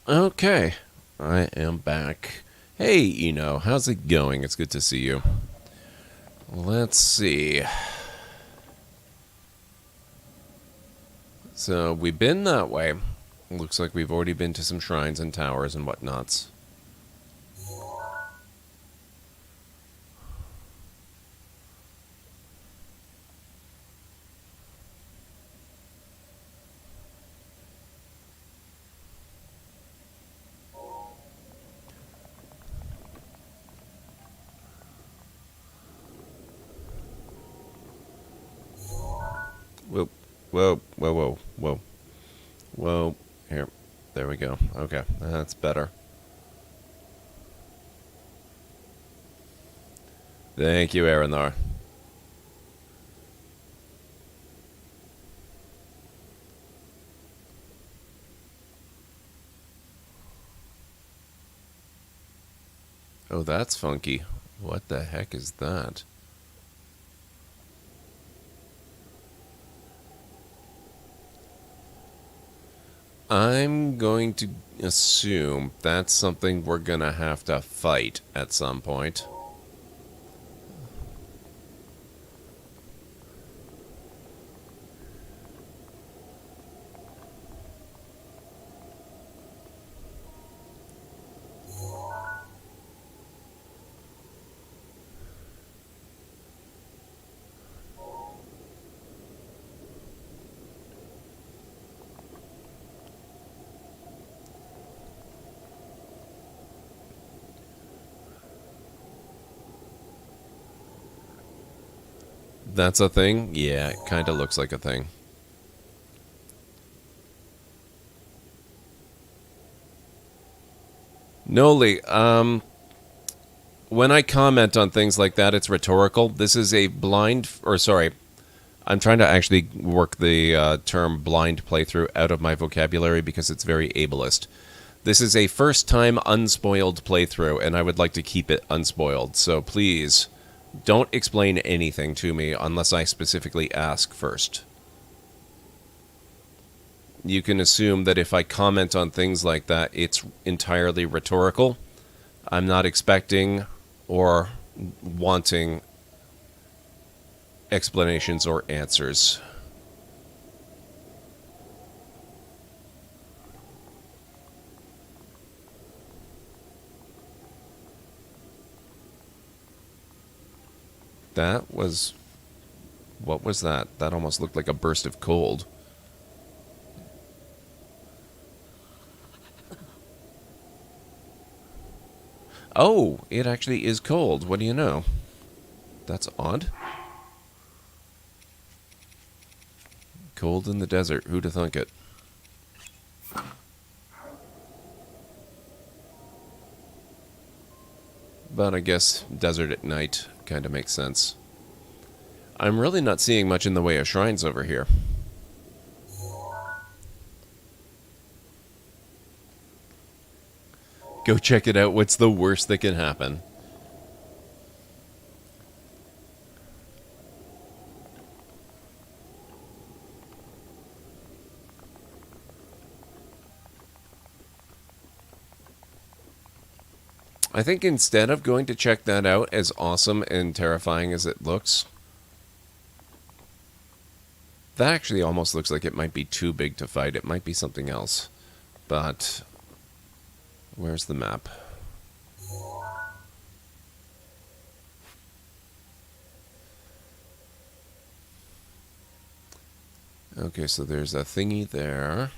Okay, I am back. Hey, Eno, how's it going? It's good to see you. Let's see. So, we've been that way. Looks like we've already been to some shrines and towers and whatnots. Whoa, whoa, whoa, whoa, whoa. Whoa, here. There we go. Okay, that's better. Thank you, Aranthar. Oh, that's funky. What the heck is that? I'm going to assume that's something we're gonna have to fight at some point. That's a thing? Yeah, it kind of looks like a thing. Noli, when I comment on things like that, it's rhetorical. This is a blind, or sorry, I'm trying to actually work the term blind playthrough out of my vocabulary because it's very ableist. This is a first-time unspoiled playthrough, and I would like to keep it unspoiled. So please, don't explain anything to me unless I specifically ask first. You can assume that if I comment on things like that, it's entirely rhetorical. I'm not expecting or wanting explanations or answers. That was... What was that? That almost looked like a burst of cold. Oh, it actually is cold. What do you know? That's odd. Cold in the desert. Who'd have thunk it? But I guess desert at night kind of makes sense. I'm really not seeing much in the way of shrines over here. Go check it out. What's the worst that can happen? I think instead of going to check that out, as awesome and terrifying as it looks, that actually almost looks like it might be too big to fight. It might be something else. But where's the map? Okay, so there's a thingy there.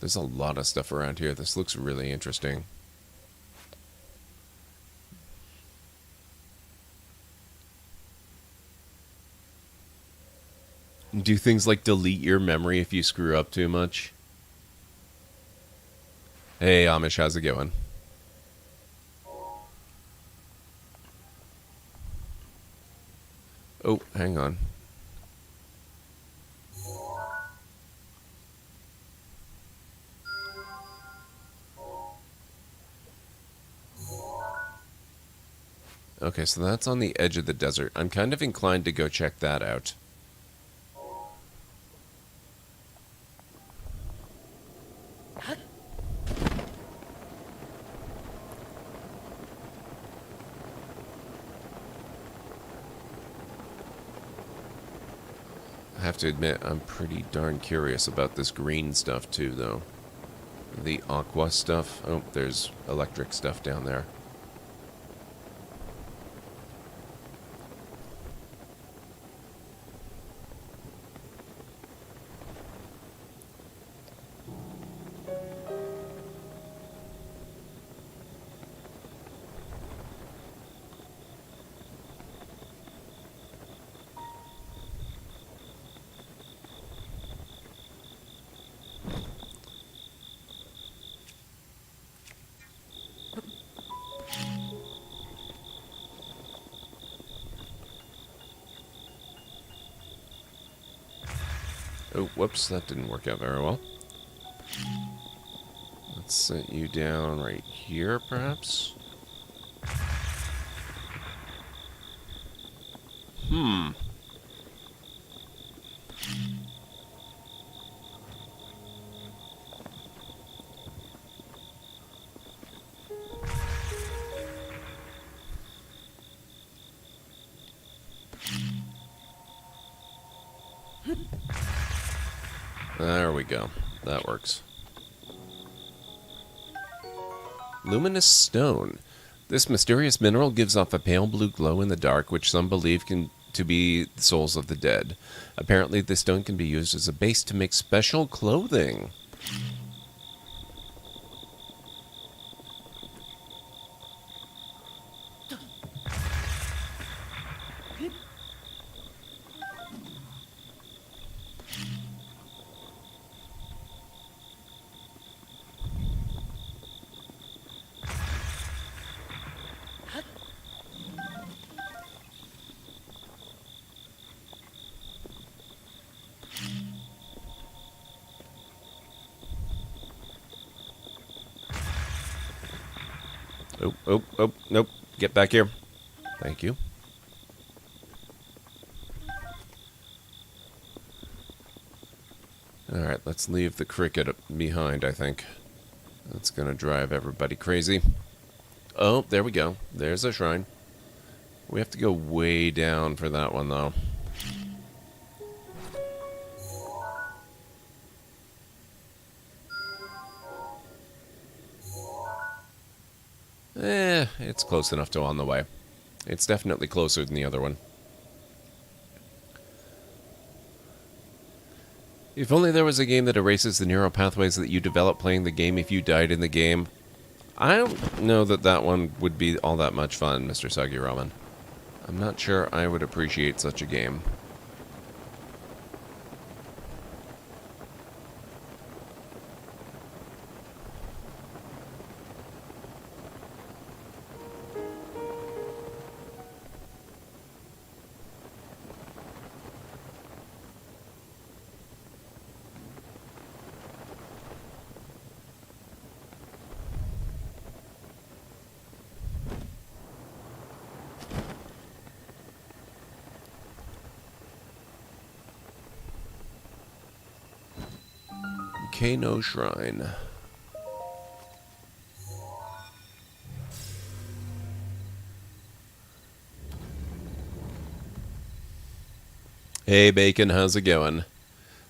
There's a lot of stuff around here. This looks really interesting. Do things like delete your memory if you screw up too much? Hey, Amish, how's it going? Oh, hang on. Okay, so that's on the edge of the desert. I'm kind of inclined to go check that out. have to admit, I'm pretty darn curious about this green stuff too, though. The aqua stuff. Oh, there's electric stuff down there. Oh, whoops, that didn't work out very well. Let's set you down right here, perhaps? There we go. That works. Luminous stone. This mysterious mineral gives off a pale blue glow in the dark, which some believe to be the souls of the dead. Apparently, this stone can be used as a base to make special clothing. Oh, nope. Get back here. Thank you. Alright, let's leave the cricket behind, I think. That's gonna drive everybody crazy. Oh, there we go. There's a shrine. We have to go way down for that one, though. It's close enough to on the way. It's definitely closer than the other one. If only there was a game that erases the neural pathways that you develop playing the game if you died in the game. I don't know that that one would be all that much fun, Mr. Soggy Ramen. I'm not sure I would appreciate such a game. Kano Shrine. Hey Bacon, how's it going?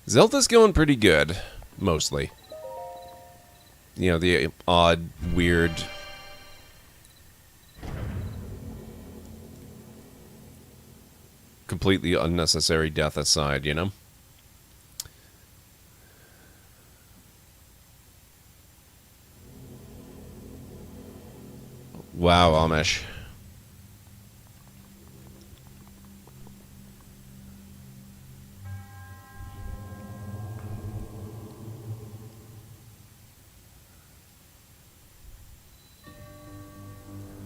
Zelda's going pretty good, mostly. You know, the odd, weird, completely unnecessary death aside, you know? Wow, Amish.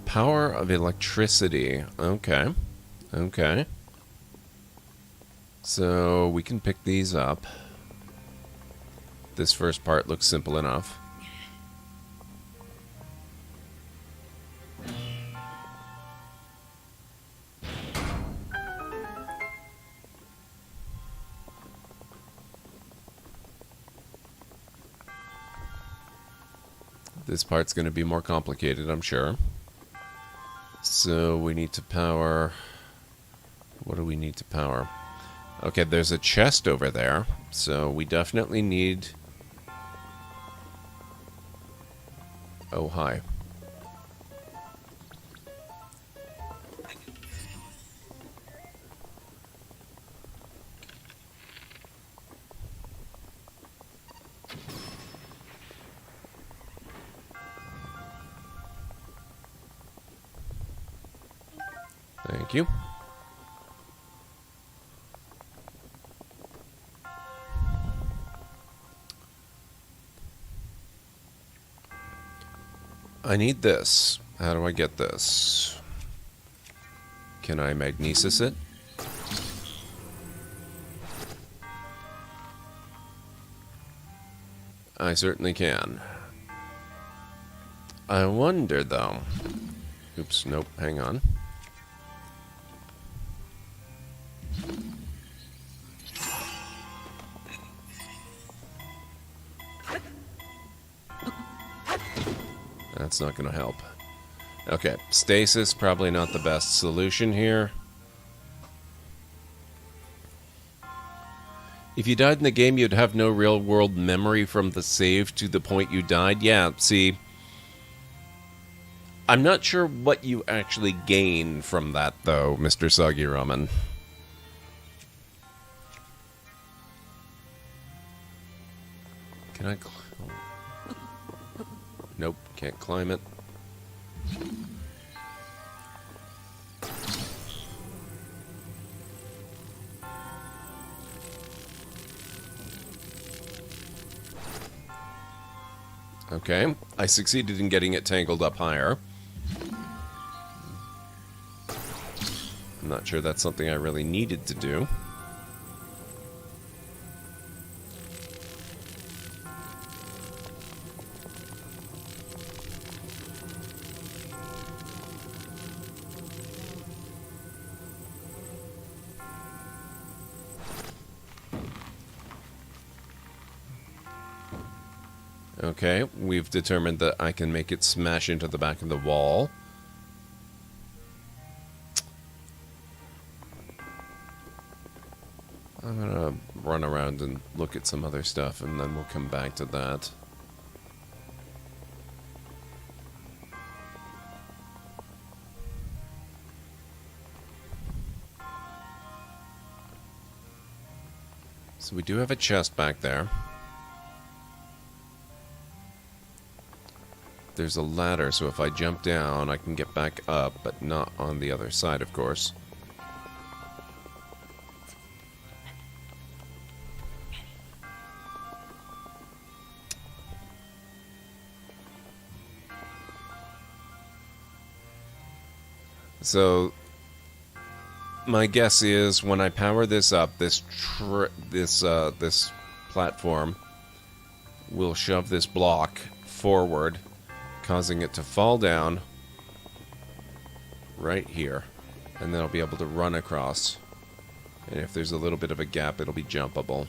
Power of electricity. Okay. Okay. So we can pick these up. This first part looks simple enough. This part's going to be more complicated, I'm sure. So we need to power... What do we need to power? Okay, there's a chest over there, so we definitely need... Oh, hi. Thank you. I need this. How do I get this? Can I magnesis it? I certainly can. I wonder, though... Oops, nope, hang on. That's not going to help. Okay, stasis, probably not the best solution here. If you died in the game, you'd have no real-world memory from the save to the point you died. Yeah, see... I'm not sure what you actually gain from that, though, Mr. Soggy Ramen. Can I... Nope, can't climb it. Okay, I succeeded in getting it tangled up higher. I'm not sure that's something I really needed to do. Okay, we've determined that I can make it smash into the back of the wall. I'm gonna run around and look at some other stuff, and then we'll come back to that. So we do have a chest back there. There's a ladder, so if I jump down, I can get back up, but not on the other side, of course. So, my guess is when I power this up, this platform will shove this block forward, causing it to fall down right here, and then I'll be able to run across. And if there's a little bit of a gap, it'll be jumpable.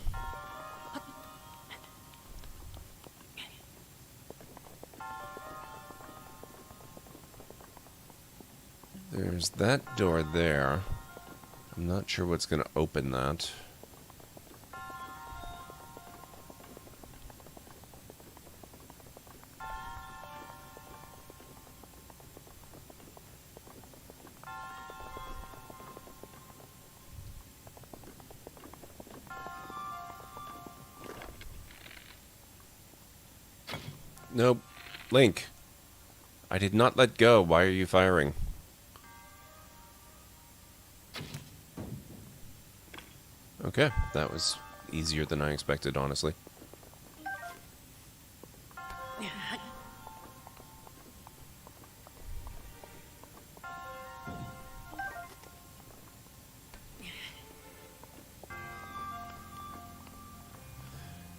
There's that door there. I'm not sure what's going to open that. Nope. Link. I did not let go. Why are you firing? Okay, that was easier than I expected, honestly.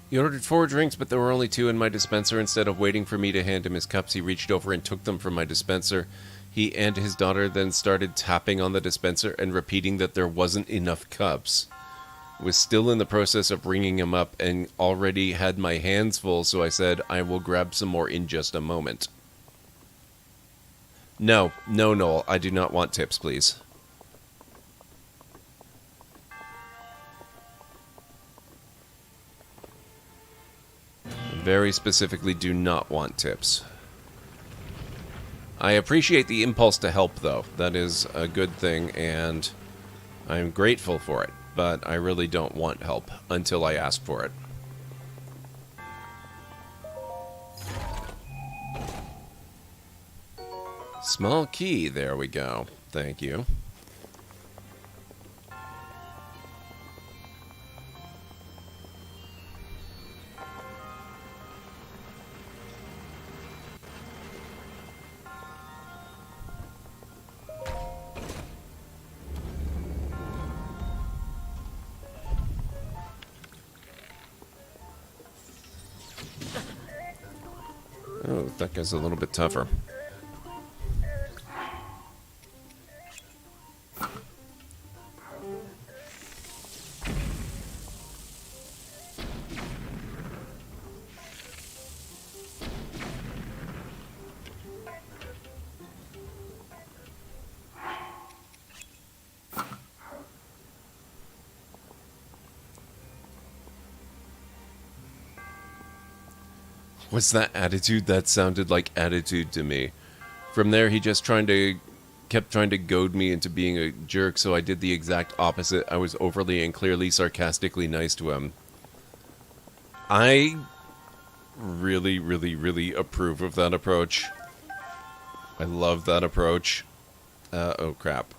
He ordered 4 drinks, but there were only 2 in my dispenser. Instead of waiting for me to hand him his cups, he reached over and took them from my dispenser. He and his daughter then started tapping on the dispenser and repeating that there wasn't enough cups. Was still in the process of ringing him up and already had my hands full, so I said, I will grab some more in just a moment. No, Noel, I do not want tips, please. Very specifically do not want tips. I appreciate the impulse to help, though. That is a good thing, and I'm grateful for it. But I really don't want help until I ask for it. Small key, there we go. Thank you. Oh, that guy's a little bit tougher. What's that attitude? That sounded like attitude to me. From there, he just kept trying to goad me into being a jerk, so I did the exact opposite. I was overly and clearly sarcastically nice to him. I really, really, really approve of that approach. I love that approach. Oh crap.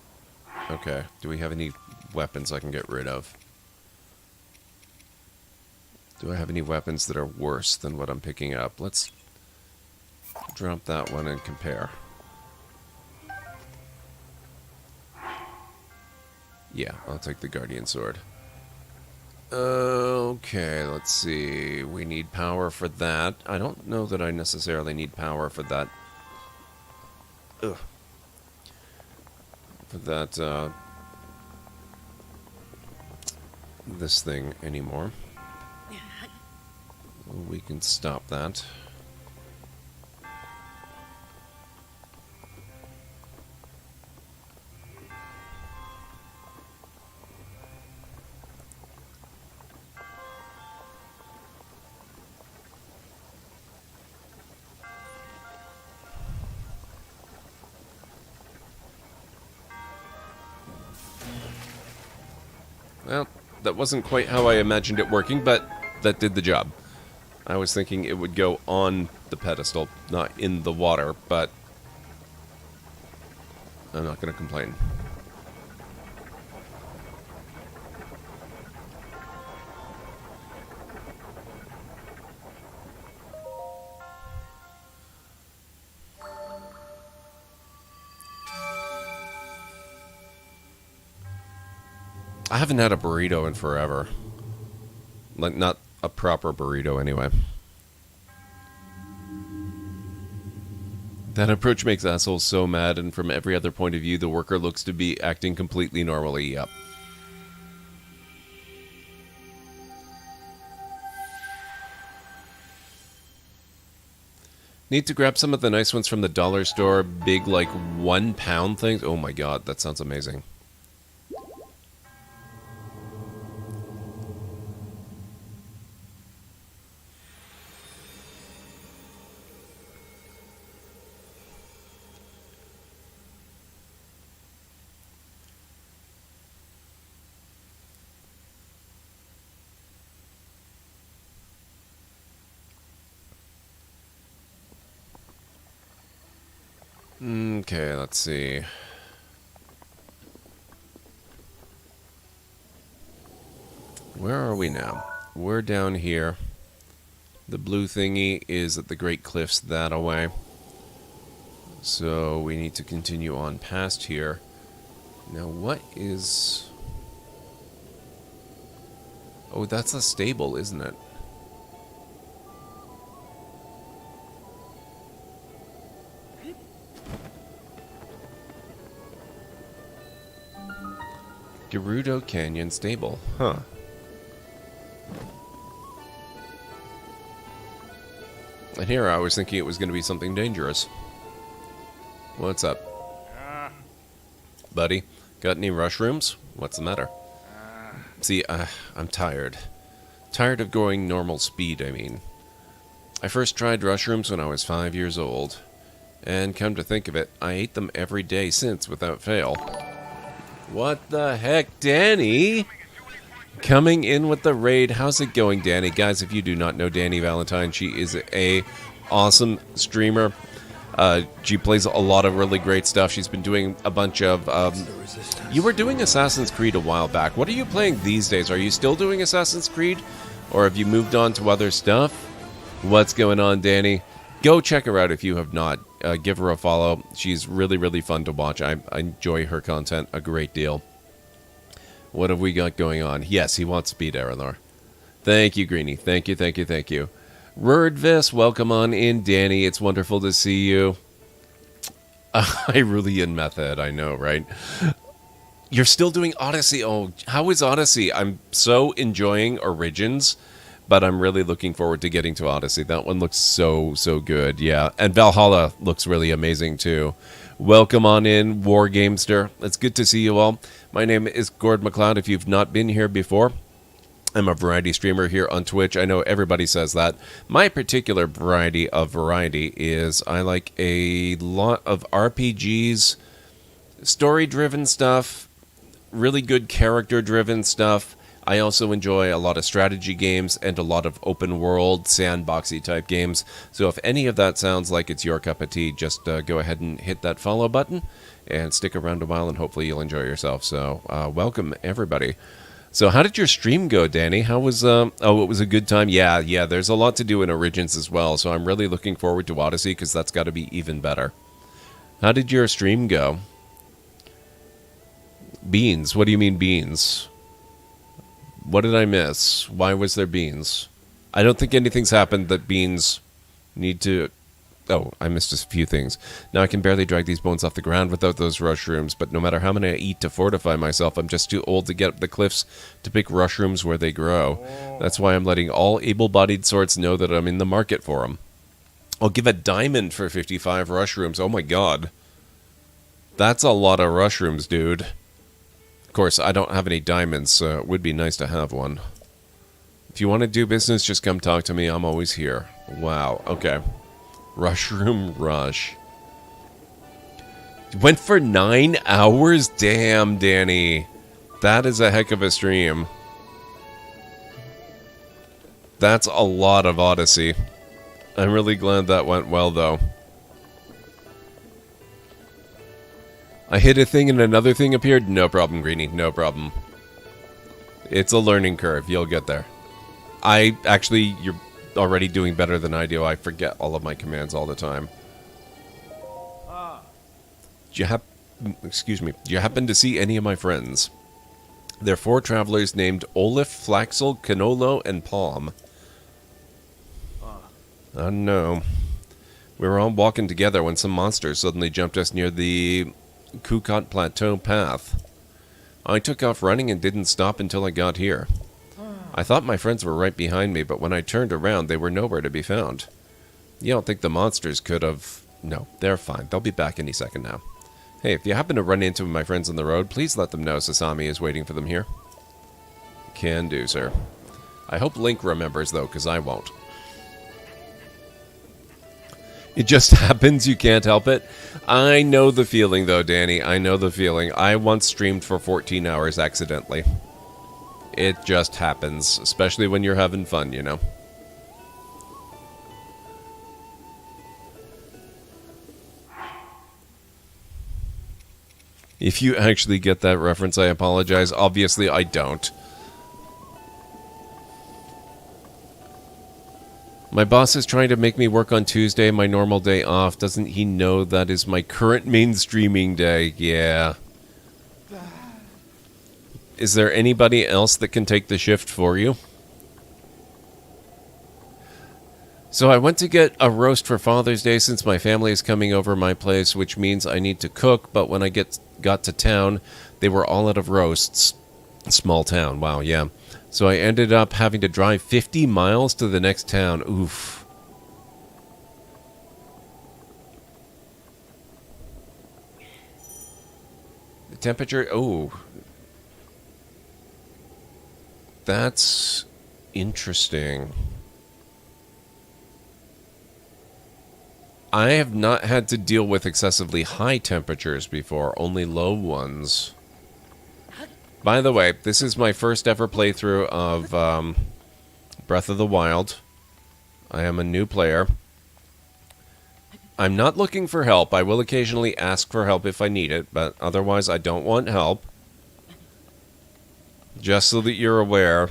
Okay, do we have any weapons I can get rid of? Do I have any weapons that are worse than what I'm picking up? Let's drop that one and compare. Yeah, I'll take the Guardian Sword. Okay, let's see. We need power for that. I don't know that I necessarily need power for that. Ugh. For that, this thing anymore. We can stop that. Well, that wasn't quite how I imagined it working, but that did the job. I was thinking it would go on the pedestal, not in the water, but I'm not going to complain. I haven't had a burrito in forever. Like, not a proper burrito, anyway. That approach makes assholes so mad, and from every other point of view, the worker looks to be acting completely normally. Yep. Need to grab some of the nice ones from the dollar store. Big, like, 1 pound things. Oh my god, that sounds amazing. Okay, let's see. Where are we now? We're down here. The blue thingy is at the Great Cliffs that away. So we need to continue on past here. Now what is... Oh, that's a stable, isn't it? Gerudo Canyon Stable. Huh. And here I was thinking it was going to be something dangerous. What's up? Buddy, got any mushrooms? What's the matter? See, I'm tired. Tired of going normal speed, I mean. I first tried mushrooms when I was 5 years old. And come to think of it, I ate them every day since without fail. What the heck, Danny? Coming in with the raid. How's it going, Danny? Guys, if you do not know Danny Valentine, she is a awesome streamer. She plays a lot of really great stuff. She's been doing a bunch of... you were doing Assassin's Creed a while back. What are you playing these days? Are you still doing Assassin's Creed? Or have you moved on to other stuff? What's going on, Danny? Go check her out if you have not. Give her a follow. She's really, really fun to watch. I enjoy her content a great deal. What have we got going on? Yes, he wants speed, Aranor. Thank you, Greenie. Thank you, thank you, thank you. Rurdvis, welcome on in, Danny. It's wonderful to see you. Irulian Method, I know, right? You're still doing Odyssey. Oh, how is Odyssey? I'm so enjoying Origins, but I'm really looking forward to getting to Odyssey. That one looks so, so good, yeah. And Valhalla looks really amazing, too. Welcome on in, Wargamester. It's good to see you all. My name is GordMcLeod. If you've not been here before, I'm a variety streamer here on Twitch. I know everybody says that. My particular variety is I like a lot of RPGs, story-driven stuff, really good character-driven stuff. I also enjoy a lot of strategy games and a lot of open-world, sandboxy type games. So if any of that sounds like it's your cup of tea, just go ahead and hit that follow button and stick around a while, and hopefully you'll enjoy yourself. So welcome, everybody. So how did your stream go, Danny? How was... oh, it was a good time? Yeah, there's a lot to do in Origins as well, so I'm really looking forward to Odyssey, because that's got to be even better. How did your stream go? Beans? What do you mean beans? What did I miss? Why was there beans? I don't think anything's happened that beans need to... Oh, I missed a few things. Now I can barely drag these bones off the ground without those mushrooms, but no matter how many I eat to fortify myself, I'm just too old to get up the cliffs to pick mushrooms where they grow. That's why I'm letting all able-bodied sorts know that I'm in the market for them. I'll give a diamond for 55 mushrooms. Oh my god. That's a lot of mushrooms, dude. Of course, I don't have any diamonds, so it would be nice to have one. If you want to do business, just come talk to me. I'm always here. Wow, okay. Mushroom Rush. Went for 9 hours? Damn, Danny. That is a heck of a stream. That's a lot of Odyssey. I'm really glad that went well, though. I hit a thing and another thing appeared? No problem, Greenie. No problem. It's a learning curve. You'll get there. You're already doing better than I do. I forget all of my commands all the time. Do you happen to see any of my friends? They're 4 travelers named Olaf, Flaxel, Canolo, and Palm. No. We were all walking together when some monsters suddenly jumped us near the Kukot Plateau path. I took off running and didn't stop until I got here. I thought my friends were right behind me, but when I turned around, they were nowhere to be found. You don't think the monsters could have... No, they're fine. They'll be back any second now. Hey, if you happen to run into my friends on the road, please let them know Sasami is waiting for them here. Can do, sir. I hope Link remembers, though, because I won't. It just happens, you can't help it. I know the feeling, though, Danny. I know the feeling. I once streamed for 14 hours accidentally. It just happens, especially when you're having fun, you know. If you actually get that reference, I apologize. Obviously, I don't. My boss is trying to make me work on Tuesday, my normal day off. Doesn't he know that is my current main streaming day? Yeah. Is there anybody else that can take the shift for you? So I went to get a roast for Father's Day since my family is coming over my place, which means I need to cook, but when I got to town, they were all out of roasts. Small town, wow, yeah. So I ended up having to drive 50 miles to the next town. Oof. The temperature, oh. That's interesting. I have not had to deal with excessively high temperatures before, only low ones. By the way, this is my first ever playthrough of Breath of the Wild. I am a new player. I'm not looking for help. I will occasionally ask for help if I need it, but otherwise I don't want help. Just so that you're aware.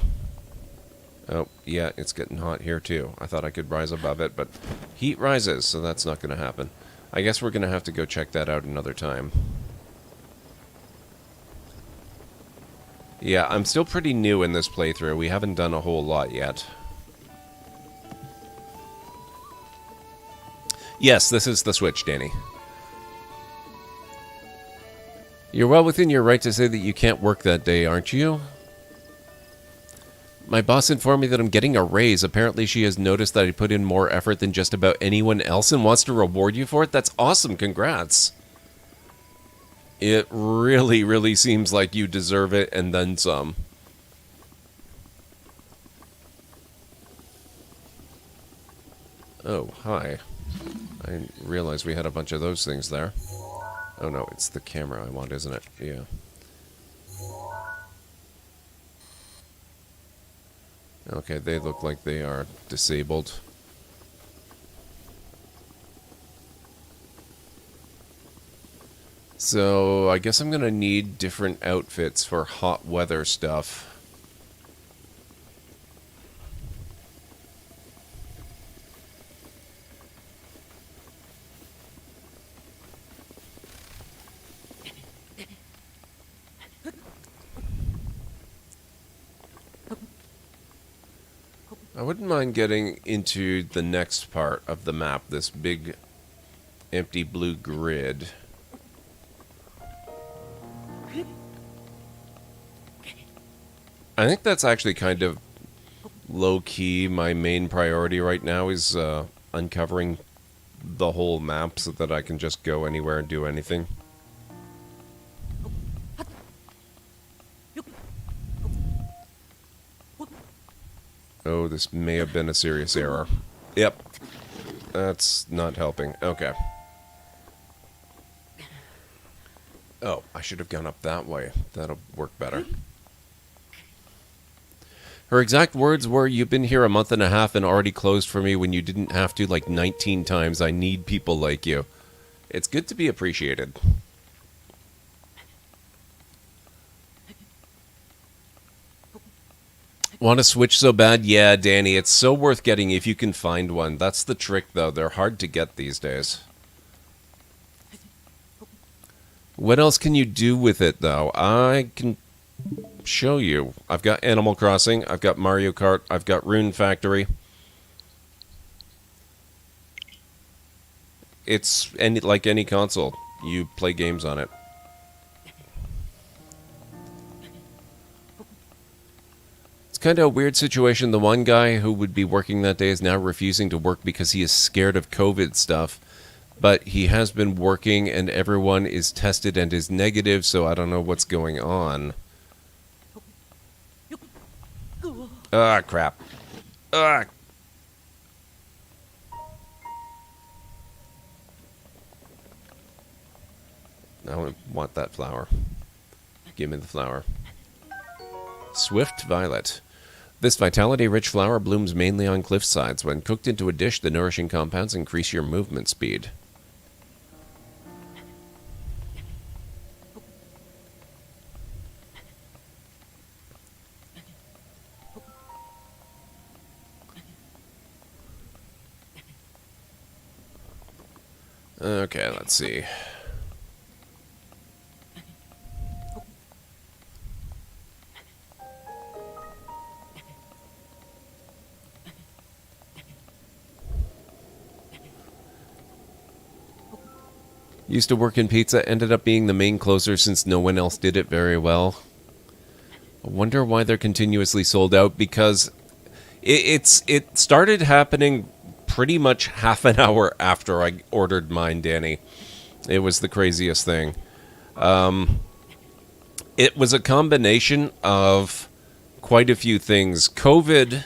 Oh, yeah, it's getting hot here too. I thought I could rise above it, but heat rises, so that's not going to happen. I guess we're going to have to go check that out another time. Yeah, I'm still pretty new in this playthrough. We haven't done a whole lot yet. Yes, this is the Switch, Danny. You're well within your right to say that you can't work that day, aren't you? My boss informed me that I'm getting a raise. Apparently she has noticed that I put in more effort than just about anyone else and wants to reward you for it. That's awesome. Congrats. It really, really seems like you deserve it and then some. Oh, hi. I didn't realize we had a bunch of those things there. Oh no, it's the camera I want, isn't it? Yeah. Okay, they look like they are disabled. So, I guess I'm gonna need different outfits for hot weather stuff. I wouldn't mind getting into the next part of the map, this big empty blue grid. I think that's actually kind of low-key. My main priority right now is uncovering the whole map so that I can just go anywhere and do anything. Oh, this may have been a serious error. Yep. That's not helping. Okay. Oh, I should have gone up that way. That'll work better. Her exact words were, "You've been here a month and a half and already closed for me when you didn't have to like 19 times. I need people like you." It's good to be appreciated. Want a Switch so bad? Yeah, Danny, it's so worth getting if you can find one. That's the trick, though. They're hard to get these days. What else can you do with it, though? I can show you. I've got Animal Crossing, I've got Mario Kart, I've got Rune Factory. It's like any console. You play games on it. It's kind of a weird situation. The one guy who would be working that day is now refusing to work because he is scared of COVID stuff. But he has been working and everyone is tested and is negative, so I don't know what's going on. Ah, crap. Ah. I don't want that flower. Give me the flower. Swift Violet. This vitality-rich flower blooms mainly on cliff sides. When cooked into a dish, the nourishing compounds increase your movement speed. Okay, let's see. Used to work in pizza, ended up being the main closer since no one else did it very well. I wonder why they're continuously sold out, because it started happening pretty much half an hour after I ordered mine, Danny. It was the craziest thing. It was a combination of quite a few things. COVID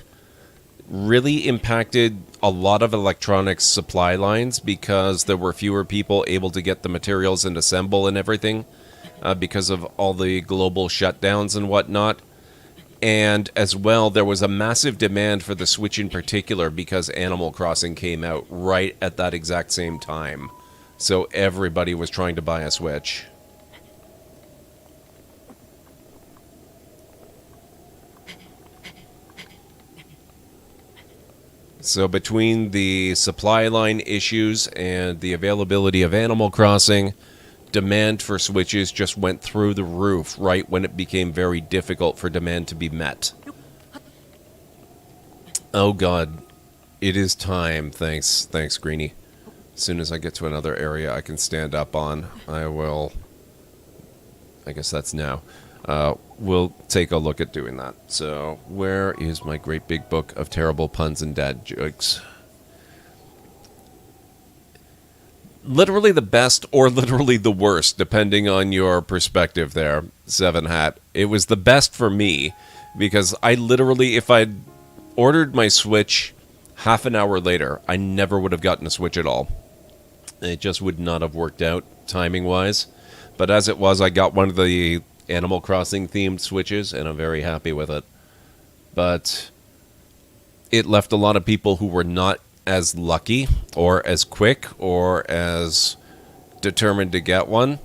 really impacted a lot of electronics supply lines because there were fewer people able to get the materials and assemble and everything because of all the global shutdowns and whatnot. And as well, there was a massive demand for the Switch in particular because Animal Crossing came out right at that exact same time. So everybody was trying to buy a Switch. So between the supply line issues and the availability of Animal Crossing, demand for Switches just went through the roof right when it became very difficult for demand to be met. Oh god, it is time. Thanks, Greenie. As soon as I get to another area I can stand up on, I will... I guess that's now. We'll take a look at doing that. So, where is my great big book of terrible puns and dad jokes? Literally the best or literally the worst, depending on your perspective there, Seven Hat. It was the best for me, because I literally, if I'd ordered my Switch half an hour later, I never would have gotten a Switch at all. It just would not have worked out, timing-wise. But as it was, I got one of the Animal Crossing themed Switches, and I'm very happy with it. But it left a lot of people who were not as lucky or as quick or as determined to get one.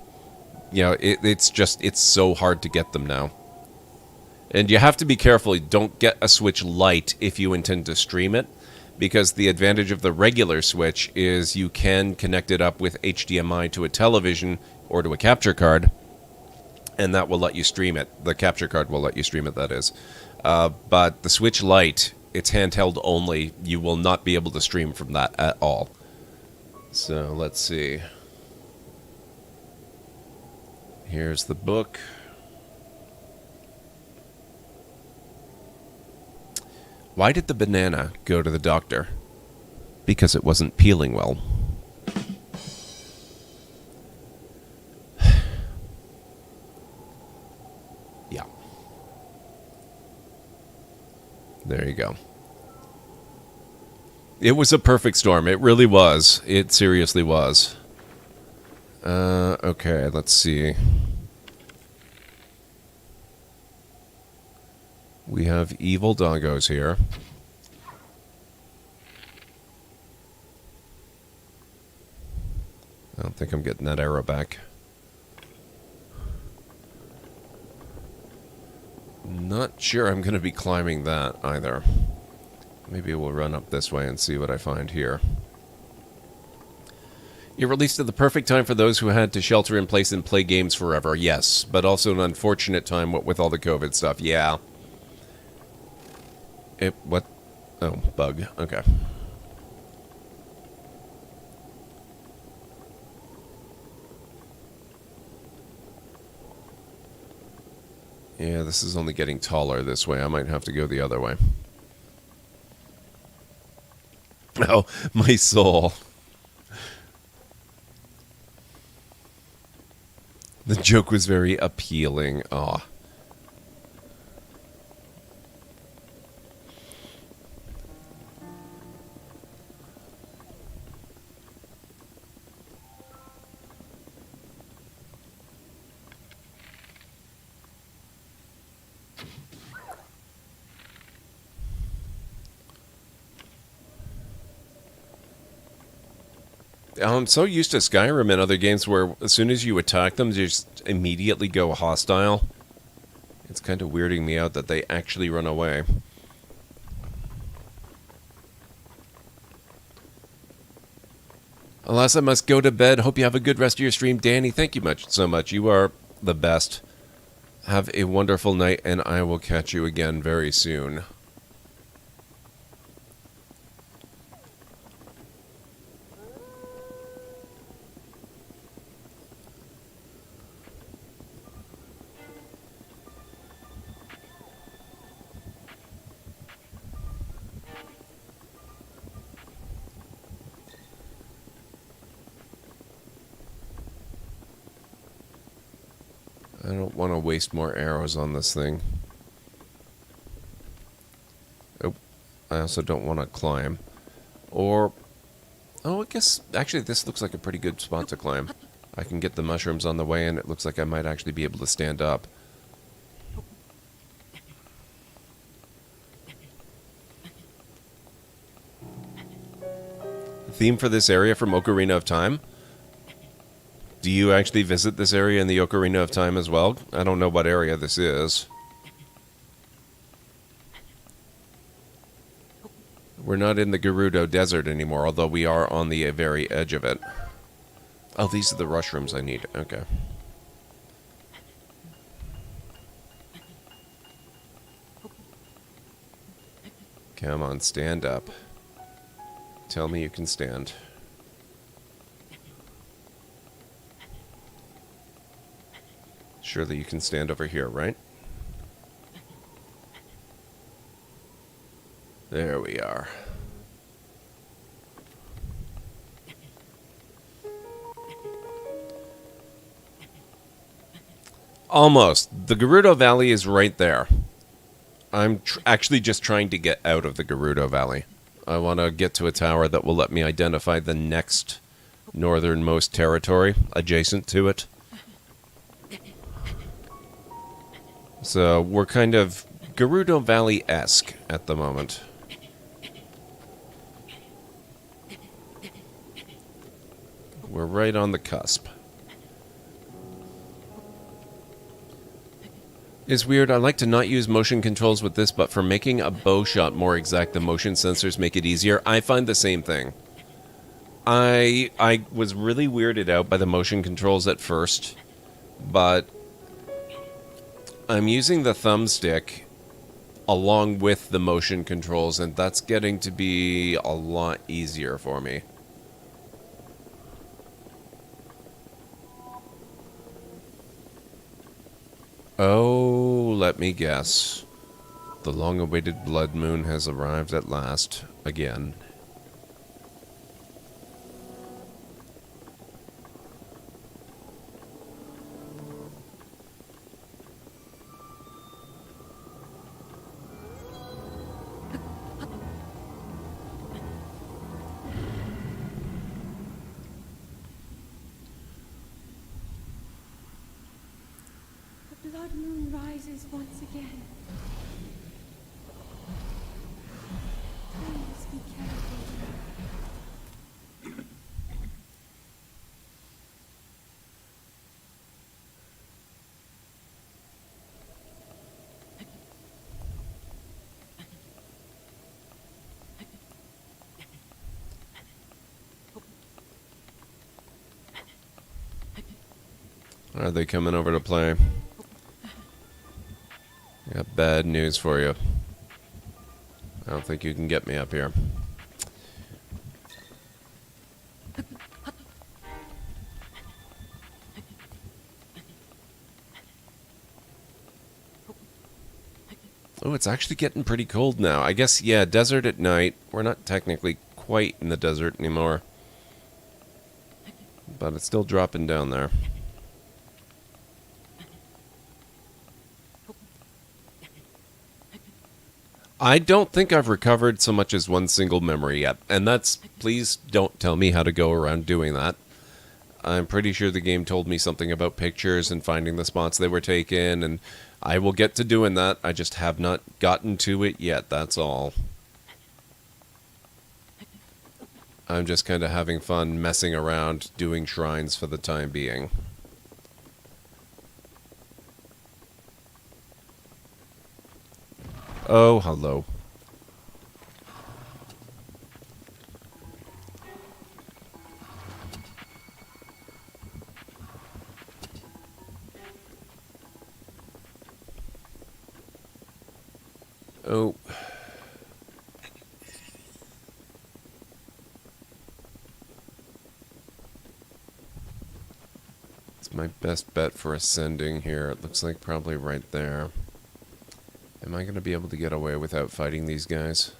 You know, it's so hard to get them now. And you have to be careful. Don't get a Switch Lite if you intend to stream it, because the advantage of the regular Switch is you can connect it up with HDMI to a television or to a capture card, and that will let you stream it. The capture card will let you stream it, that is. But the Switch Lite, it's handheld only. You will not be able to stream from that at all. So, let's see. Here's the book. Why did the banana go to the doctor? Because it wasn't peeling well. Yeah. There you go. It was a perfect storm. It really was. It seriously was. Okay, let's see. We have evil doggos here. I don't think I'm getting that arrow back. Not sure I'm going to be climbing that either. Maybe we'll run up this way and see what I find here. It released at the perfect time for those who had to shelter in place and play games forever. Yes, but also an unfortunate time with all the COVID stuff. Yeah. What? Oh, bug. Okay. Yeah, this is only getting taller this way. I might have to go the other way. Oh, my soul. The joke was very appealing. Aw. I'm so used to Skyrim and other games where as soon as you attack them, they just immediately go hostile. It's kind of weirding me out that they actually run away. Alas, I must go to bed. Hope you have a good rest of your stream. Danny, thank you so much. You are the best. Have a wonderful night, and I will catch you again very soon. I don't want to waste more arrows on this thing. Oh, I also don't want to climb. Or, oh, I guess, actually this looks like a pretty good spot to climb. I can get the mushrooms on the way, and it looks like I might actually be able to stand up. Theme for this area from Ocarina of Time? Do you actually visit this area in the Ocarina of Time as well? I don't know what area this is. We're not in the Gerudo Desert anymore, although we are on the very edge of it. Oh, these are the mushrooms I need. Okay. Come on, stand up. Tell me you can stand. Surely you can stand over here, right? There we are. Almost. The Gerudo Valley is right there. I'm actually just trying to get out of the Gerudo Valley. I want to get to a tower that will let me identify the next northernmost territory adjacent to it. So we're kind of Gerudo Valley-esque at the moment. We're right on the cusp. It's weird, I like to not use motion controls with this, but for making a bow shot more exact, the motion sensors make it easier. I find the same thing. I was really weirded out by the motion controls at first, but I'm using the thumbstick along with the motion controls, and that's getting to be a lot easier for me. Oh, let me guess. The long-awaited blood moon has arrived at last, again. The blood moon rises once again. Please be careful. Are they coming over to play? I got bad news for you. I don't think you can get me up here. Oh, it's actually getting pretty cold now. I guess, yeah, desert at night. We're not technically quite in the desert anymore. But it's still dropping down there. I don't think I've recovered so much as one single memory yet. And that's, please don't tell me how to go around doing that. I'm pretty sure the game told me something about pictures and finding the spots they were taken, and I will get to doing that. I just have not gotten to it yet, that's all. I'm just kind of having fun messing around doing shrines for the time being. Oh, hello. Oh. It's my best bet for ascending here. It looks like probably right there. Am I going to be able to get away without fighting these guys?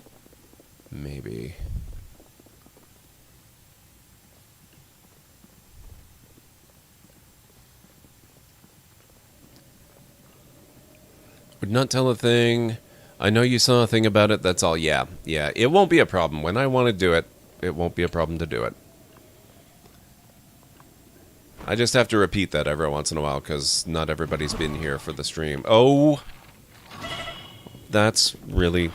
Maybe. Would not tell a thing. I know you saw a thing about it, that's all. Yeah, yeah. It won't be a problem. When I want to do it, it won't be a problem to do it. I just have to repeat that every once in a while, because not everybody's been here for the stream. Oh! That's really...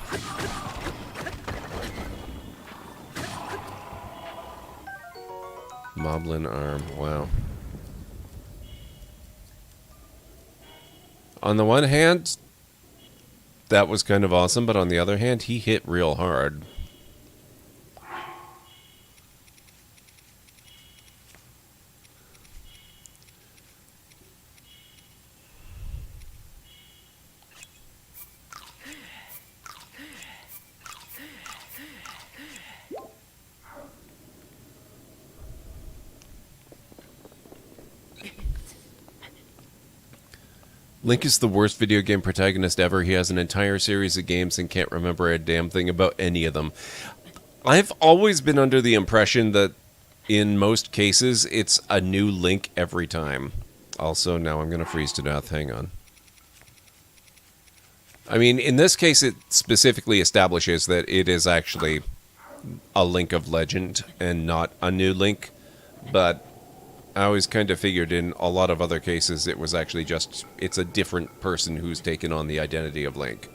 Moblin arm, wow. On the one hand, that was kind of awesome, but on the other hand, he hit real hard. Link is the worst video game protagonist ever. He has an entire series of games and can't remember a damn thing about any of them. I've always been under the impression that in most cases it's a new Link every time. Also, now I'm going to freeze to death. Hang on. I mean, in this case it specifically establishes that it is actually a Link of Legend and not a new Link, but I always kind of figured in a lot of other cases it was actually just, it's a different person who's taken on the identity of Link.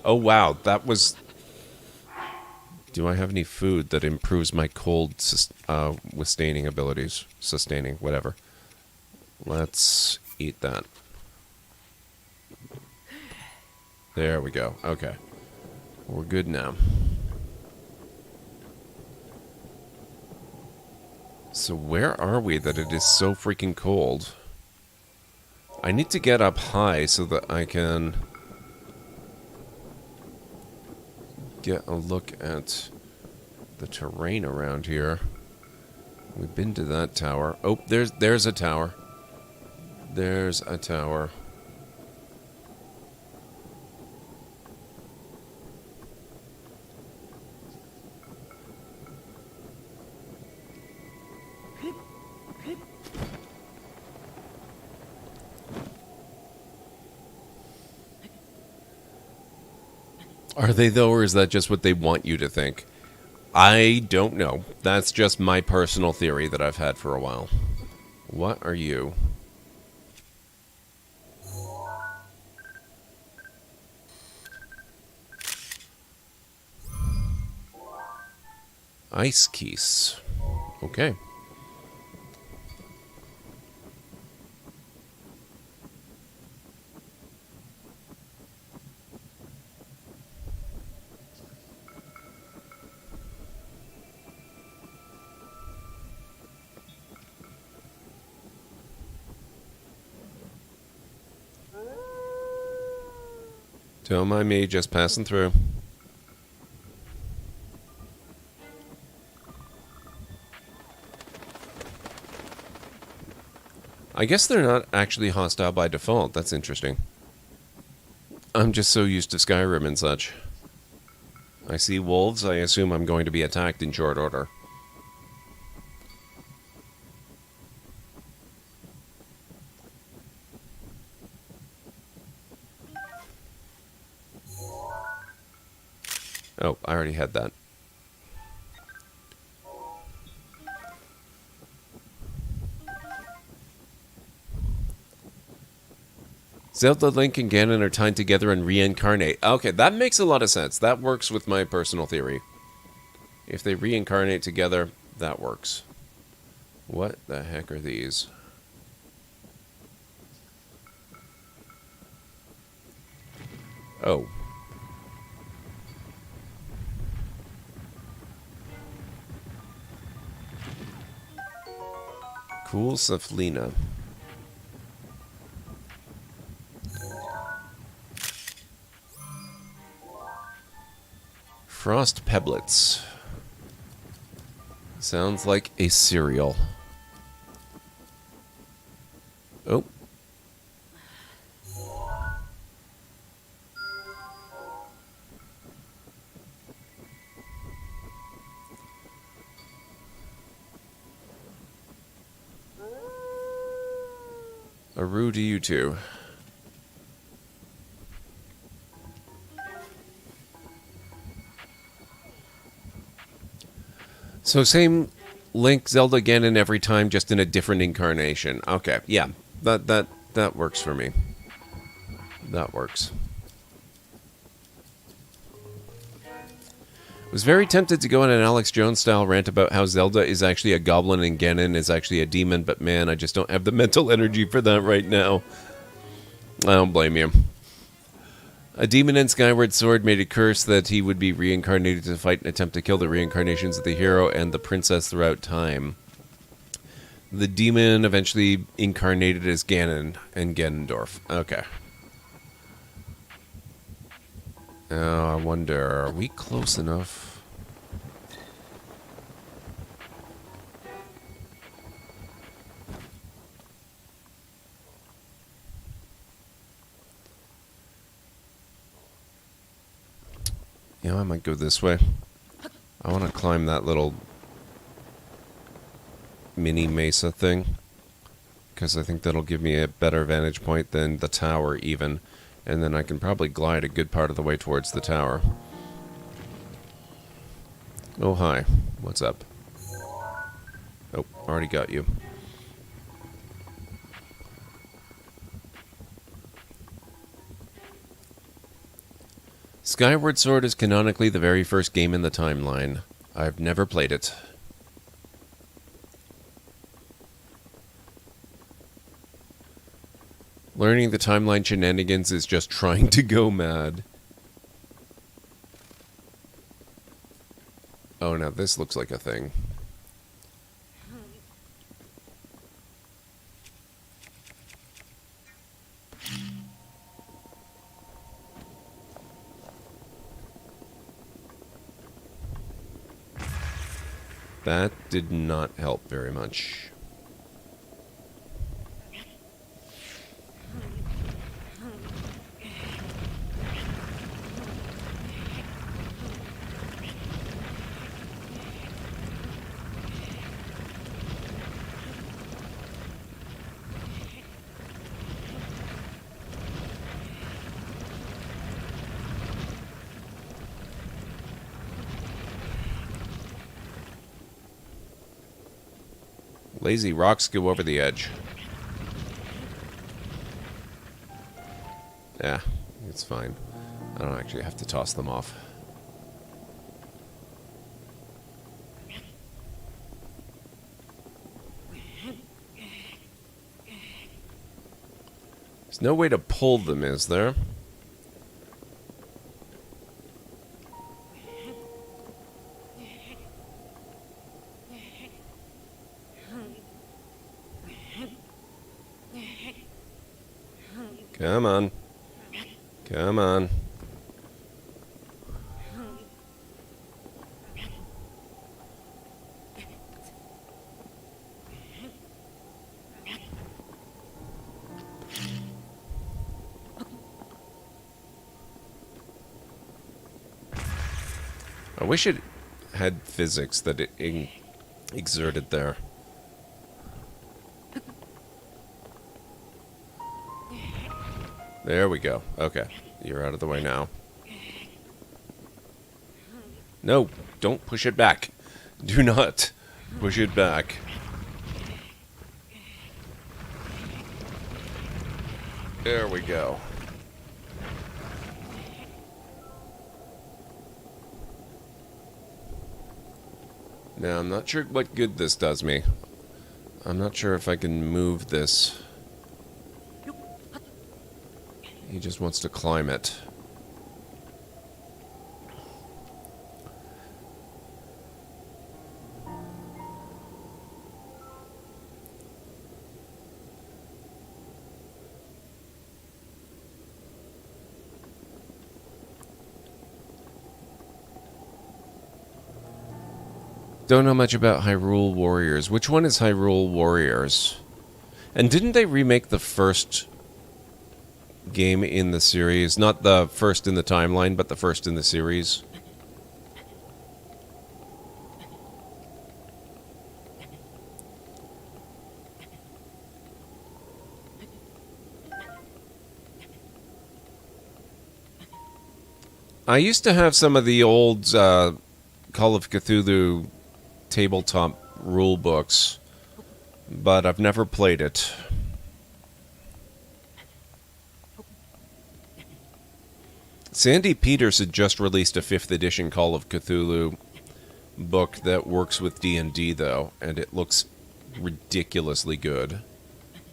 Oh wow, that was... Do I have any food that improves my cold withstanding abilities? Sustaining, whatever. Let's eat that. There we go, okay. We're good now. So where are we that it is so freaking cold? I need to get up high so that I can get a look at the terrain around here. We've been to that tower. Oh, there's a tower. There's a tower. Are they, though, or is that just what they want you to think? I don't know. That's just my personal theory that I've had for a while. What are you? Ice keys. Okay. Don't mind me, just passing through. I guess they're not actually hostile by default. That's interesting. I'm just so used to Skyrim and such. I see wolves, I assume I'm going to be attacked in short order. Oh, I already had that. Zelda, Link, and Ganon are tied together and reincarnate. Okay, that makes a lot of sense. That works with my personal theory. If they reincarnate together, that works. What the heck are these? Oh. Cool Saflina. Frost Peblets. Sounds like a cereal. Oh. A rue to you two. So same Link, Zelda, Ganon every time, just in a different incarnation. Okay, yeah, that works for me. That works. Was very tempted to go on an Alex Jones-style rant about how Zelda is actually a goblin and Ganon is actually a demon, but man, I just don't have the mental energy for that right now. I don't blame you. A demon in Skyward Sword made a curse that he would be reincarnated to fight and attempt to kill the reincarnations of the hero and the princess throughout time. The demon eventually incarnated as Ganon and Ganondorf. Okay. I wonder, are we close enough? You know, I might go this way. I want to climb that little mini mesa thing, because I think that'll give me a better vantage point than the tower even. And then I can probably glide a good part of the way towards the tower. Oh, hi. What's up? Oh, already got you. Skyward Sword is canonically the very first game in the timeline. I've never played it. Learning the timeline shenanigans is just trying to go mad. Oh, now this looks like a thing. That did not help very much. Lazy rocks go over the edge. Yeah, it's fine. I don't actually have to toss them off. There's no way to pull them, is there? Come on. Come on. I wish it had physics that it exerted there. There we go. Okay. You're out of the way now. No, don't push it back. Do not push it back. There we go. Now, I'm not sure what good this does me. I'm not sure if I can move this. He just wants to climb it. Don't know much about Hyrule Warriors. Which one is Hyrule Warriors? And didn't they remake the first game in the series? Not the first in the timeline, but the first in the series? I used to have some of the old Call of Cthulhu tabletop rule books, but I've never played it. Sandy Peters had just released a 5th edition Call of Cthulhu book that works with D&D, though, and it looks ridiculously good.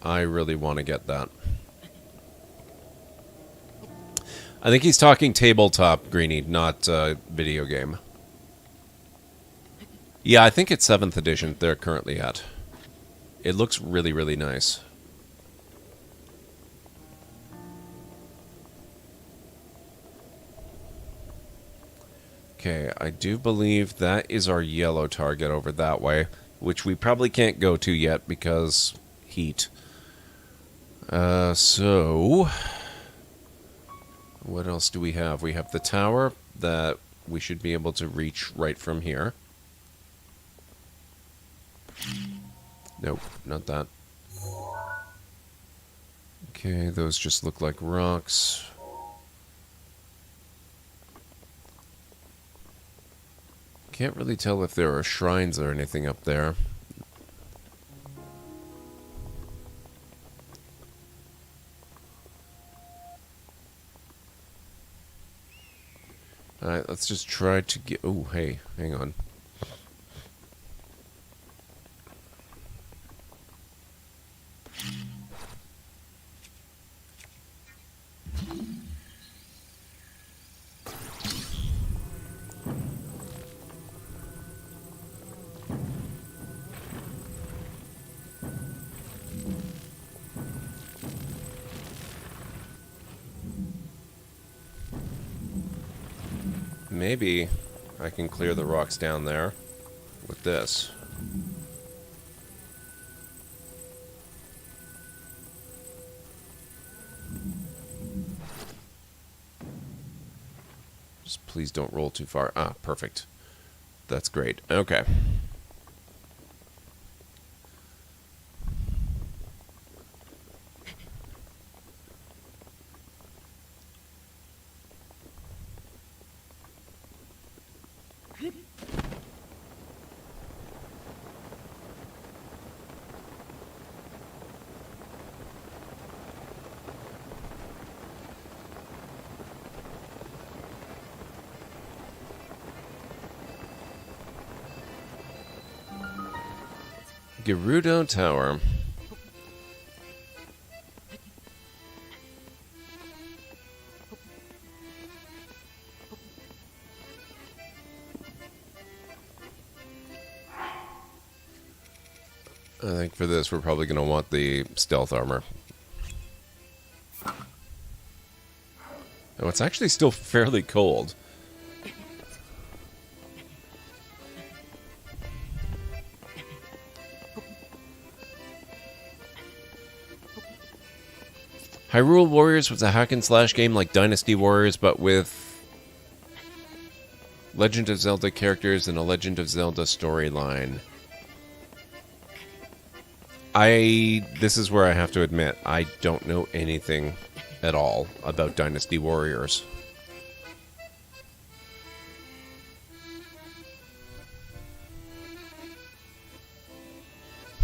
I really want to get that. I think he's talking tabletop, Greenie, not video game. Yeah, I think it's 7th edition they're currently at. It looks really, really nice. Okay, I do believe that is our yellow target over that way, which we probably can't go to yet because heat. So what else do we have? We have the tower that we should be able to reach right from here. Nope, not that. Okay, those just look like rocks. Can't really tell if there are shrines or anything up there. Alright, let's just try to get... Oh, hey, hang on. Maybe I can clear the rocks down there with this. Just please don't roll too far. Ah, perfect. That's great. Okay. Gerudo Tower. I think for this we're probably going to want the stealth armor. Oh, it's actually still fairly cold. Hyrule Warriors was a hack-and-slash game like Dynasty Warriors, but with Legend of Zelda characters and a Legend of Zelda storyline. This is where I have to admit, I don't know anything at all about Dynasty Warriors.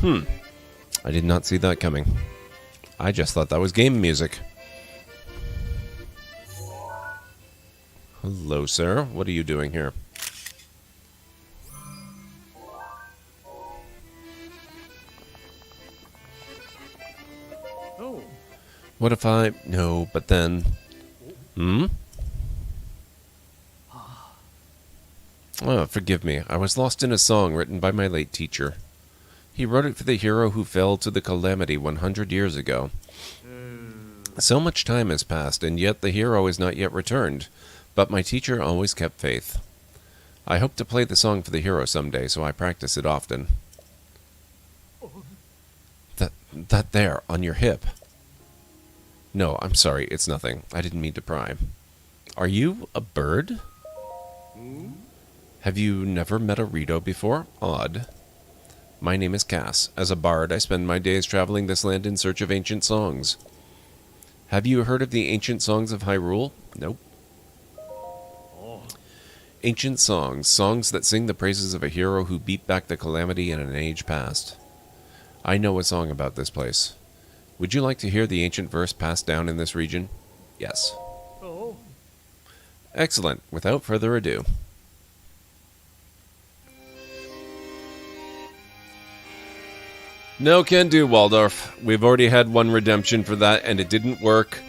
I did not see that coming. I just thought that was game music. Hello, sir. What are you doing here? Oh. What if I... No, but then... Oh, forgive me. I was lost in a song written by my late teacher. He wrote it for the hero who fell to the calamity 100 years ago. So much time has passed, and yet the hero is not yet returned. But my teacher always kept faith. I hope to play the song for the hero someday, so I practice it often. That there, on your hip. No, I'm sorry, it's nothing. I didn't mean to pry. Are you a bird? Have you never met a Rito before? Odd. My name is Cass. As a bard, I spend my days traveling this land in search of ancient songs. Have you heard of the ancient songs of Hyrule? Nope. Ancient songs, songs that sing the praises of a hero who beat back the calamity in an age past. I know a song about this place. Would you like to hear the ancient verse passed down in this region? Yes. Oh. Excellent. Without further ado. No can do, Waldorf. We've already had one redemption for that, and it didn't work.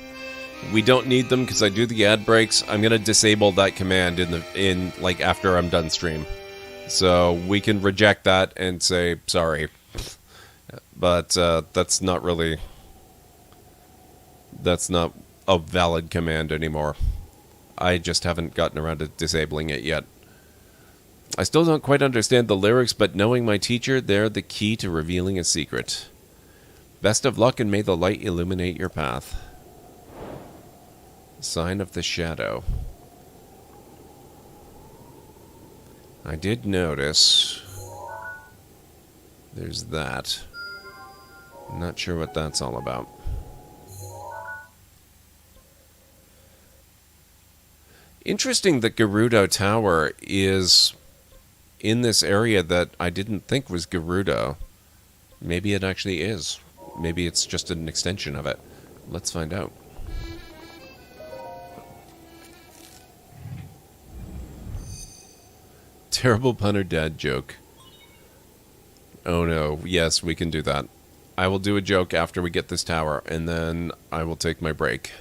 We don't need them because I do the ad breaks. I'm gonna disable that command like after I'm done stream, so we can reject that and say sorry. But that's not a valid command anymore. I just haven't gotten around to disabling it yet. I still don't quite understand the lyrics, but knowing my teacher, they're the key to revealing a secret. Best of luck and may the light illuminate your path. Sign of the Shadow. I did notice there's that. I'm not sure what that's all about. Interesting that Gerudo Tower is in this area that I didn't think was Gerudo. Maybe it actually is. Maybe it's just an extension of it. Let's find out. Terrible pun or dad joke. Oh no, yes, we can do that. I will do a joke after we get this tower, and then I will take my break.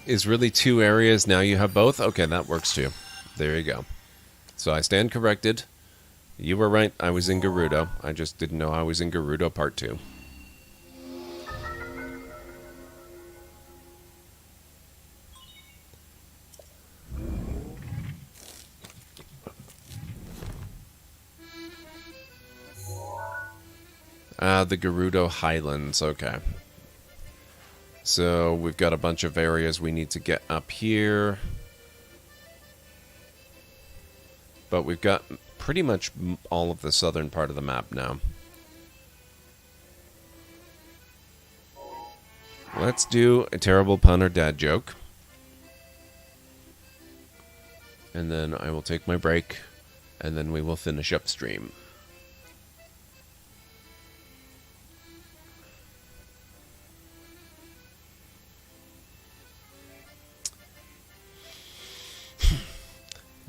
Is really two areas, now you have both? Okay, that works too. There you go. So I stand corrected. You were right, I was in Gerudo. I just didn't know I was in Gerudo Part 2. The Gerudo Highlands, okay. So we've got a bunch of areas we need to get up here. But we've got pretty much all of the southern part of the map now. Let's do a terrible pun or dad joke. And then I will take my break, and then we will finish up stream.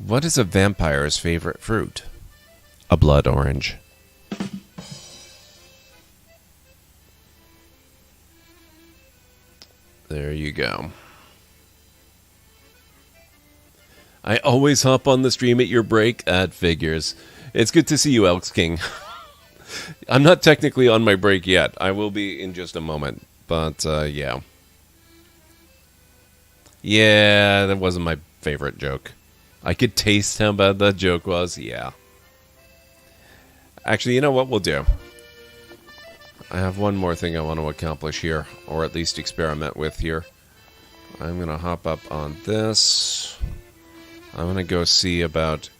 What is a vampire's favorite fruit? A blood orange. There you go. I always hop on the stream at your break. That figures. It's good to see you, Elks King. I'm not technically on my break yet. I will be in just a moment. But, yeah. Yeah, that wasn't my favorite joke. I could taste how bad that joke was. Yeah. Actually, you know what we'll do? I have one more thing I want to accomplish here, or at least experiment with here. I'm going to hop up on this. I'm going to go see about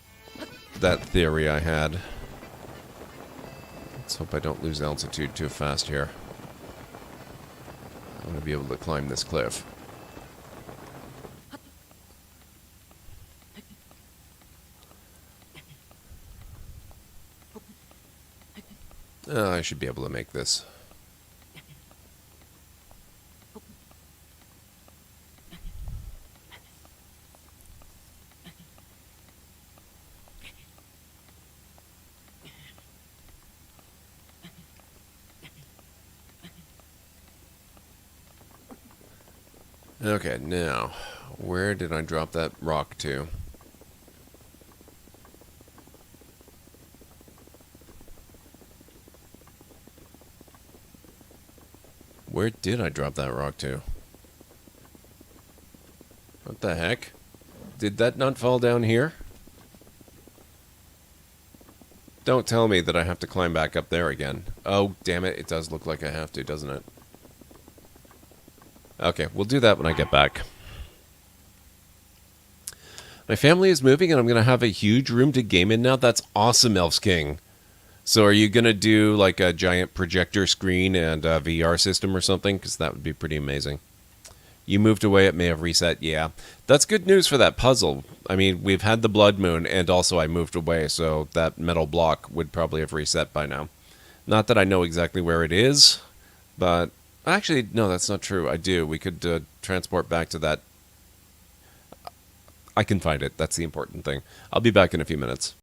that theory I had. Let's hope I don't lose altitude too fast here. I'm going to be able to climb this cliff. I should be able to make this. Okay, now, where did I drop that rock to? Where did I drop that rock to? What the heck? Did that not fall down here? Don't tell me that I have to climb back up there again. Oh, damn it. It does look like I have to, doesn't it? Okay, we'll do that when I get back. My family is moving and I'm going to have a huge room to game in now. That's awesome, Elves King. So are you going to do like a giant projector screen and a VR system or something? Because that would be pretty amazing. You moved away, it may have reset. Yeah, that's good news for that puzzle. I mean, we've had the Blood Moon, and also I moved away, so that metal block would probably have reset by now. Not that I know exactly where it is, but... Actually, no, that's not true. I do. We could transport back to that. I can find it. That's the important thing. I'll be back in a few minutes.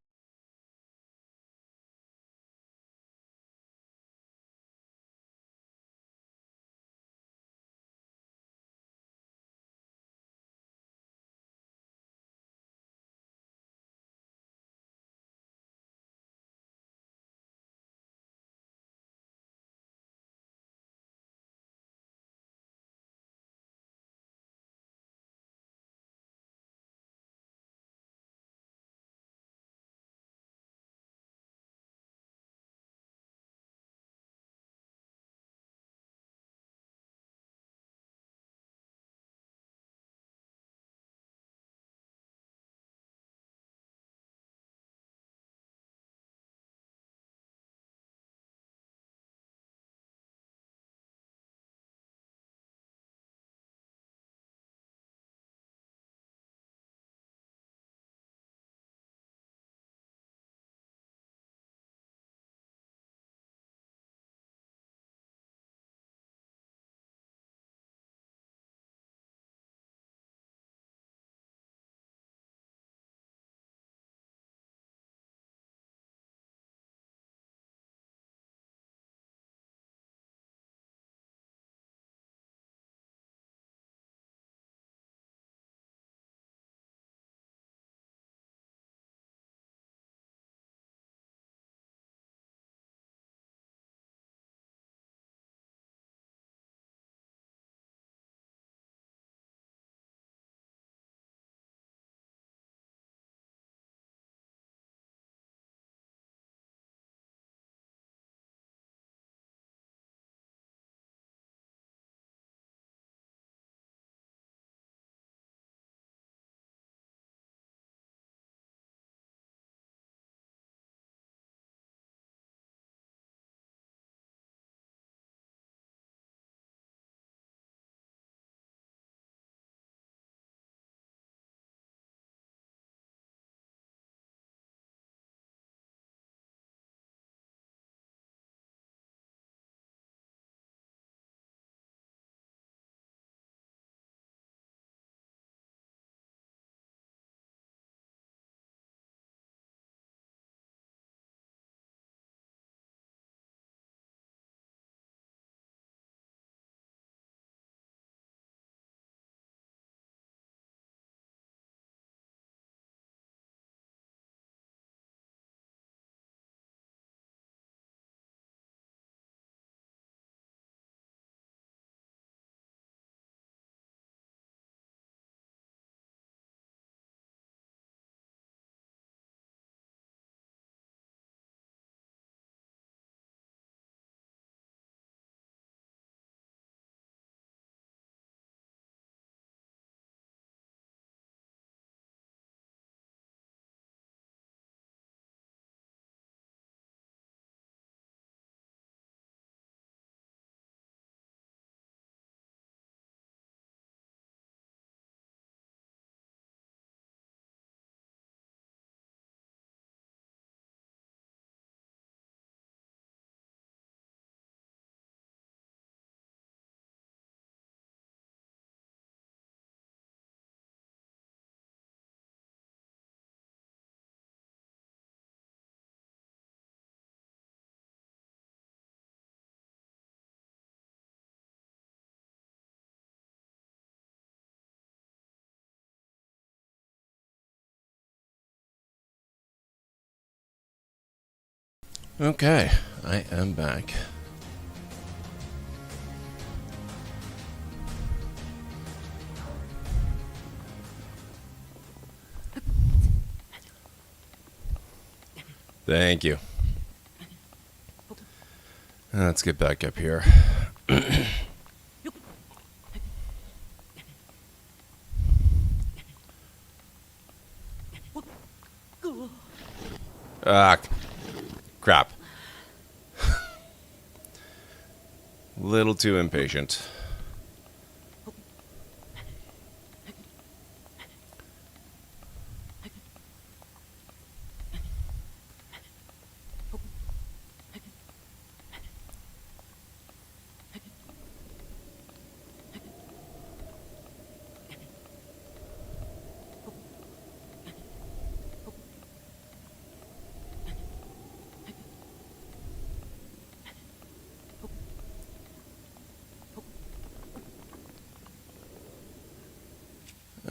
Okay, I am back. Thank you. Let's get back up here. Ah, crap. Little too impatient.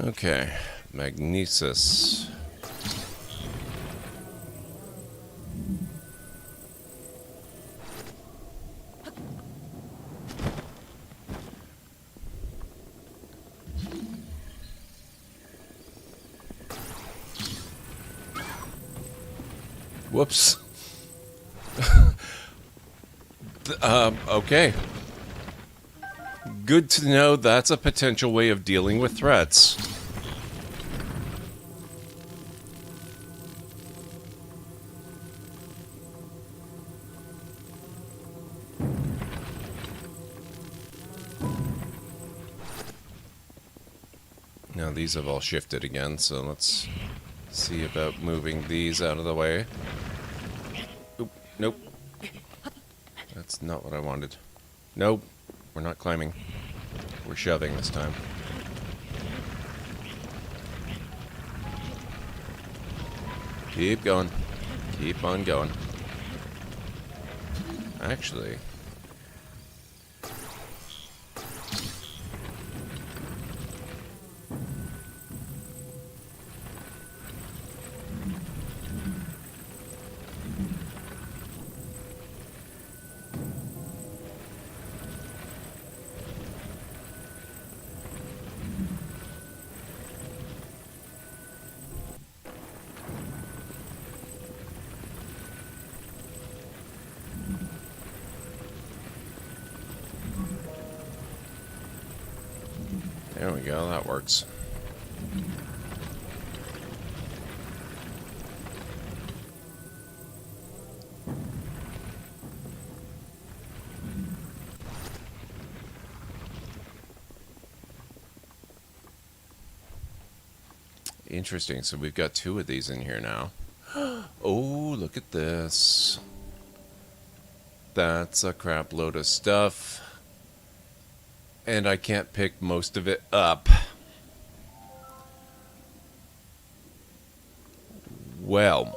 Okay, magnesis. Whoops. Okay. Good to know that's a potential way of dealing with threats. Now these have all shifted again, so let's see about moving these out of the way. Oop, nope. That's not what I wanted. Nope, we're not climbing. We're shoving this time. Keep going. Keep on going. Actually... there we go, that works. Interesting, so we've got 2 of these in here now. Oh, look at this. That's a crap load of stuff. And I can't pick most of it up. Well.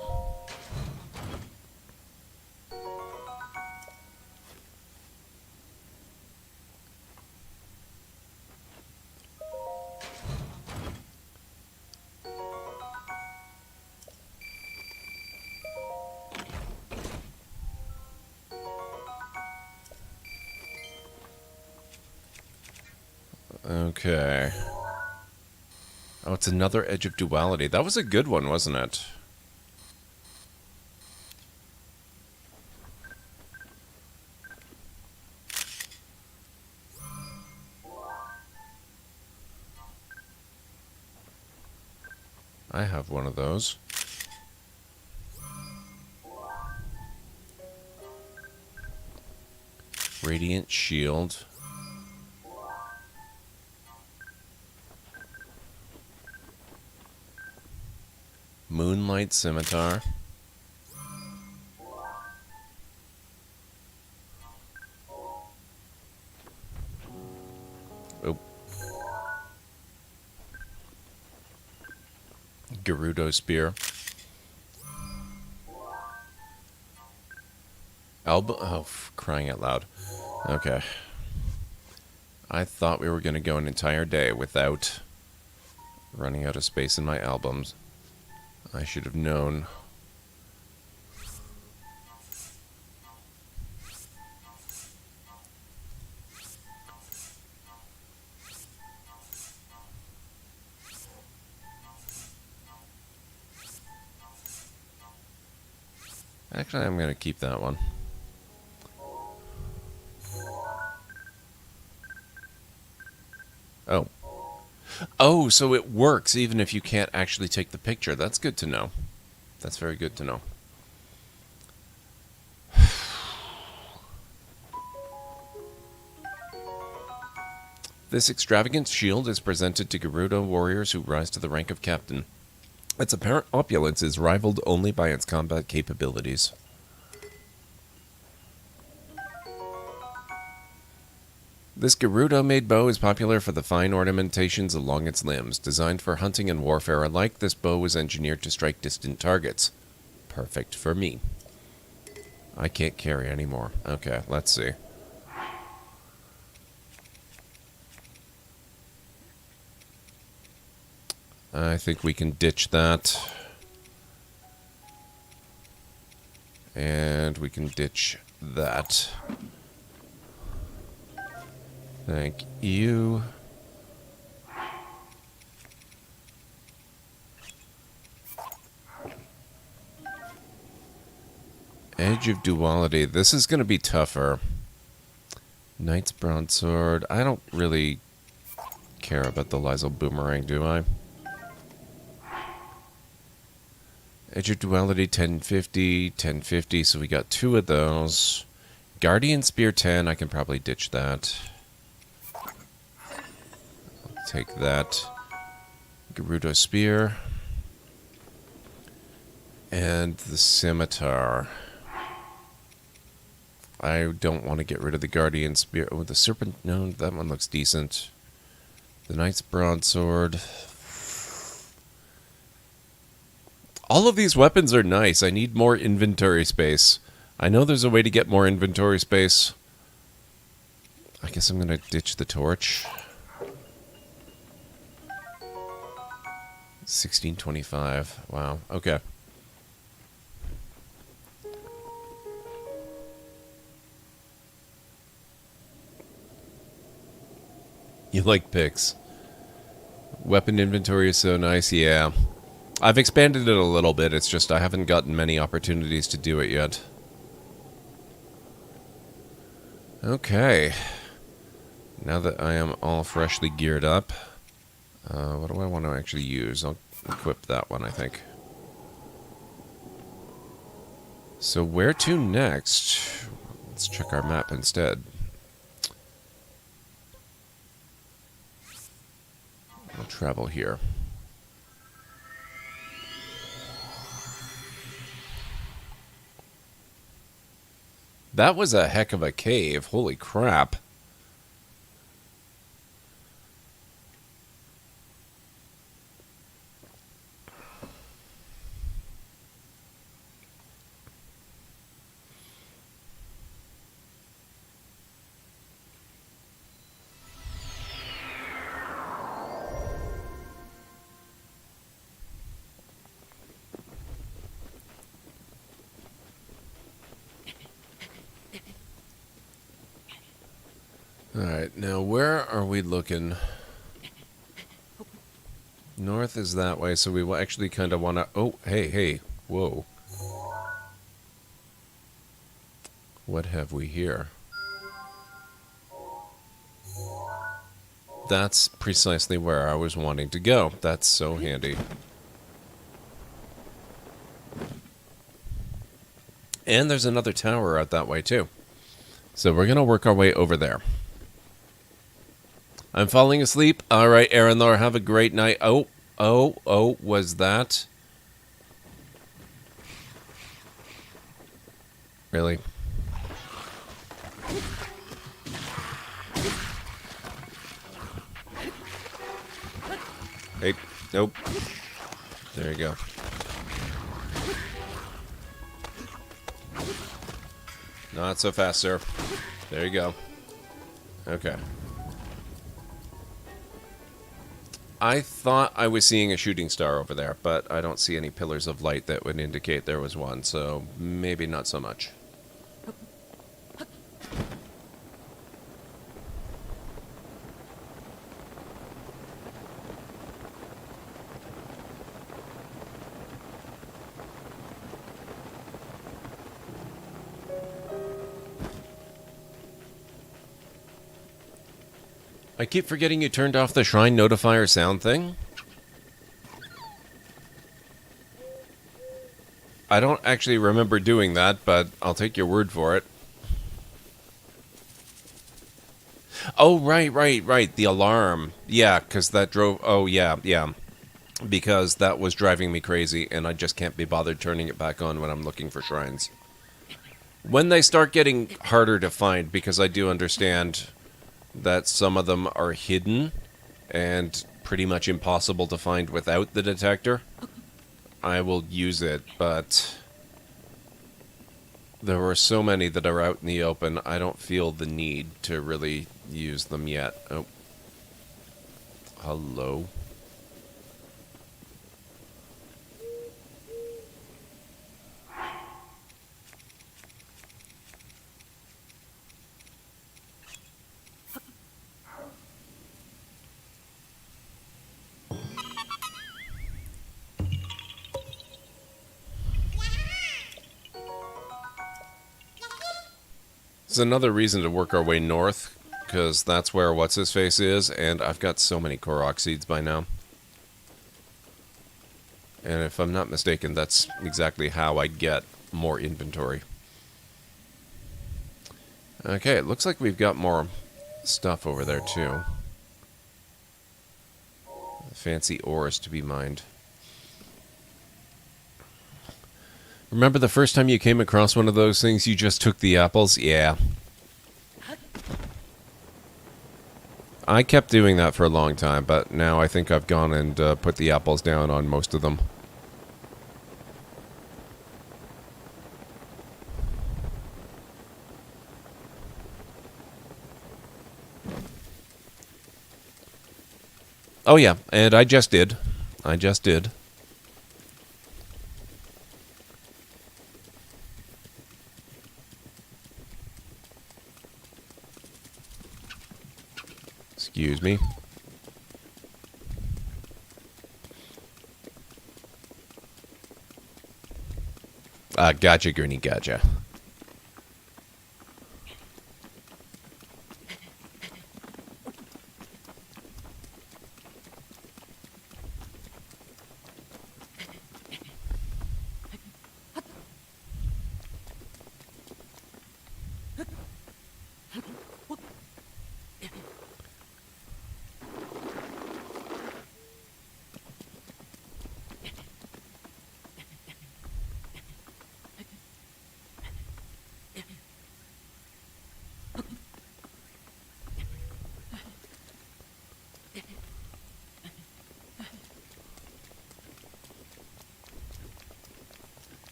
Okay. Oh, it's another Edge of Duality. That was a good one, wasn't it? I have one of those. Radiant Shield. Moonlight Scimitar. Oh. Gerudo Spear. Oh, crying out loud. Okay. I thought we were going to go an entire day without running out of space in my albums. I should have known. Actually, I'm going to keep that one. Oh, so it works even if you can't actually take the picture. That's good to know. That's very good to know. This extravagant shield is presented to Gerudo warriors who rise to the rank of captain. Its apparent opulence is rivaled only by its combat capabilities. This Gerudo-made bow is popular for the fine ornamentations along its limbs. Designed for hunting and warfare alike, this bow was engineered to strike distant targets. Perfect for me. I can't carry anymore. Okay, let's see. I think we can ditch that. And we can ditch that. Thank you. Edge of Duality. This is going to be tougher. Knight's Broadsword. I don't really care about the Lysel Boomerang, do I? Edge of Duality, 1050, 1050, so we got 2 of those. Guardian Spear 10, I can probably ditch that. I'll take that. Gerudo Spear. And the Scimitar. I don't want to get rid of the Guardian Spear. Oh, the Serpent, no, that one looks decent. The Knight's Broadsword. All of these weapons are nice. I need more inventory space. I know there's a way to get more inventory space. I guess I'm going to ditch the torch. 1625. Wow. Okay. You like picks. Weapon inventory is so nice, yeah. I've expanded it a little bit, it's just I haven't gotten many opportunities to do it yet. Okay. Now that I am all freshly geared up, what do I want to actually use? I'll equip that one, I think. So where to next? Let's check our map instead. I'll travel here. That was a heck of a cave. Holy crap. Alright, now where are we looking? North is that way, so we will actually kind of want to... Oh, hey, whoa. What have we here? That's precisely where I was wanting to go. That's so handy. And there's another tower out that way, too. So we're going to work our way over there. I'm falling asleep. All right, Aranor, have a great night. Oh, was that? Really? Hey, nope. There you go. Not so fast, sir. There you go. Okay. I thought I was seeing a shooting star over there, but I don't see any pillars of light that would indicate there was one, so maybe not so much. I keep forgetting you turned off the shrine notifier sound thing. I don't actually remember doing that, but I'll take your word for it. Oh, right. The alarm. Yeah, because that drove... Oh, yeah. Because that was driving me crazy, and I just can't be bothered turning it back on when I'm looking for shrines. When they start getting harder to find, because I do understand that some of them are hidden and pretty much impossible to find without the detector, I will use it, but there were so many that are out in the open, I don't feel the need to really use them yet. Oh. Hello. It's another reason to work our way north, because that's where What's-His-Face is, and I've got so many Korok seeds by now. And if I'm not mistaken, that's exactly how I get more inventory. Okay, it looks like we've got more stuff over there, too. Fancy ores to be mined. Remember the first time you came across one of those things, you just took the apples? Yeah. I kept doing that for a long time, but now I think I've gone and put the apples down on most of them. Oh yeah, and I just did. Excuse me. Gotcha, Gurney, gotcha.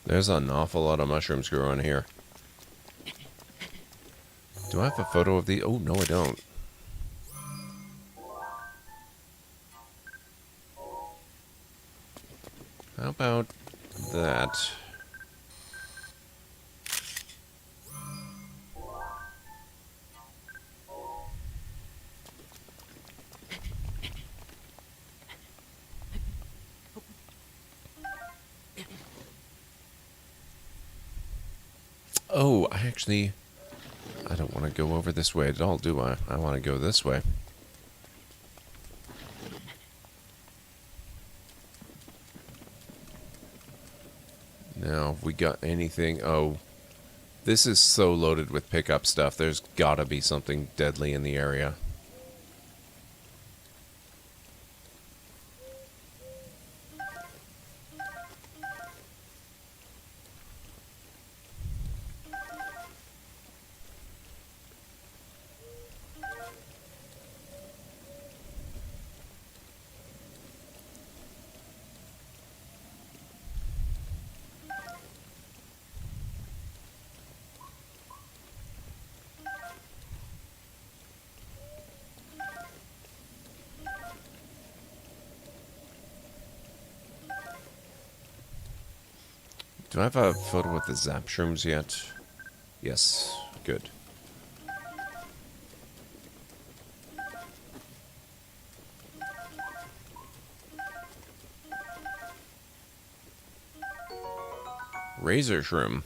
There's an awful lot of mushrooms growing here. Do I have a photo of the... Oh, no, I don't. How about that? Oh, I don't want to go over this way at all, do I? I want to go this way. Now, have we got anything? Oh, this is so loaded with pickup stuff. There's gotta be something deadly in the area. Do I have a photo with the zap shrooms yet? Yes, good. Razor shroom.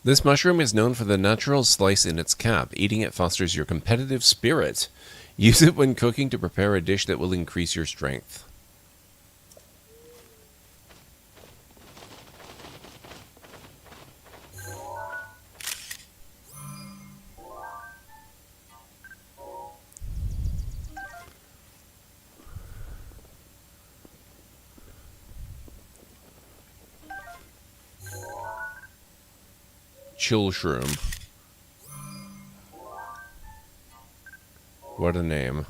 This mushroom is known for the natural slice in its cap. Eating it fosters your competitive spirit. Use it when cooking to prepare a dish that will increase your strength. Chill shroom. What a name.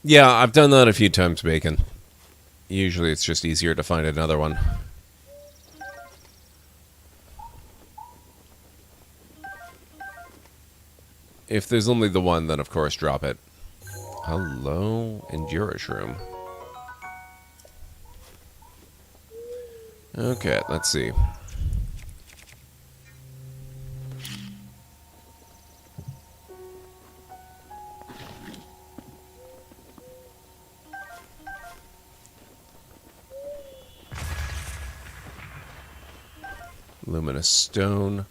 Yeah, I've done that a few times, Bacon. Usually it's just easier to find another one. If there's only the one, then of course drop it. Hello, Endura shroom. Okay, let's see. Luminous stone.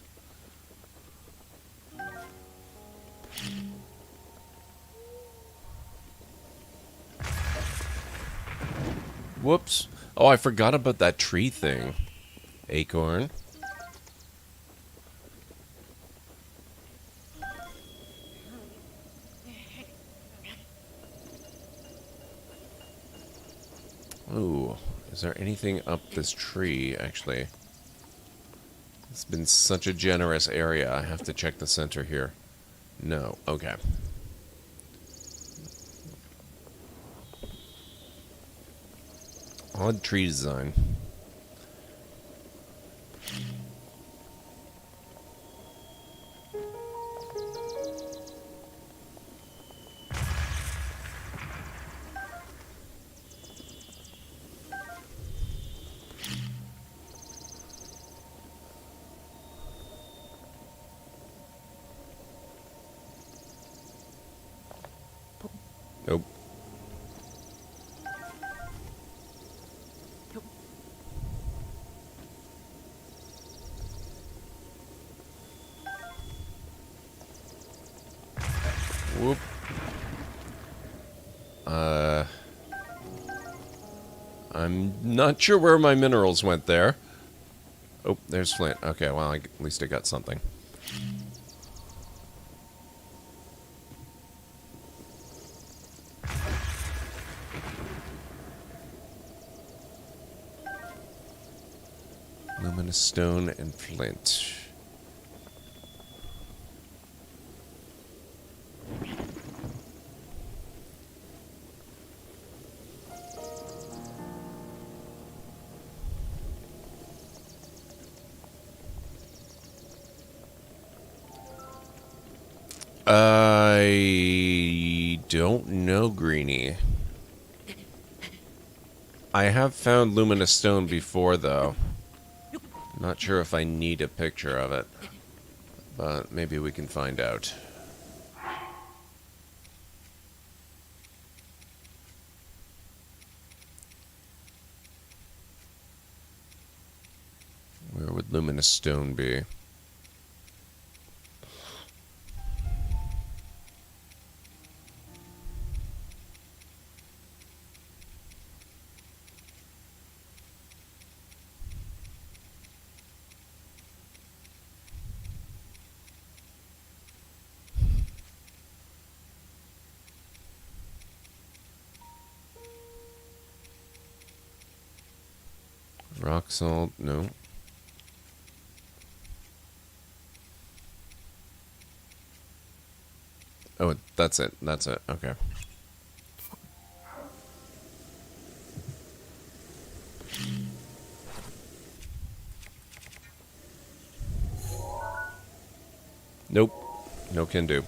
Whoops. Oh, I forgot about that tree thing. Acorn. Ooh, is there anything up this tree, actually? It's been such a generous area. I have to check the center here. No. Okay. Odd tree design. Nope. Whoop. I'm not sure where my minerals went there. Oh, there's flint. Okay, well, at least I got something. Luminous stone and flint. I don't know, Greenie. I have found luminous stone before, though. Not sure if I need a picture of it, but maybe we can find out. Where would luminous stone be? Rock salt, no. Oh, that's it. That's it. Okay. Nope. No can do.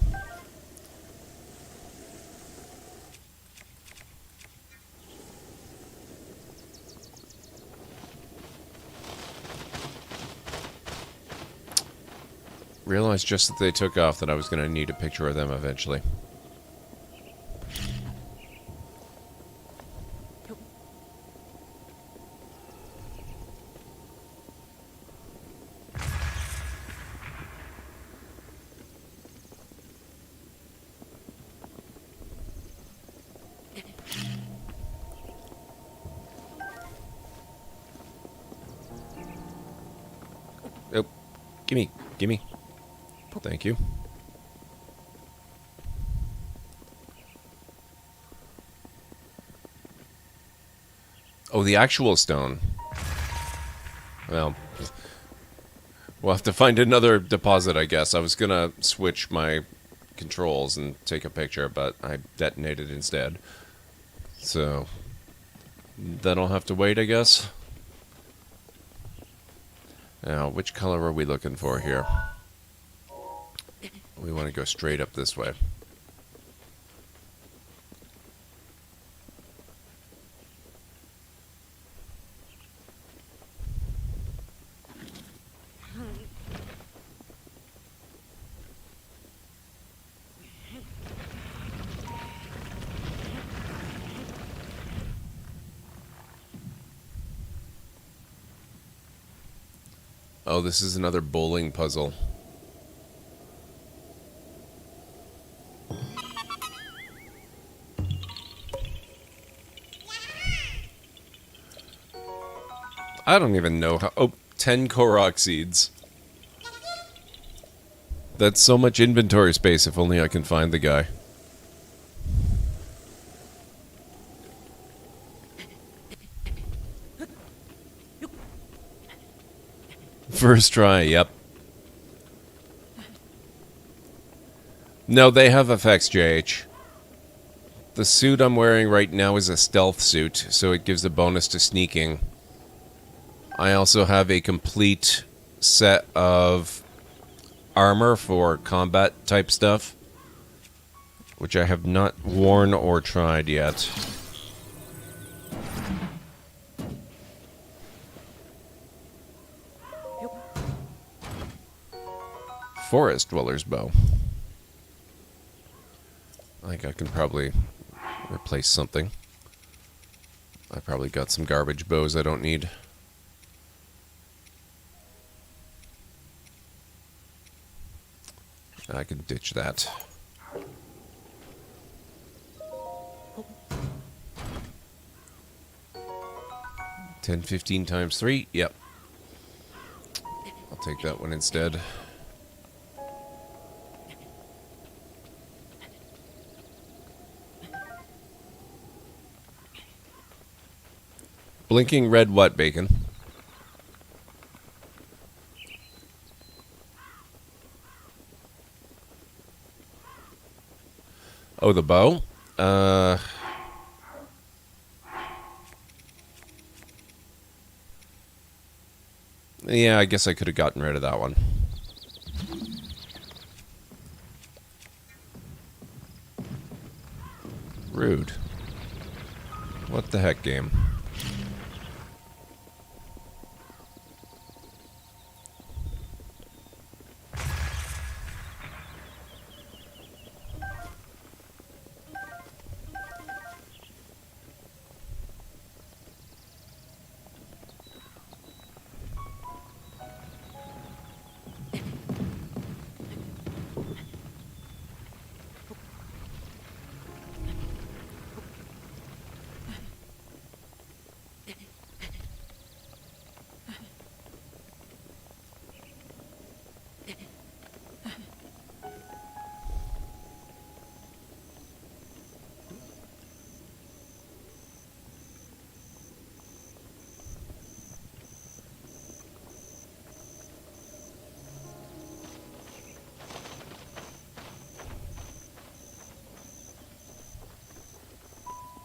Realized just that they took off that I was going to need a picture of them eventually. Oh, gimme, gimme. Thank you. Oh, the actual stone. Well, we'll have to find another deposit, I guess. I was gonna switch my controls and take a picture, but I detonated instead. So, that'll have to wait, I guess. Now, which color are we looking for here? We want to go straight up this way. Oh, this is another bowling puzzle. I don't even know how... Oh, 10 Korok seeds. That's so much inventory space, if only I can find the guy. First try, yep. No, they have effects, JH. The suit I'm wearing right now is a stealth suit, so it gives a bonus to sneaking. I also have a complete set of armor for combat type stuff, which I have not worn or tried yet. Forest Dweller's Bow. I think I can probably replace something. I probably got some garbage bows I don't need. I can ditch that. $10.15 times 3. Yep. I'll take that one instead. Blinking red what, Bacon? Oh, the bow? Yeah, I guess I could have gotten rid of that one. Rude. What the heck, game?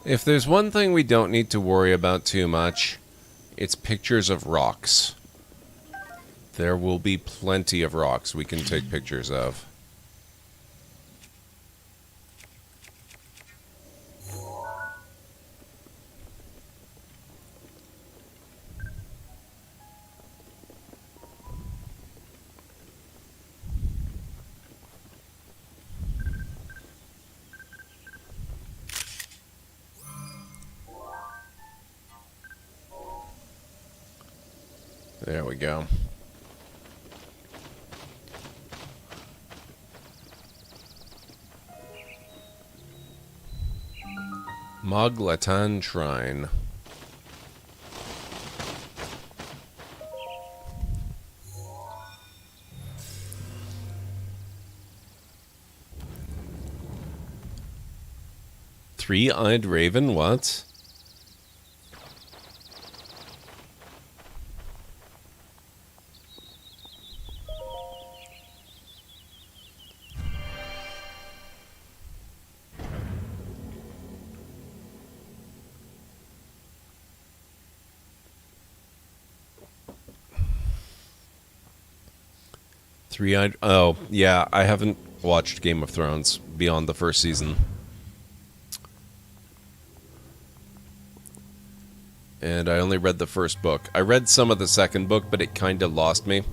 If there's one thing we don't need to worry about too much, it's pictures of rocks. There will be plenty of rocks we can take pictures of. There we go. Moglatan Shrine. Three-eyed raven, what? Three-eyed... Oh, yeah, I haven't watched Game of Thrones beyond the first season. And I only read the first book. I read some of the second book, but it kind of lost me.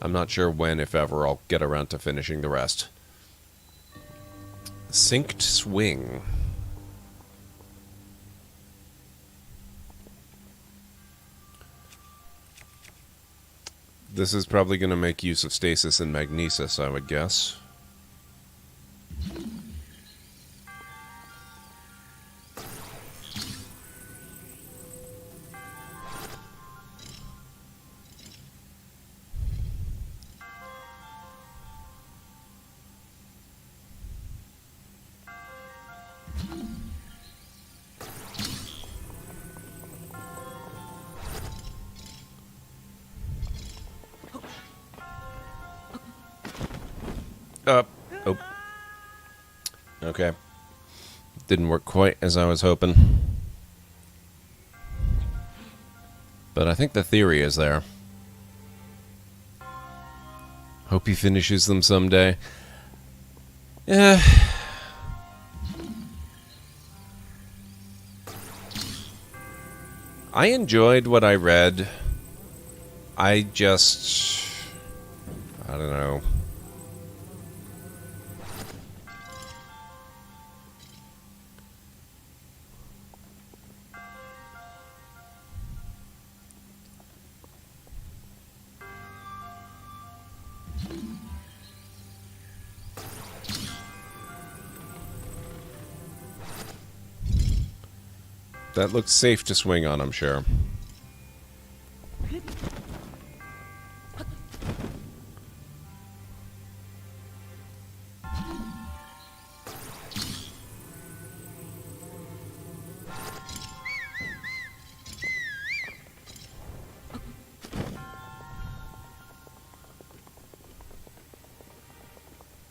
I'm not sure when, if ever, I'll get around to finishing the rest. Synced Swing. This is probably going to make use of stasis and magnesis, I would guess. Oh. Okay. Didn't work quite as I was hoping. But I think the theory is there. Hope he finishes them someday. Yeah. I enjoyed what I read. I don't know. That looks safe to swing on, I'm sure.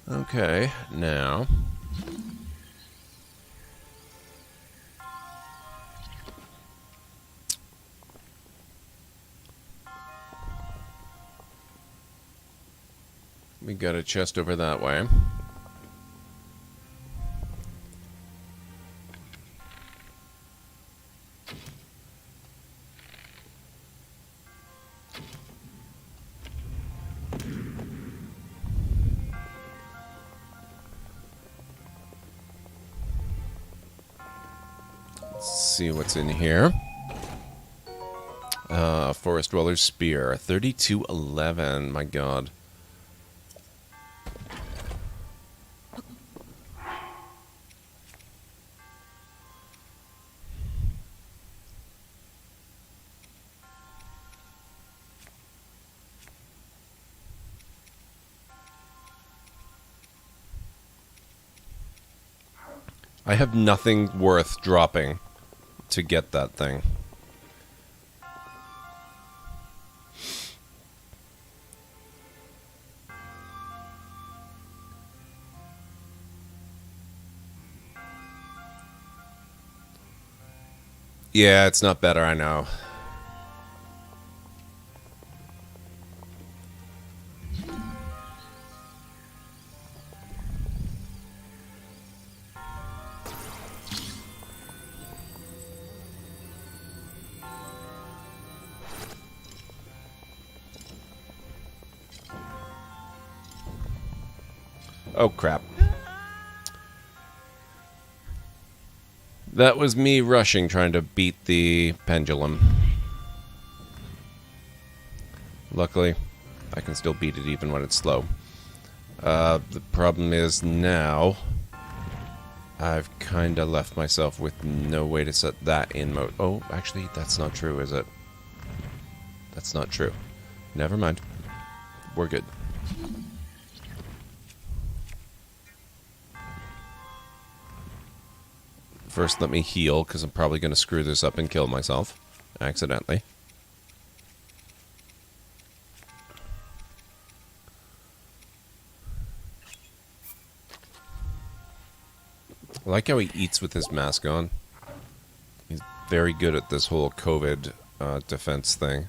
Okay, now... we got a chest over that way. Let's see what's in here. Forest Dweller's Spear. 3211, my god. I have nothing worth dropping to get that thing. Yeah, it's not better, I know. Oh, crap. That was me rushing, trying to beat the pendulum. Luckily, I can still beat it even when it's slow. The problem is now... I've kind of left myself with no way to set that in mode. Oh, actually, that's not true, is it? That's not true. Never mind. We're good. First, let me heal, because I'm probably going to screw this up and kill myself. Accidentally. I like how he eats with his mask on. He's very good at this whole COVID defense thing.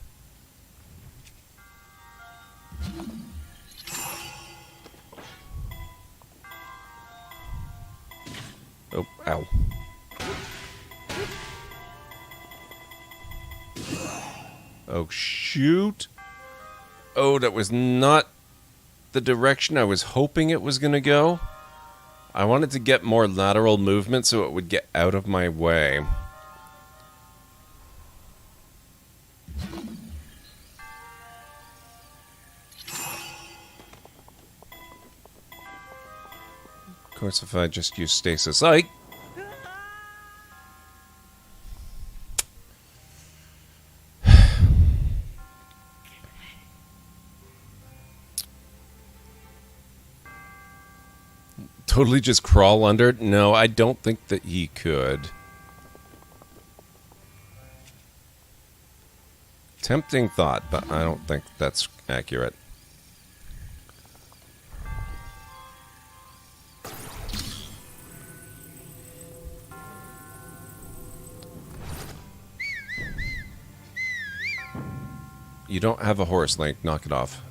Oh, ow. Oh, shoot. Oh, that was not the direction I was hoping it was going to go. I wanted to get more lateral movement so it would get out of my way. Of course, if I just use stasis, totally just crawl under? No, I don't think that he could. Tempting thought, but I don't think that's accurate. You don't have a horse, Link. Knock it off.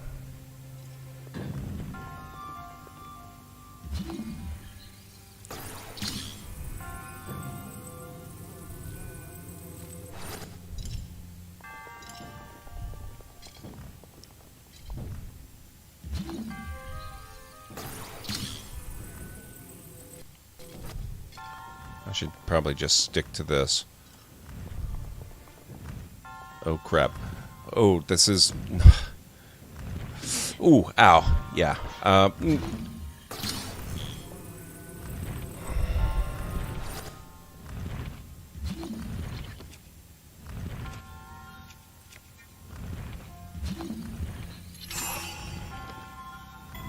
I should probably just stick to this. Oh, crap. Oh, this is... Ooh, ow. Yeah.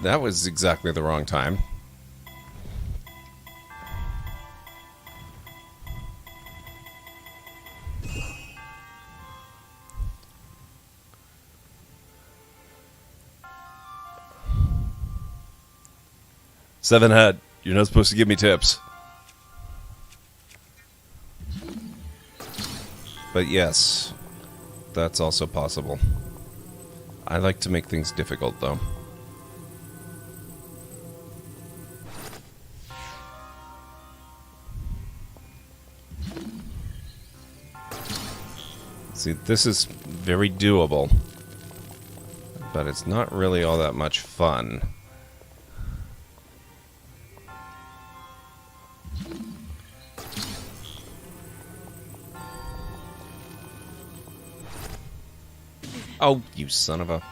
That was exactly the wrong time. Seven Head, you're not supposed to give me tips. But yes, that's also possible. I like to make things difficult, though. See, this is very doable, but it's not really all that much fun. Oh, you son of a...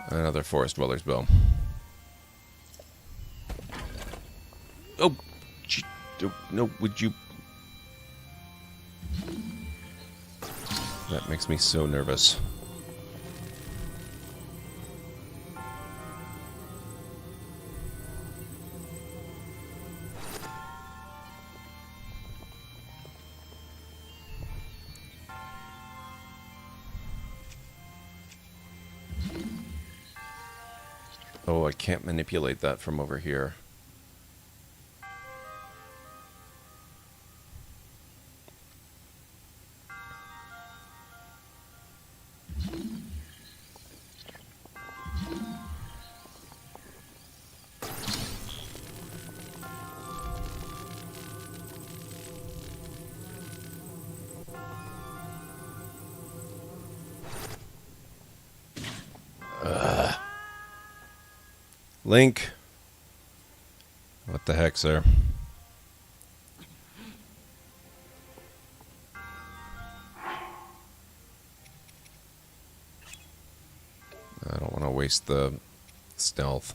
Another Forest Dweller's Bow. Oh, no, would you... That makes me so nervous. Oh, I can't manipulate that from over here. Link. What the heck, sir? I don't want to waste the stealth.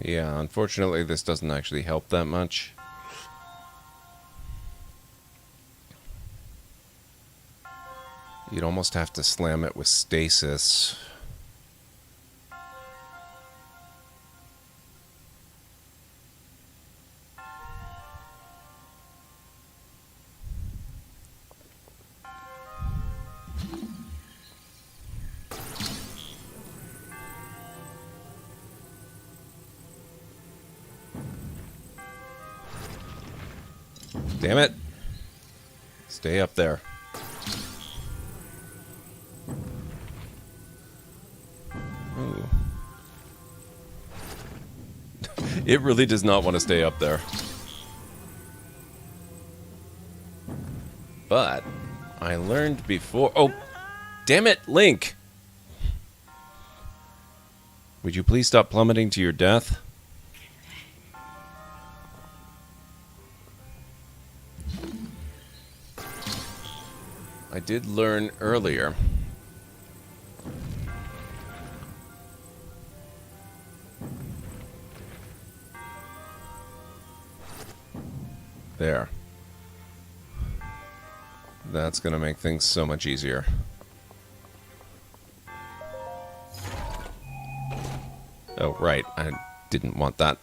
Yeah, unfortunately this doesn't actually help that much. You'd almost have to slam it with stasis. Damn it. Stay up there. Ooh. It really does not want to stay up there. But I learned before... Oh, damn it, Link! Would you please stop plummeting to your death? I did learn earlier. There. That's gonna make things so much easier. Oh, right. I didn't want that.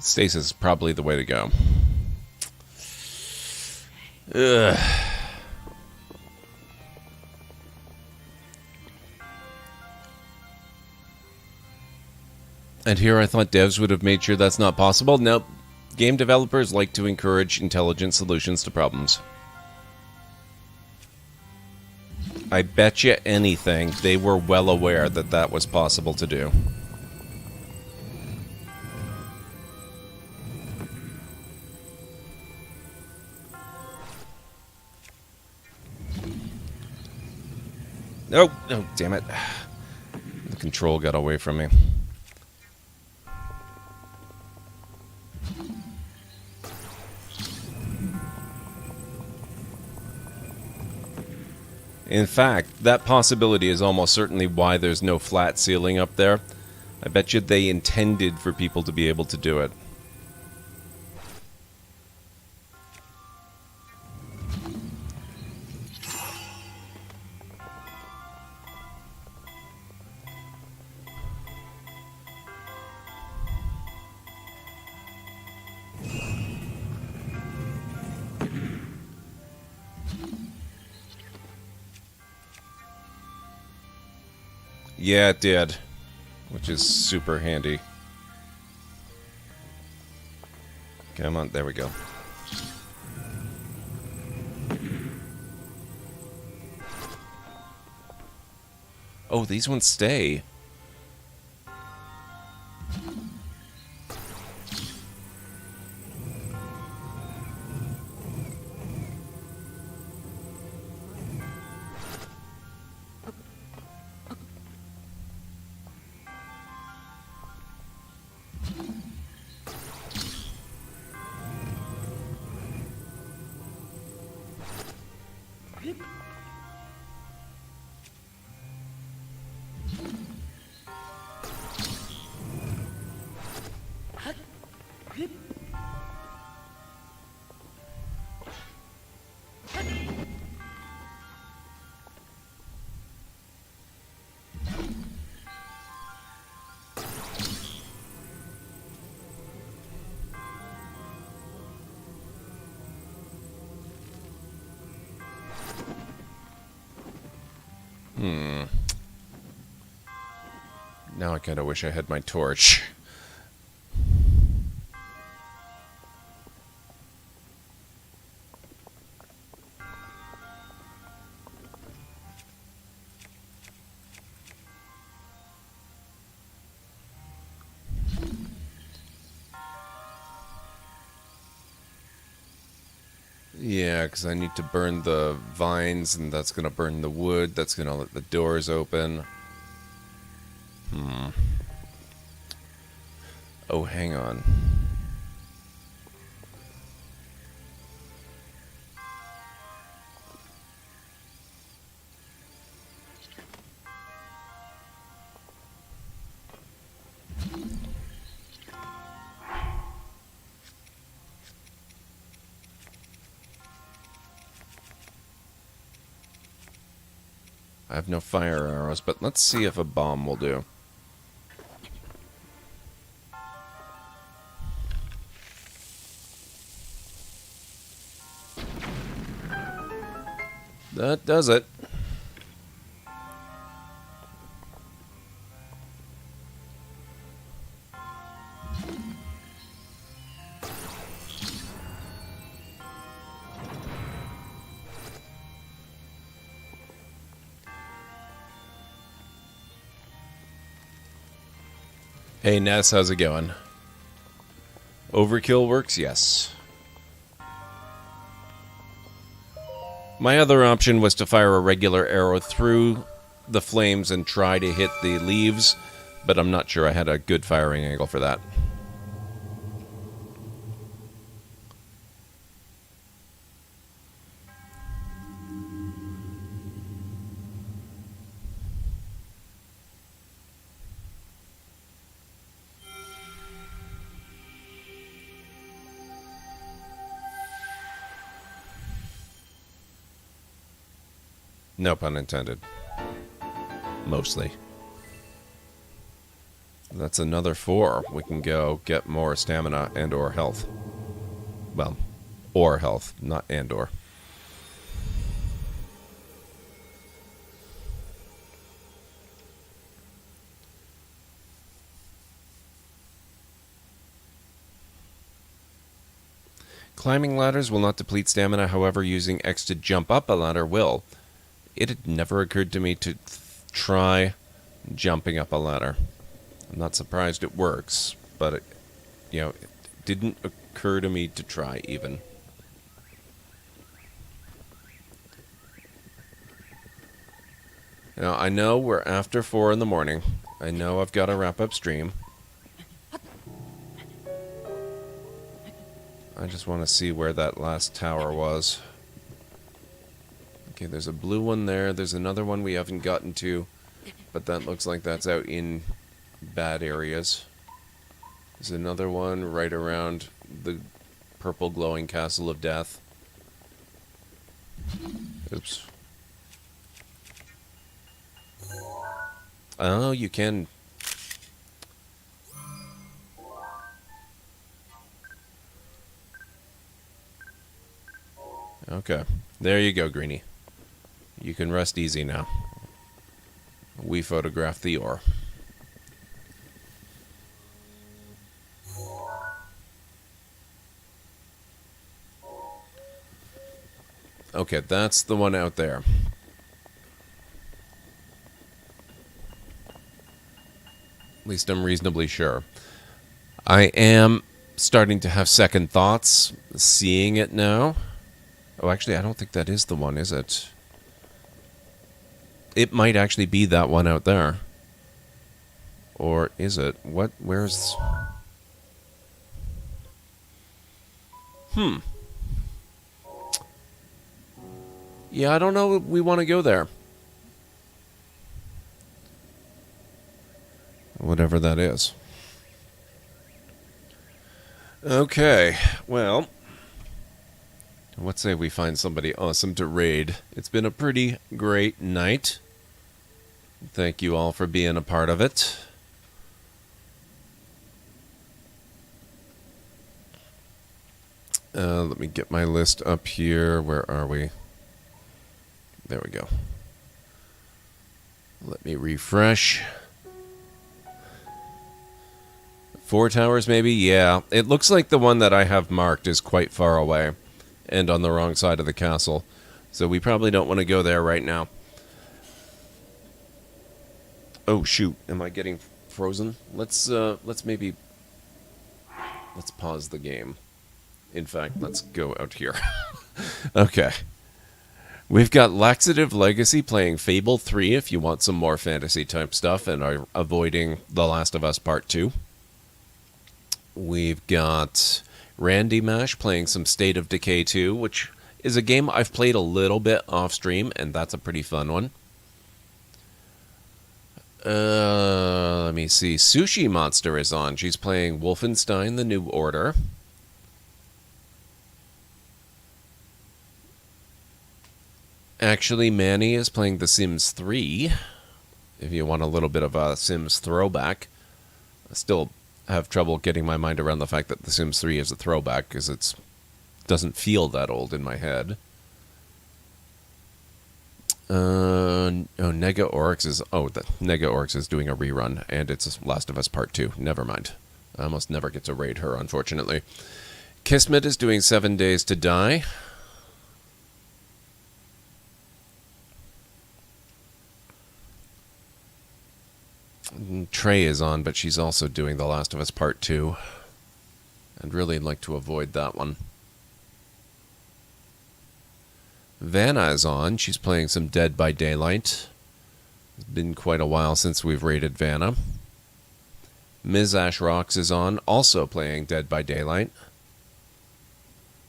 Stasis is probably the way to go. Ugh. And here I thought devs would have made sure that's not possible. Nope. Game developers like to encourage intelligent solutions to problems. I bet you anything they were well aware that that was possible to do. Oh, oh, damn it. The control got away from me. In fact, that possibility is almost certainly why there's no flat ceiling up there. I bet you they intended for people to be able to do it. Yeah, it did. Which is super handy. Come on, there we go. Oh, these ones stay. Now I kind of wish I had my torch. Yeah, because I need to burn the vines, and that's going to burn the wood. That's going to let the doors open. Oh, hang on. I have no fire arrows, but let's see if a bomb will do. That does it. Hey Ness, how's it going? Overkill works? Yes. My other option was to fire a regular arrow through the flames and try to hit the leaves, but I'm not sure I had a good firing angle for that. No pun intended. Mostly. That's another 4. We can go get more stamina and or health. Well, or health, not and or. Climbing ladders will not deplete stamina, however, using X to jump up a ladder will. It had never occurred to me to try jumping up a ladder. I'm not surprised it works, but it didn't occur to me to try even. Now, I know we're after 4 in the morning. I know I've got to wrap up stream. I just want to see where that last tower was. Okay, there's a blue one there. There's another one we haven't gotten to, but that looks like that's out in bad areas. There's another one right around the purple glowing castle of death. Oops. Oh, you can. Okay. There you go, Greenie. You can rest easy now. We photographed the ore. Okay, that's the one out there. At least I'm reasonably sure. I am starting to have second thoughts, seeing it now. Oh, actually, I don't think that is the one, is it? It might actually be that one out there. Or is it? What? Where's... Yeah, I don't know if we want to go there. Whatever that is. Okay, well... Let's say we find somebody awesome to raid. It's been a pretty great night. Thank you all for being a part of it. Let me get my list up here. Where are we? There we go. Let me refresh. 4 towers, maybe? Yeah. It looks like the one that I have marked is quite far away and on the wrong side of the castle. So we probably don't want to go there right now. Oh, shoot. Am I getting frozen? Let's pause the game. In fact, let's go out here. Okay. We've got Laxative Legacy playing Fable 3 if you want some more fantasy type stuff and are avoiding The Last of Us Part 2. We've got Randy Mash playing some State of Decay 2, which is a game I've played a little bit off stream, and that's a pretty fun one. Let me see. Sushi Monster is on. She's playing Wolfenstein: The New Order. Actually, Manny is playing The Sims 3, if you want a little bit of a Sims throwback. I still have trouble getting my mind around the fact that The Sims 3 is a throwback, because it doesn't feel that old in my head. Nega Oryx is... Oh, the Nega Oryx is doing a rerun, and it's Last of Us Part 2. Never mind. I almost never get to raid her, unfortunately. Kismet is doing 7 Days to Die. Trey is on, but she's also doing The Last of Us Part 2. I'd really like to avoid that one. Vanna is on. She's playing some Dead by Daylight. It's been quite a while since we've raided Vanna. Ms. Ash Rocks is on, also playing Dead by Daylight.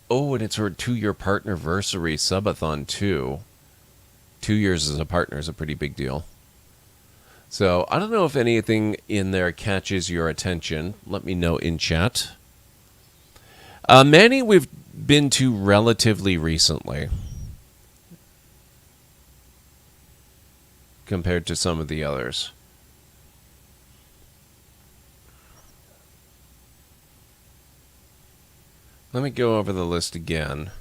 Oh, and it's her 2-year partnerversary subathon, too. 2 years as a partner is a pretty big deal. So, I don't know if anything in there catches your attention. Let me know in chat. Manny, we've been to relatively recently, compared to some of the others. Let me go over the list again.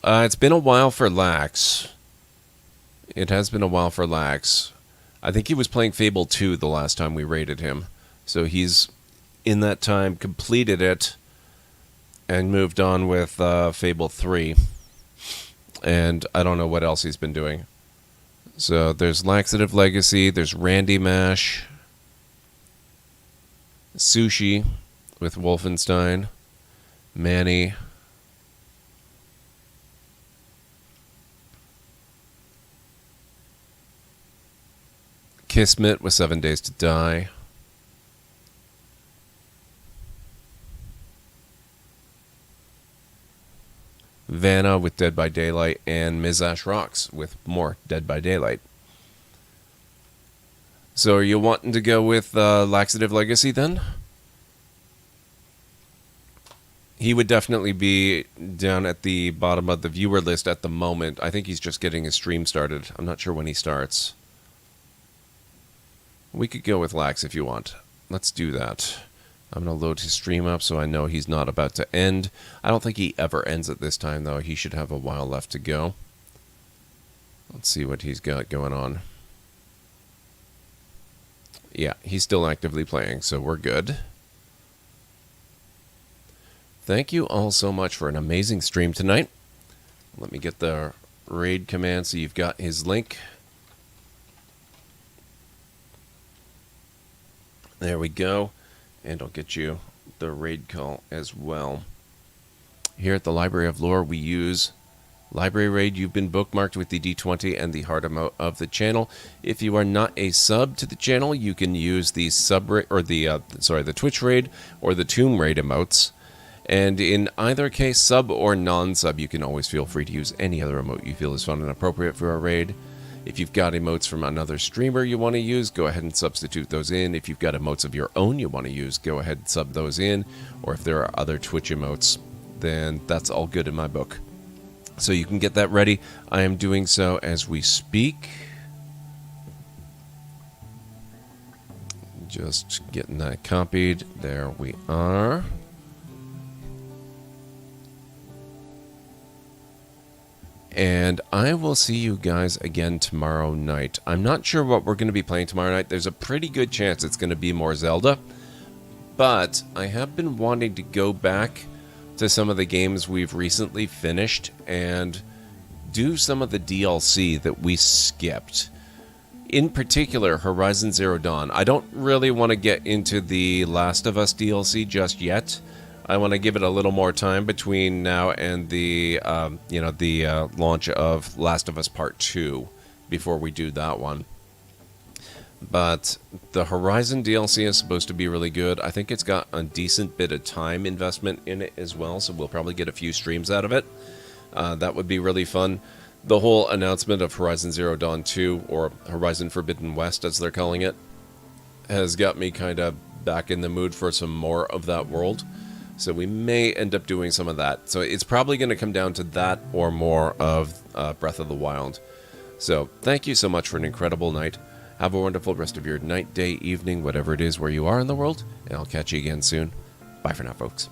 It's been a while for Lax. It has been a while for Lax. I think he was playing Fable 2 the last time we raided him. So he's, in that time, completed it and moved on with Fable 3. And I don't know what else he's been doing. So there's Laxative Legacy, there's Randy Mash, Sushi with Wolfenstein, Manny, Kismet with 7 Days to Die, Vanna with Dead by Daylight, and Ms. Ash Rocks with more Dead by Daylight. So are you wanting to go with Laxative Legacy then? He would definitely be down at the bottom of the viewer list at the moment. I think he's just getting his stream started. I'm not sure when he starts. We could go with Lax if you want. Let's do that. I'm going to load his stream up so I know he's not about to end. I don't think he ever ends at this time, though. He should have a while left to go. Let's see what he's got going on. Yeah, he's still actively playing, so we're good. Thank you all so much for an amazing stream tonight. Let me get the raid command so you've got his link. There we go. And I'll get you the raid call as well. Here at the Library of Lore, we use Library Raid. You've been bookmarked with the D20 and the heart emote of the channel. If you are not a sub to the channel, you can use the the Twitch Raid or the Tomb Raid emotes. And in either case, sub or non-sub, you can always feel free to use any other emote you feel is fun and appropriate for a raid. If you've got emotes from another streamer you want to use, go ahead and substitute those in. If you've got emotes of your own you want to use, go ahead and sub those in. Or if there are other Twitch emotes, then that's all good in my book. So you can get that ready. I am doing so as we speak. Just getting that copied. There we are. And I will see you guys again tomorrow night. I'm not sure what we're going to be playing tomorrow night. There's a pretty good chance it's going to be more Zelda. But I have been wanting to go back to some of the games we've recently finished and do some of the DLC that we skipped. In particular, Horizon Zero Dawn. I don't really want to get into the Last of Us DLC just yet. I want to give it a little more time between now and the launch of Last of Us Part 2 before we do that one. But the Horizon DLC is supposed to be really good. I think it's got a decent bit of time investment in it as well, so we'll probably get a few streams out of it. That would be really fun. The whole announcement of Horizon Zero Dawn 2, or Horizon Forbidden West as they're calling it, has got me kind of back in the mood for some more of that world. So we may end up doing some of that. So it's probably going to come down to that or more of Breath of the Wild. So thank you so much for an incredible night. Have a wonderful rest of your night, day, evening, whatever it is where you are in the world. And I'll catch you again soon. Bye for now, folks.